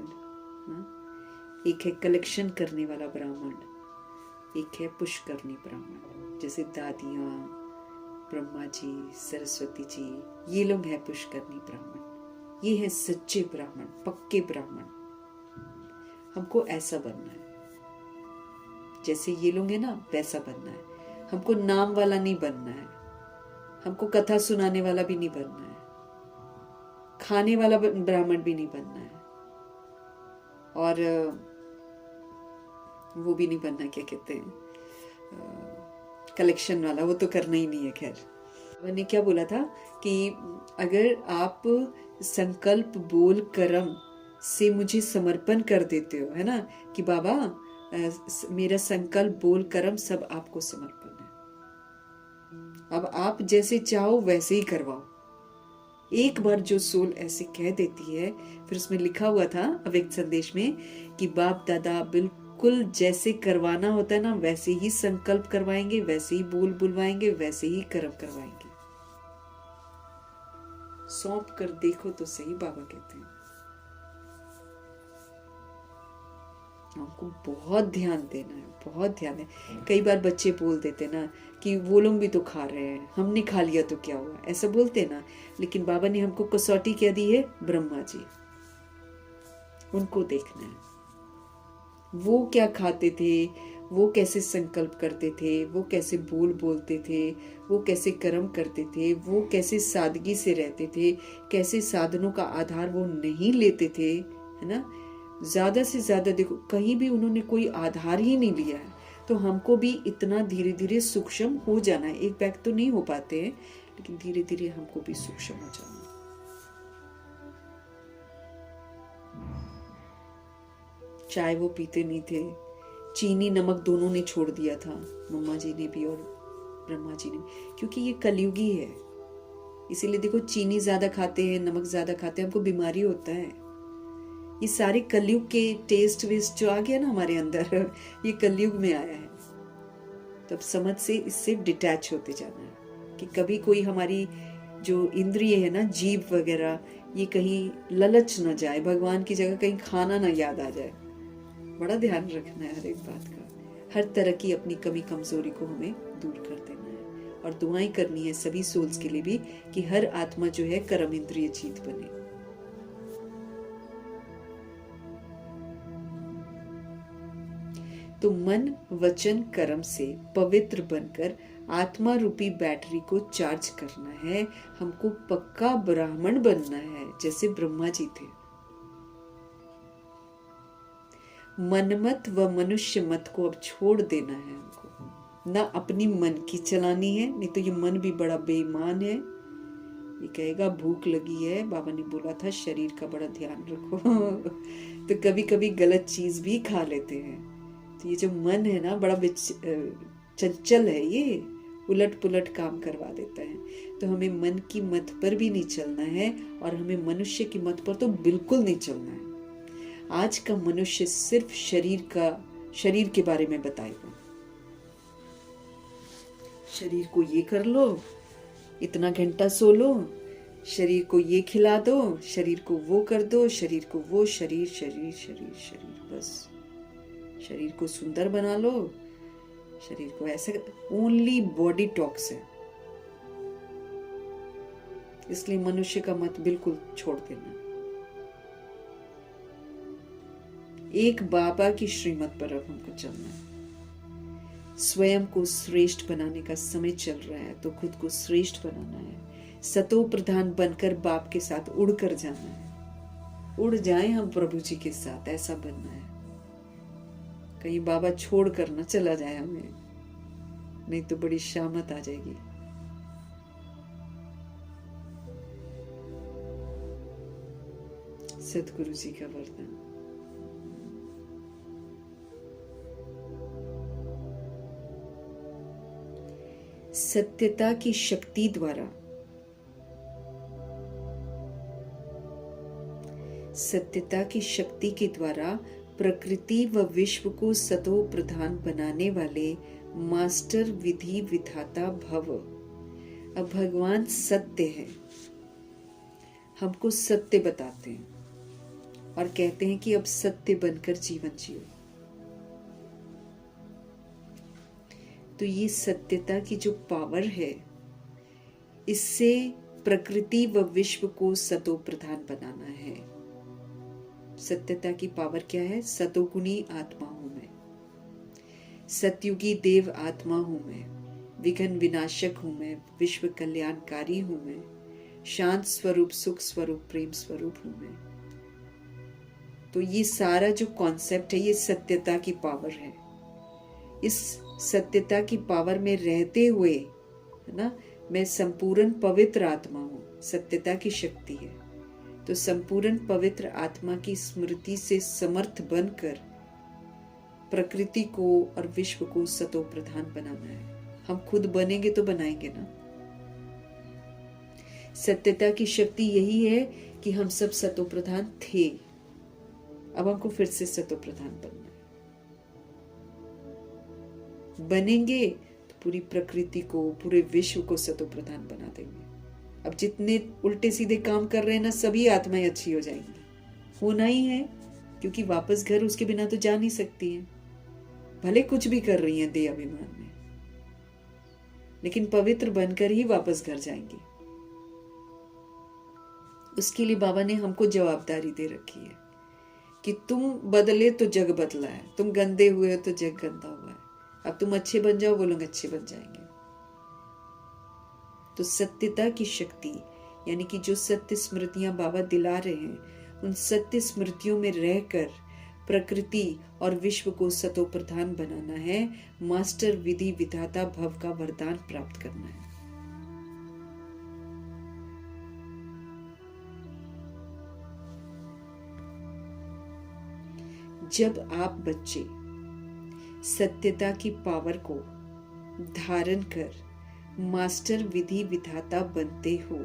एक है कलेक्शन करने वाला ब्राह्मण, एक है पुष्करणी ब्राह्मण, जैसे दादियाँ, ब्रह्मा जी, सरस्वती जी, ये लोग हैं पुष्करणी ब्राह्मण। ये हैं सच्चे ब्राह्मण, पक्के ब्राह्मण। हमको ऐसा बनना है, जैसे ये लोग हैं ना, वैसा बनना है। हमको नाम वाला नहीं बनना है, हमको कथा सुनाने वाला भी नहीं बनना है, खाने वाला ब्राह्मण भी नहीं बनना है, और वो भी नहीं बनना, क्या कहते हैं, कलेक्शन वाला, वो तो करना ही नहीं है। खैर, मैंने क्या बोला था कि अगर आप संकल्प बोल कर्म से मुझे समर्पण कर देते हो, है ना, कि बाबा मेरा संकल्प बोल कर्म सब आपको समर्पण है, अब आप जैसे चाहो वैसे ही करवाओ। एक बार जो सोल ऐसे कह देती है, फिर उसमें लिखा हुआ था अव्यक्त संदेश में कि बाप दादा बिल्कुल जैसे करवाना होता है ना, वैसे ही संकल्प करवाएंगे, वैसे ही बोल बुलवाएंगे, वैसे ही कर्म करवाएंगे। सौंप कर देखो तो सही, बाबा कहते हैं। हमको बहुत ध्यान देना है, बहुत ध्यान है। कई बार बच्चे बोल देते ना कि वो लोग भी तो खा रहे हैं, हमने खा लिया तो क्या हुआ, ऐसा बोलते ना। लेकिन बाबा ने हमको कसौटी क्या दी है, ब्रह्मा जी, उनको देखना है। वो क्या खाते थे, वो कैसे संकल्प करते थे, वो कैसे बोल बोलते थे, वो कैसे कर्म करते थे, वो कैसे सादगी से रहते थे, कैसे साधनों का आधार वो नहीं लेते थे, है ना। ज्यादा से ज्यादा देखो, कहीं भी उन्होंने कोई आधार ही नहीं लिया है। तो हमको भी इतना धीरे धीरे सूक्ष्म हो जाना है। एक बैग तो नहीं हो पाते हैं, लेकिन धीरे धीरे हमको भी सूक्ष्म हो जाना है। चाय वो पीते नहीं थे, चीनी नमक दोनों ने छोड़ दिया था, मम्मा जी ने भी और ब्रह्मा जी ने, क्योंकि ये कलयुगी है। इसीलिए देखो, चीनी ज्यादा खाते हैं, नमक ज्यादा खाते हैं, हमको बीमारी होता है। ये सारे कलयुग के टेस्ट वेस्ट जो आ गया ना हमारे अंदर, ये कलयुग में आया है। तब समझ से इससे डिटैच होते जाना है कि कभी कोई हमारी जो इंद्रिय है ना, जीव वगैरह, ये कहीं ललच ना जाए, भगवान की जगह कहीं खाना ना याद आ जाए। बड़ा ध्यान रखना है हर एक बात का। हर तरह की अपनी कमी कमजोरी को हमें दूर कर देना है, और दुआएं करनी है सभी सोल्स के लिए भी कि हर आत्मा जो है कर्म इंद्रिय जीत बने। तो मन वचन कर्म से पवित्र बनकर आत्मा रूपी बैटरी को चार्ज करना है। हमको पक्का ब्राह्मण बनना है, जैसे ब्रह्मा जी थे। मनमत व मनुष्य मत को अब छोड़ देना है हमको, ना अपनी मन की चलानी है, नहीं तो ये मन भी बड़ा बेईमान है। ये कहेगा भूख लगी है, बाबा ने बोला था शरीर का बड़ा ध्यान रखो तो कभी कभी गलत चीज भी खा लेते हैं। तो ये जो मन है ना, बड़ा चंचल है, ये उलट पुलट काम करवा देता है। तो हमें मन की मत पर भी नहीं चलना है और हमें मनुष्य की मत पर तो बिल्कुल नहीं चलना है। आज का मनुष्य सिर्फ शरीर के बारे में बताएगा। शरीर को ये कर लो, इतना घंटा सो लो, शरीर को ये खिला दो, शरीर को वो कर दो, शरीर को वो, शरीर शरीर शरीर शरीर, बस शरीर को सुंदर बना लो, शरीर को ऐसे। ओनली बॉडी टॉक्स है। इसलिए मनुष्य का मत बिल्कुल छोड़ देना। एक बाबा की श्रीमत पर अब हमको चलना है। स्वयं को श्रेष्ठ बनाने का समय चल रहा है, तो खुद को श्रेष्ठ बनाना है। सतो प्रधान बनकर बाप के साथ उड़कर जाना है। उड़ जाए हम प्रभु जी के साथ, ऐसा बनना है। कहीं बाबा छोड़ कर न चला जाए हमें, नहीं तो बड़ी शामत आ जाएगी। सतगुरु जी का वरदान। सत्यता की शक्ति द्वारा, सत्यता की शक्ति के द्वारा प्रकृति व विश्व को सतो प्रधान बनाने वाले मास्टर विधि विधाता भव। अब भगवान सत्य है, हमको सत्य बताते हैं और कहते हैं कि अब सत्य बनकर जीवन जियो। तो ये सत्यता की जो पावर है, इससे प्रकृति व विश्व को सतो प्रधान बनाना है। सत्यता की पावर क्या है? सतोगुणी आत्मा हूं मैं, सतयुगी देव आत्मा हूं मैं, विघ्न विनाशक हूं मैं, विश्व कल्याणकारी हूं मैं, शांत स्वरूप, सुख स्वरूप, प्रेम स्वरूप हूं मैं। तो ये सारा जो कॉन्सेप्ट है, ये सत्यता की पावर है। इस सत्यता की पावर में रहते हुए, है ना, मैं संपूर्ण पवित्र आत्मा हूं। सत्यता की शक्ति है, तो संपूर्ण पवित्र आत्मा की स्मृति से समर्थ बनकर प्रकृति को और विश्व को सतो प्रधान बनाना है। हम खुद बनेंगे तो बनाएंगे ना। सत्यता की शक्ति यही है कि हम सब सतो प्रधान थे, अब हमको फिर से सतो प्रधान बनना है। बनेंगे तो पूरी प्रकृति को, पूरे विश्व को सतो प्रधान बना देंगे। अब जितने उल्टे सीधे काम कर रहे हैं ना, सभी आत्माएं अच्छी हो जाएंगी। होना ही है, क्योंकि वापस घर उसके बिना तो जा नहीं सकती हैं। भले कुछ भी कर रही हैं देह अभिमान में, लेकिन पवित्र बनकर ही वापस घर जाएंगी। उसके लिए बाबा ने हमको जवाबदारी दे रखी है कि तुम बदले तो जग बदला है, तुम गंदे हुए हो तो जग गंदा हुआ है। अब तुम अच्छे बन जाओ, वो लोग अच्छे बन जाएंगे। तो सत्यता की शक्ति, यानी कि जो सत्य स्मृतियां बाबा दिला रहे हैं, उन सत्य स्मृतियों में रहकर प्रकृति और विश्व को सतो प्रधान बनाना है। मास्टर विधि विधाता भव का वरदान प्राप्त करना है। जब आप बच्चे सत्यता की पावर को धारण कर मास्टर विधि विधाता बनते हो,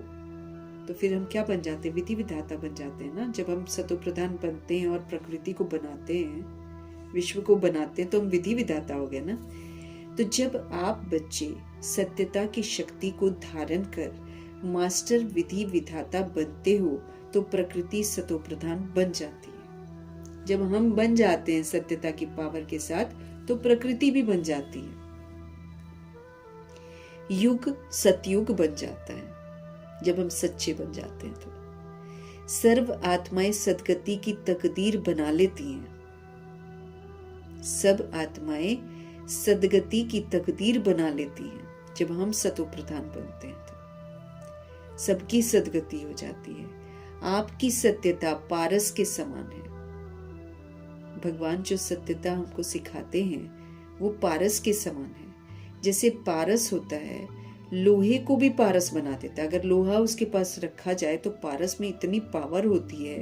तो फिर हम क्या बन जाते हैं? विधि विधाता बन जाते हैं ना। जब हम सतो प्रधान बनते हैं और प्रकृति को बनाते हैं, विश्व को बनाते हैं, तो हम विधि विधाता हो गए ना। तो जब आप बच्चे सत्यता की शक्ति को धारण कर मास्टर विधि विधाता बनते हो, तो प्रकृति सतो प्रधान बन जाती है। जब हम बन जाते हैं सत्यता की पावर के साथ, तो प्रकृति भी बन जाती है। युग सतयुग बन जाता है जब हम सच्चे बन जाते हैं। तो सर्व आत्माएं सदगति की तकदीर बना लेती हैं। सब आत्माएं सदगति की तकदीर बना लेती हैं जब हम सतो प्रधान बनते हैं। तो सबकी सदगति हो जाती है। आपकी सत्यता पारस के समान है। भगवान जो सत्यता हमको सिखाते हैं, वो पारस के समान है। जैसे पारस होता है, लोहे को भी पारस बना देता है। अगर लोहा उसके पास रखा जाए तो पारस में इतनी पावर होती है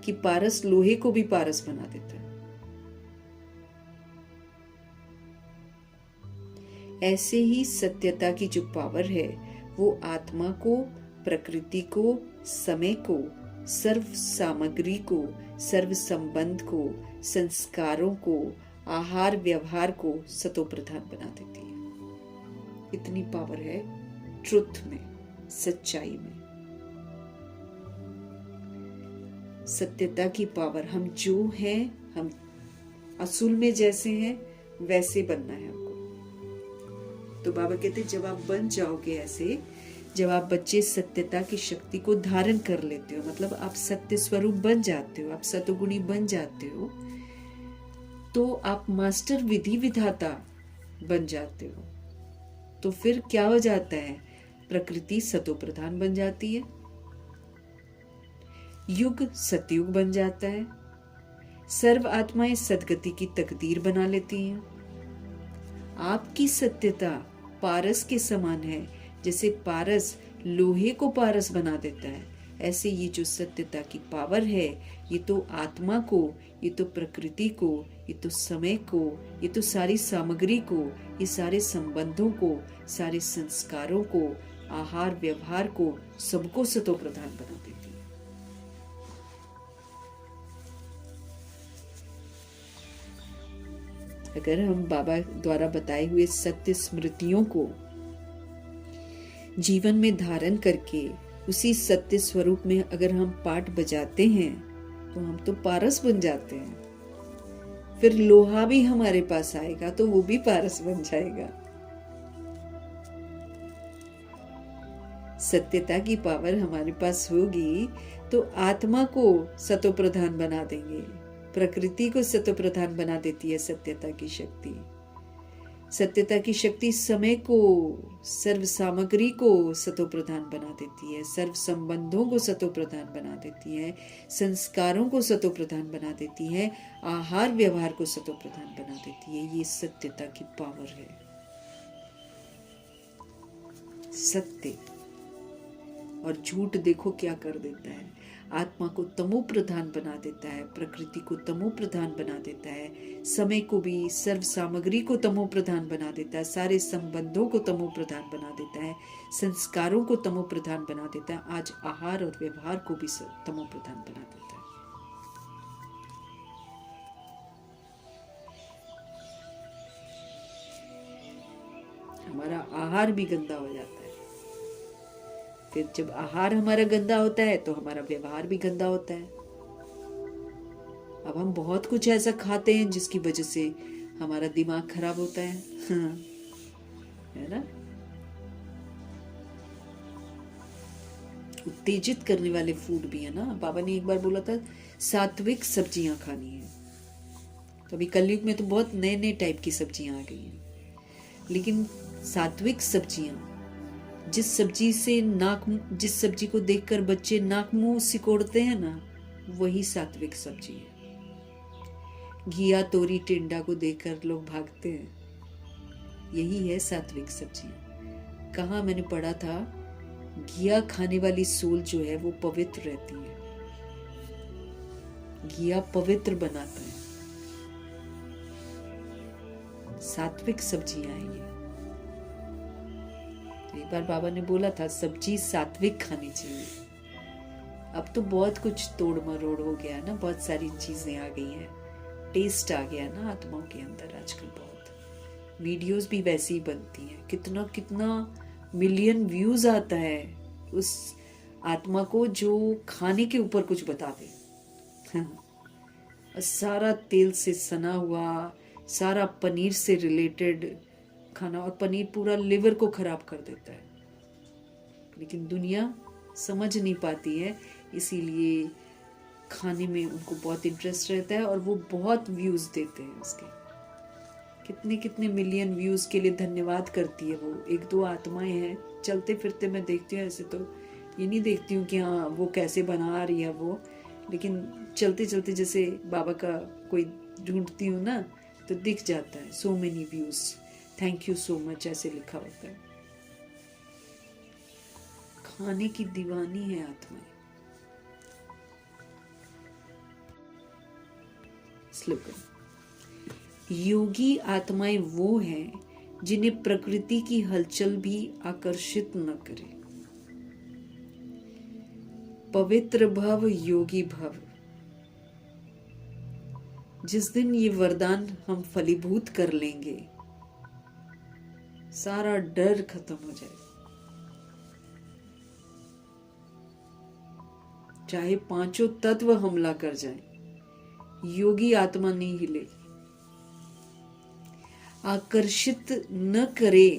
कि पारस लोहे को भी पारस बना देता है। ऐसे ही सत्यता की जो पावर है वो आत्मा को, प्रकृति को, समय को, सर्व सामग्री को, सर्व संबंध को, संस्कारों को, आहार व्यवहार को सतो प्रधान बना देती है। इतनी पावर है ट्रुथ में, सच्चाई में। सत्यता की पावर, हम जो हैं, हम असूल में जैसे हैं वैसे बनना है हमको। तो बाबा कहते जब आप बन जाओगे ऐसे, जब आप बच्चे सत्यता की शक्ति को धारण कर लेते हो, मतलब आप सत्य स्वरूप बन जाते हो, आप सतोगुणी बन जाते हो, तो आप मास्टर विधि विधाता बन जाते हो। तो फिर क्या हो जाता है, प्रकृति सतो प्रधान बन जाती है, युग सतयुग बन जाता है, सर्व आत्माएं सदगति की तकदीर बना लेती हैं। आपकी सत्यता पारस के समान है, जैसे पारस लोहे को पारस बना देता है, ऐसे ये जो सत्यता की पावर है, ये तो आत्मा को, ये तो प्रकृति को, ये तो समय को, ये तो सारी सामग्री को, ये सारे संबंधों को, सारे संस्कारों को, आहार व्यवहार को, सबको सतो प्रधान बना देती है। अगर हम बाबा द्वारा बताए हुए सत्य स्मृतियों को जीवन में धारण करके उसी सत्य स्वरूप में अगर हम पाठ बजाते हैं तो हम तो पारस बन जाते हैं। फिर लोहा भी हमारे पास आएगा तो वो भी पारस बन जाएगा। सत्यता की पावर हमारे पास होगी तो आत्मा को सतो प्रधान बना देंगे, प्रकृति को सतो प्रधान बना देती है सत्यता की शक्ति। सत्यता की शक्ति समय को, सर्व सामग्री को सतो प्रधान बना देती है, सर्व संबंधों को सतो प्रधान बना देती है, संस्कारों को सतो प्रधान बना देती है, आहार व्यवहार को सतो प्रधान बना देती है। ये सत्यता की पावर है। सत्य और झूठ देखो क्या कर देता है, आत्मा को तमो प्रधान बना देता है, प्रकृति को तमो प्रधान बना देता है, समय को भी, सर्व सामग्री को तमो प्रधान बना देता है, सारे संबंधों को तमो प्रधान बना देता है, संस्कारों को तमो प्रधान बना देता है, आज आहार और व्यवहार को भी तमो प्रधान बना देता है। हमारा आहार भी गंदा हो जाता है। फिर जब आहार हमारा गंदा होता है तो हमारा व्यवहार भी गंदा होता है। अब हम बहुत कुछ ऐसा खाते हैं जिसकी वजह से हमारा दिमाग खराब होता है, है ना। उत्तेजित करने वाले फूड भी है ना। बाबा ने एक बार बोला था सात्विक सब्जियां खानी है। तो अभी कलयुग में तो बहुत नए नए टाइप की सब्जियां आ गई हैं, लेकिन सात्विक सब्जियां, जिस सब्जी को देखकर बच्चे नाक मुंह सिकोड़ते हैं ना, वही सात्विक सब्जी है। घिया तोरी टिंडा को देखकर लोग भागते हैं, यही है सात्विक सब्जियां। कहाँ मैंने पढ़ा था, घिया खाने वाली सोल जो है वो पवित्र रहती है, घिया पवित्र बनाता है। सात्विक सब्जियां हैं ये। एक बार बाबा ने बोला था सब्जी सात्विक खानी चाहिए। अब तो बहुत कुछ तोड़ मरोड़ हो गया ना, बहुत सारी चीजें आ गई हैं, टेस्ट आ गया ना आत्माओं के अंदर आजकल। बहुत वीडियोस भी वैसी ही बनती हैं, कितना कितना मिलियन व्यूज आता है उस आत्मा को जो खाने के ऊपर कुछ बता दे। सारा तेल से सना हुआ, सारा पनीर से रिलेटेड खाना, और पनीर पूरा लिवर को खराब कर देता है। लेकिन दुनिया समझ नहीं पाती है, इसीलिए खाने में उनको बहुत इंटरेस्ट रहता है और वो बहुत व्यूज देते हैं उसके। कितने कितने मिलियन व्यूज के लिए धन्यवाद करती है वो। एक दो आत्माएं हैं, चलते फिरते मैं देखती हूँ, ऐसे तो ये नहीं देखती हूँ कि हाँ वो कैसे बना रही है वो, लेकिन चलते चलते जैसे बाबा का कोई ढूंढती हूँ ना, तो दिख जाता है so many views, thank you so much ऐसे लिखा होता है। खाने की दीवानी है आत्माएं। स्लोगन, योगी आत्माएं वो हैं जिन्हें प्रकृति की हलचल भी आकर्षित न करे। पवित्र भव, योगी भव। जिस दिन ये वरदान हम फलीभूत कर लेंगे, सारा डर खत्म हो जाए। चाहे पांचों तत्व हमला कर जाएं, योगी आत्मा नहीं हिलेगी। आकर्षित न करे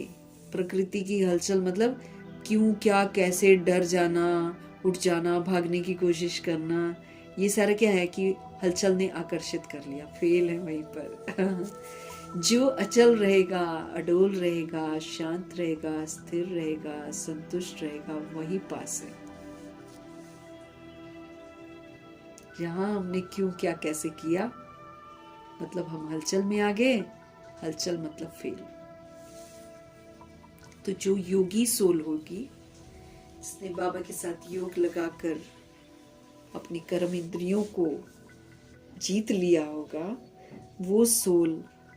प्रकृति की हलचल, मतलब क्यों, क्या, कैसे, डर जाना, उठ जाना, भागने की कोशिश करना, ये सारा क्या है कि हलचल ने आकर्षित कर लिया। फेल है वहीं पर। जो अचल रहेगा, अडोल रहेगा, शांत रहेगा, स्थिर रहेगा, संतुष्ट रहेगा, वही पास है। जहां हमने क्यों, क्या, कैसे किया, मतलब हम हलचल में आ गए, हलचल मतलब फेल। तो जो योगी सोल होगी, इसने बाबा के साथ योग लगाकर अपनी कर्म इंद्रियों को जीत लिया होगा, वो सोल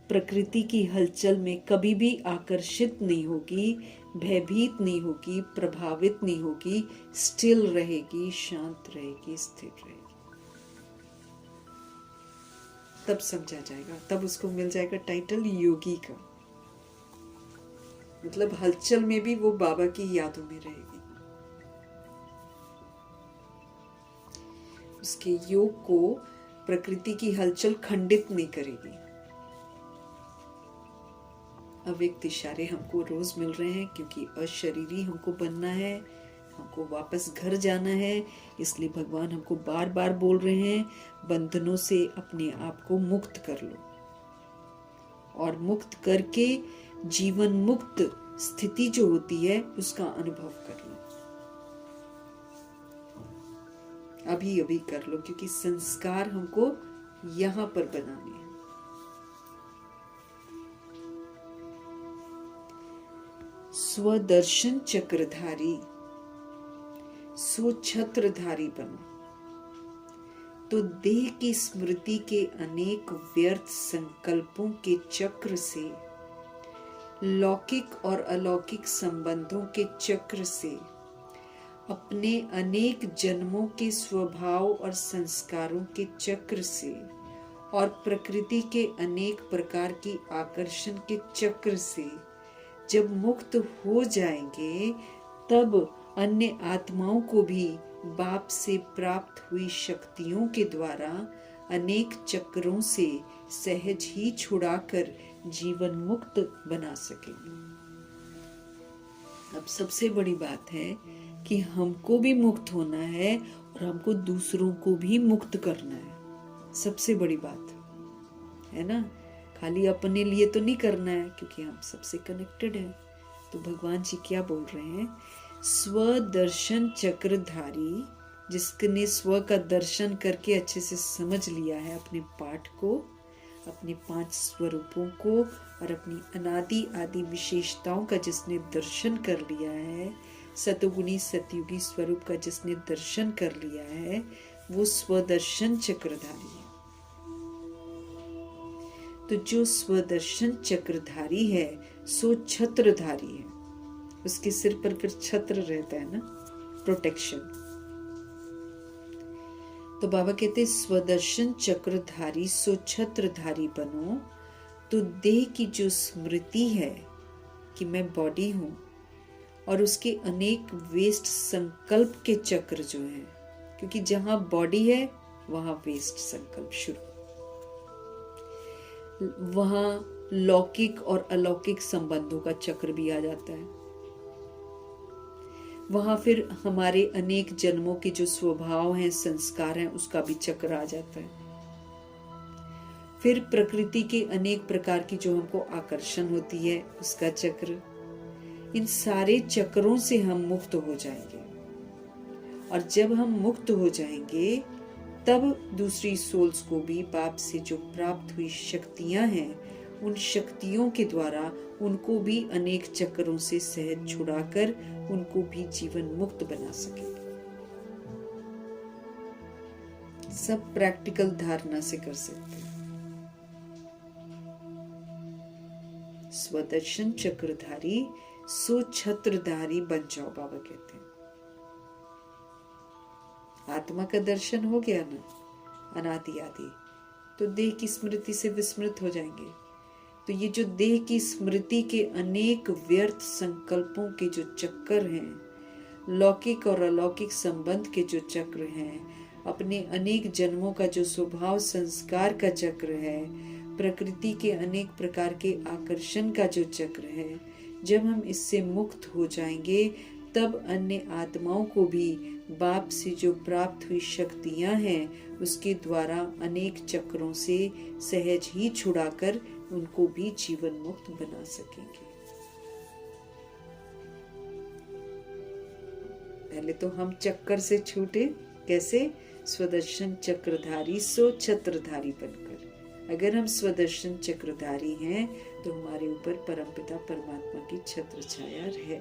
प्रकृति की हलचल में कभी भी आकर्षित नहीं होगी, भयभीत नहीं होगी, प्रभावित नहीं होगी, स्टिल रहेगी, शांत रहेगी, स्थिर रहेगी। तब समझा जाएगा, तब उसको मिल जाएगा टाइटल योगी का। मतलब हलचल में भी वो बाबा की यादों में रहेगी। उसके योग को प्रकृति की हलचल खंडित नहीं करेगी। अव्यक्त इशारे हमको रोज मिल रहे हैं, क्योंकि अशरीरी हमको बनना है, हमको वापस घर जाना है। इसलिए भगवान हमको बार बार बोल रहे हैं, बंधनों से अपने आप को मुक्त कर लो, और मुक्त करके जीवन मुक्त स्थिति जो होती है उसका अनुभव कर लो। अभी अभी कर लो, क्योंकि संस्कार हमको यहां पर बनाने हैं। स्वदर्शन चक्रधारी, स्वछत्रधारी बनो, तो देह की स्मृति के अनेक व्यर्थ संकल्पों के चक्र से, लौकिक और अलौकिक संबंधों के चक्र से, अपने अनेक जन्मों के स्वभाव और संस्कारों के चक्र से, और प्रकृति के अनेक प्रकार की आकर्षण के चक्र से जब मुक्त हो जाएंगे, तब अन्य आत्माओं को भी बाप से प्राप्त हुई शक्तियों के द्वारा अनेक चक्रों से सहज ही छुड़ाकर जीवन मुक्त बना सकेंगे। अब सबसे बड़ी बात है कि हमको भी मुक्त होना है और हमको दूसरों को भी मुक्त करना है। सबसे बड़ी बात है ना, खाली अपने लिए तो नहीं करना है, क्योंकि हम सबसे कनेक्टेड हैं। तो भगवान जी क्या बोल रहे हैं, स्वदर्शन चक्रधारी, जिसने स्व का दर्शन करके अच्छे से समझ लिया है अपने पाठ को, अपने 5 स्वरूपों को, और अपनी अनादि आदि विशेषताओं का जिसने दर्शन कर लिया है, सतोगुणी सतयुगी स्वरूप का जिसने दर्शन कर लिया है, वो स्वदर्शन चक्रधारी है। तो जो स्वदर्शन चक्रधारी है, सो छत्रधारी है। उसके सिर पर फिर छत्र रहता है ना, प्रोटेक्शन। तो बाबा कहते स्वदर्शन चक्रधारी सो छत्रधारी बनो, तो देह की जो स्मृति है कि मैं बॉडी हूं, और उसके अनेक वेस्ट संकल्प के चक्र जो हैं, क्योंकि जहां बॉडी है वहां वेस्ट संकल्प शुरू, वहां लौकिक और अलौकिक संबंधों का चक्र भी आ जाता है। वहां फिर हमारे अनेक जन्मों के जो स्वभाव हैं, संस्कार हैं, उसका भी चक्र आ जाता है। फिर प्रकृति के अनेक प्रकार की जो हमको आकर्षण होती है, उसका चक्र। इन सारे चक्रों से हम मुक्त हो जाएंगे, और जब हम मुक्त हो जाएंगे, तब दूसरी सोल्स को भी बाप से जो प्राप्त हुई शक्तियां हैं, उन शक्तियों के द्वारा उनको भी अनेक चक्रों से सहज छुड़ाकर उनको भी जीवन मुक्त बना सकेंगे। सब प्रैक्टिकल धारणा से कर सकते हैं। स्वदर्शन चक्रधारी सो छत्रधारी बन जाओ, बाबा कहते हैं। आत्मा का दर्शन हो गया ना, अनादि आदि, तो देह की स्मृति से विस्मृत हो जाएंगे। तो ये जो देह की स्मृति के अनेक व्यर्थ संकल्पों के जो चक्कर हैं, लौकिक और अलौकिक संबंध के जो चक्र हैं, अपने अनेक जन्मों का जो स्वभाव संस्कार का चक्र है, प्रकृति के अनेक प्रकार के आकर्षण का जो चक्र है, जब हम इससे मुक्त हो जाएंगे, तब अन्य आत्माओं को भी बाप से जो प्राप्त हुई शक्तियां हैं, उसके द्वारा अनेक चक्रों से सहज ही छुड़ाकर उनको भी जीवन मुक्त बना सकेंगे। पहले तो हम चक्कर से छूटे, कैसे? स्वदर्शन चक्रधारी सो छत्रधारी बनकर। अगर हम स्वदर्शन चक्रधारी हैं तो हमारे ऊपर परमपिता परमात्मा की छत्र छाया है।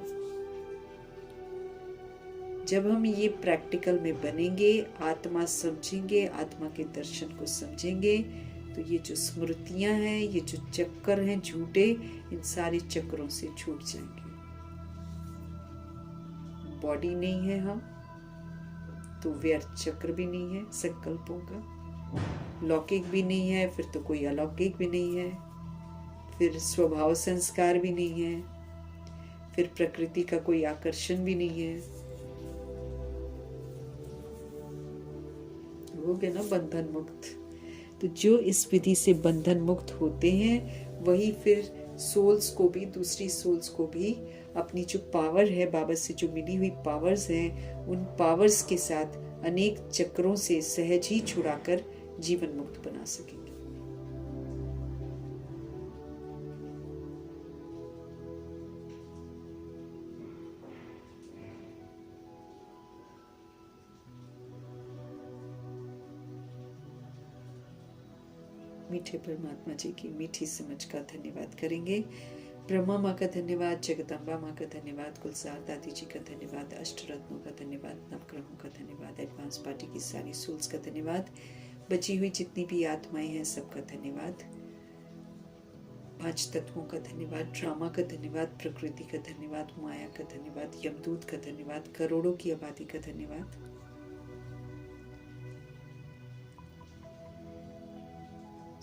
जब हम ये प्रैक्टिकल में बनेंगे, आत्मा समझेंगे, आत्मा के दर्शन को समझेंगे, तो ये जो स्मृतियां हैं, ये जो चक्कर हैं झूठे, इन सारे चक्रों से छूट जाएंगे। बॉडी नहीं है हम, तो व्यर्थ चक्र भी नहीं है संकल्पों का, लौकिक भी नहीं है, फिर तो कोई अलौकिक भी नहीं है, फिर स्वभाव संस्कार भी नहीं है, फिर प्रकृति का कोई आकर्षण भी नहीं है। हो गया ना बंधन मुक्त। तो जो इस विधि से बंधन मुक्त होते हैं, वही फिर सोल्स को भी, दूसरी सोल्स को भी अपनी जो पावर है, बाबा से जो मिली हुई पावर्स हैं, उन पावर्स के साथ अनेक चक्रों से सहज ही छुड़ाकर जीवन मुक्त बना सकेंगे। मीठे परमात्मा जी की मीठी समझ का धन्यवाद करेंगे। ब्रह्मा माँ का धन्यवाद, जगदम्बा माँ का धन्यवाद, गुलजार दादी जी का धन्यवाद, अष्टरत्नों का धन्यवाद, नवग्रहों का धन्यवाद, एडवांस पार्टी की सारी सोल्स का धन्यवाद, बची हुई जितनी भी आत्माएं हैं सबका धन्यवाद, 5 तत्वों का धन्यवाद, ड्रामा का धन्यवाद, प्रकृति का धन्यवाद, माया का धन्यवाद, यमदूत का धन्यवाद, करोड़ों की आबादी का धन्यवाद,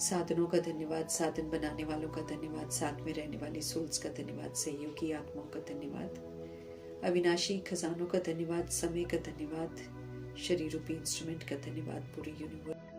साधनों का धन्यवाद, साधन बनाने वालों का धन्यवाद, साथ में रहने वाली सोल्स का धन्यवाद, सहयोगी आत्माओं का धन्यवाद, अविनाशी खजानों का धन्यवाद, समय का धन्यवाद, शरीर रूपी इंस्ट्रूमेंट का धन्यवाद, पूरी यूनिवर्स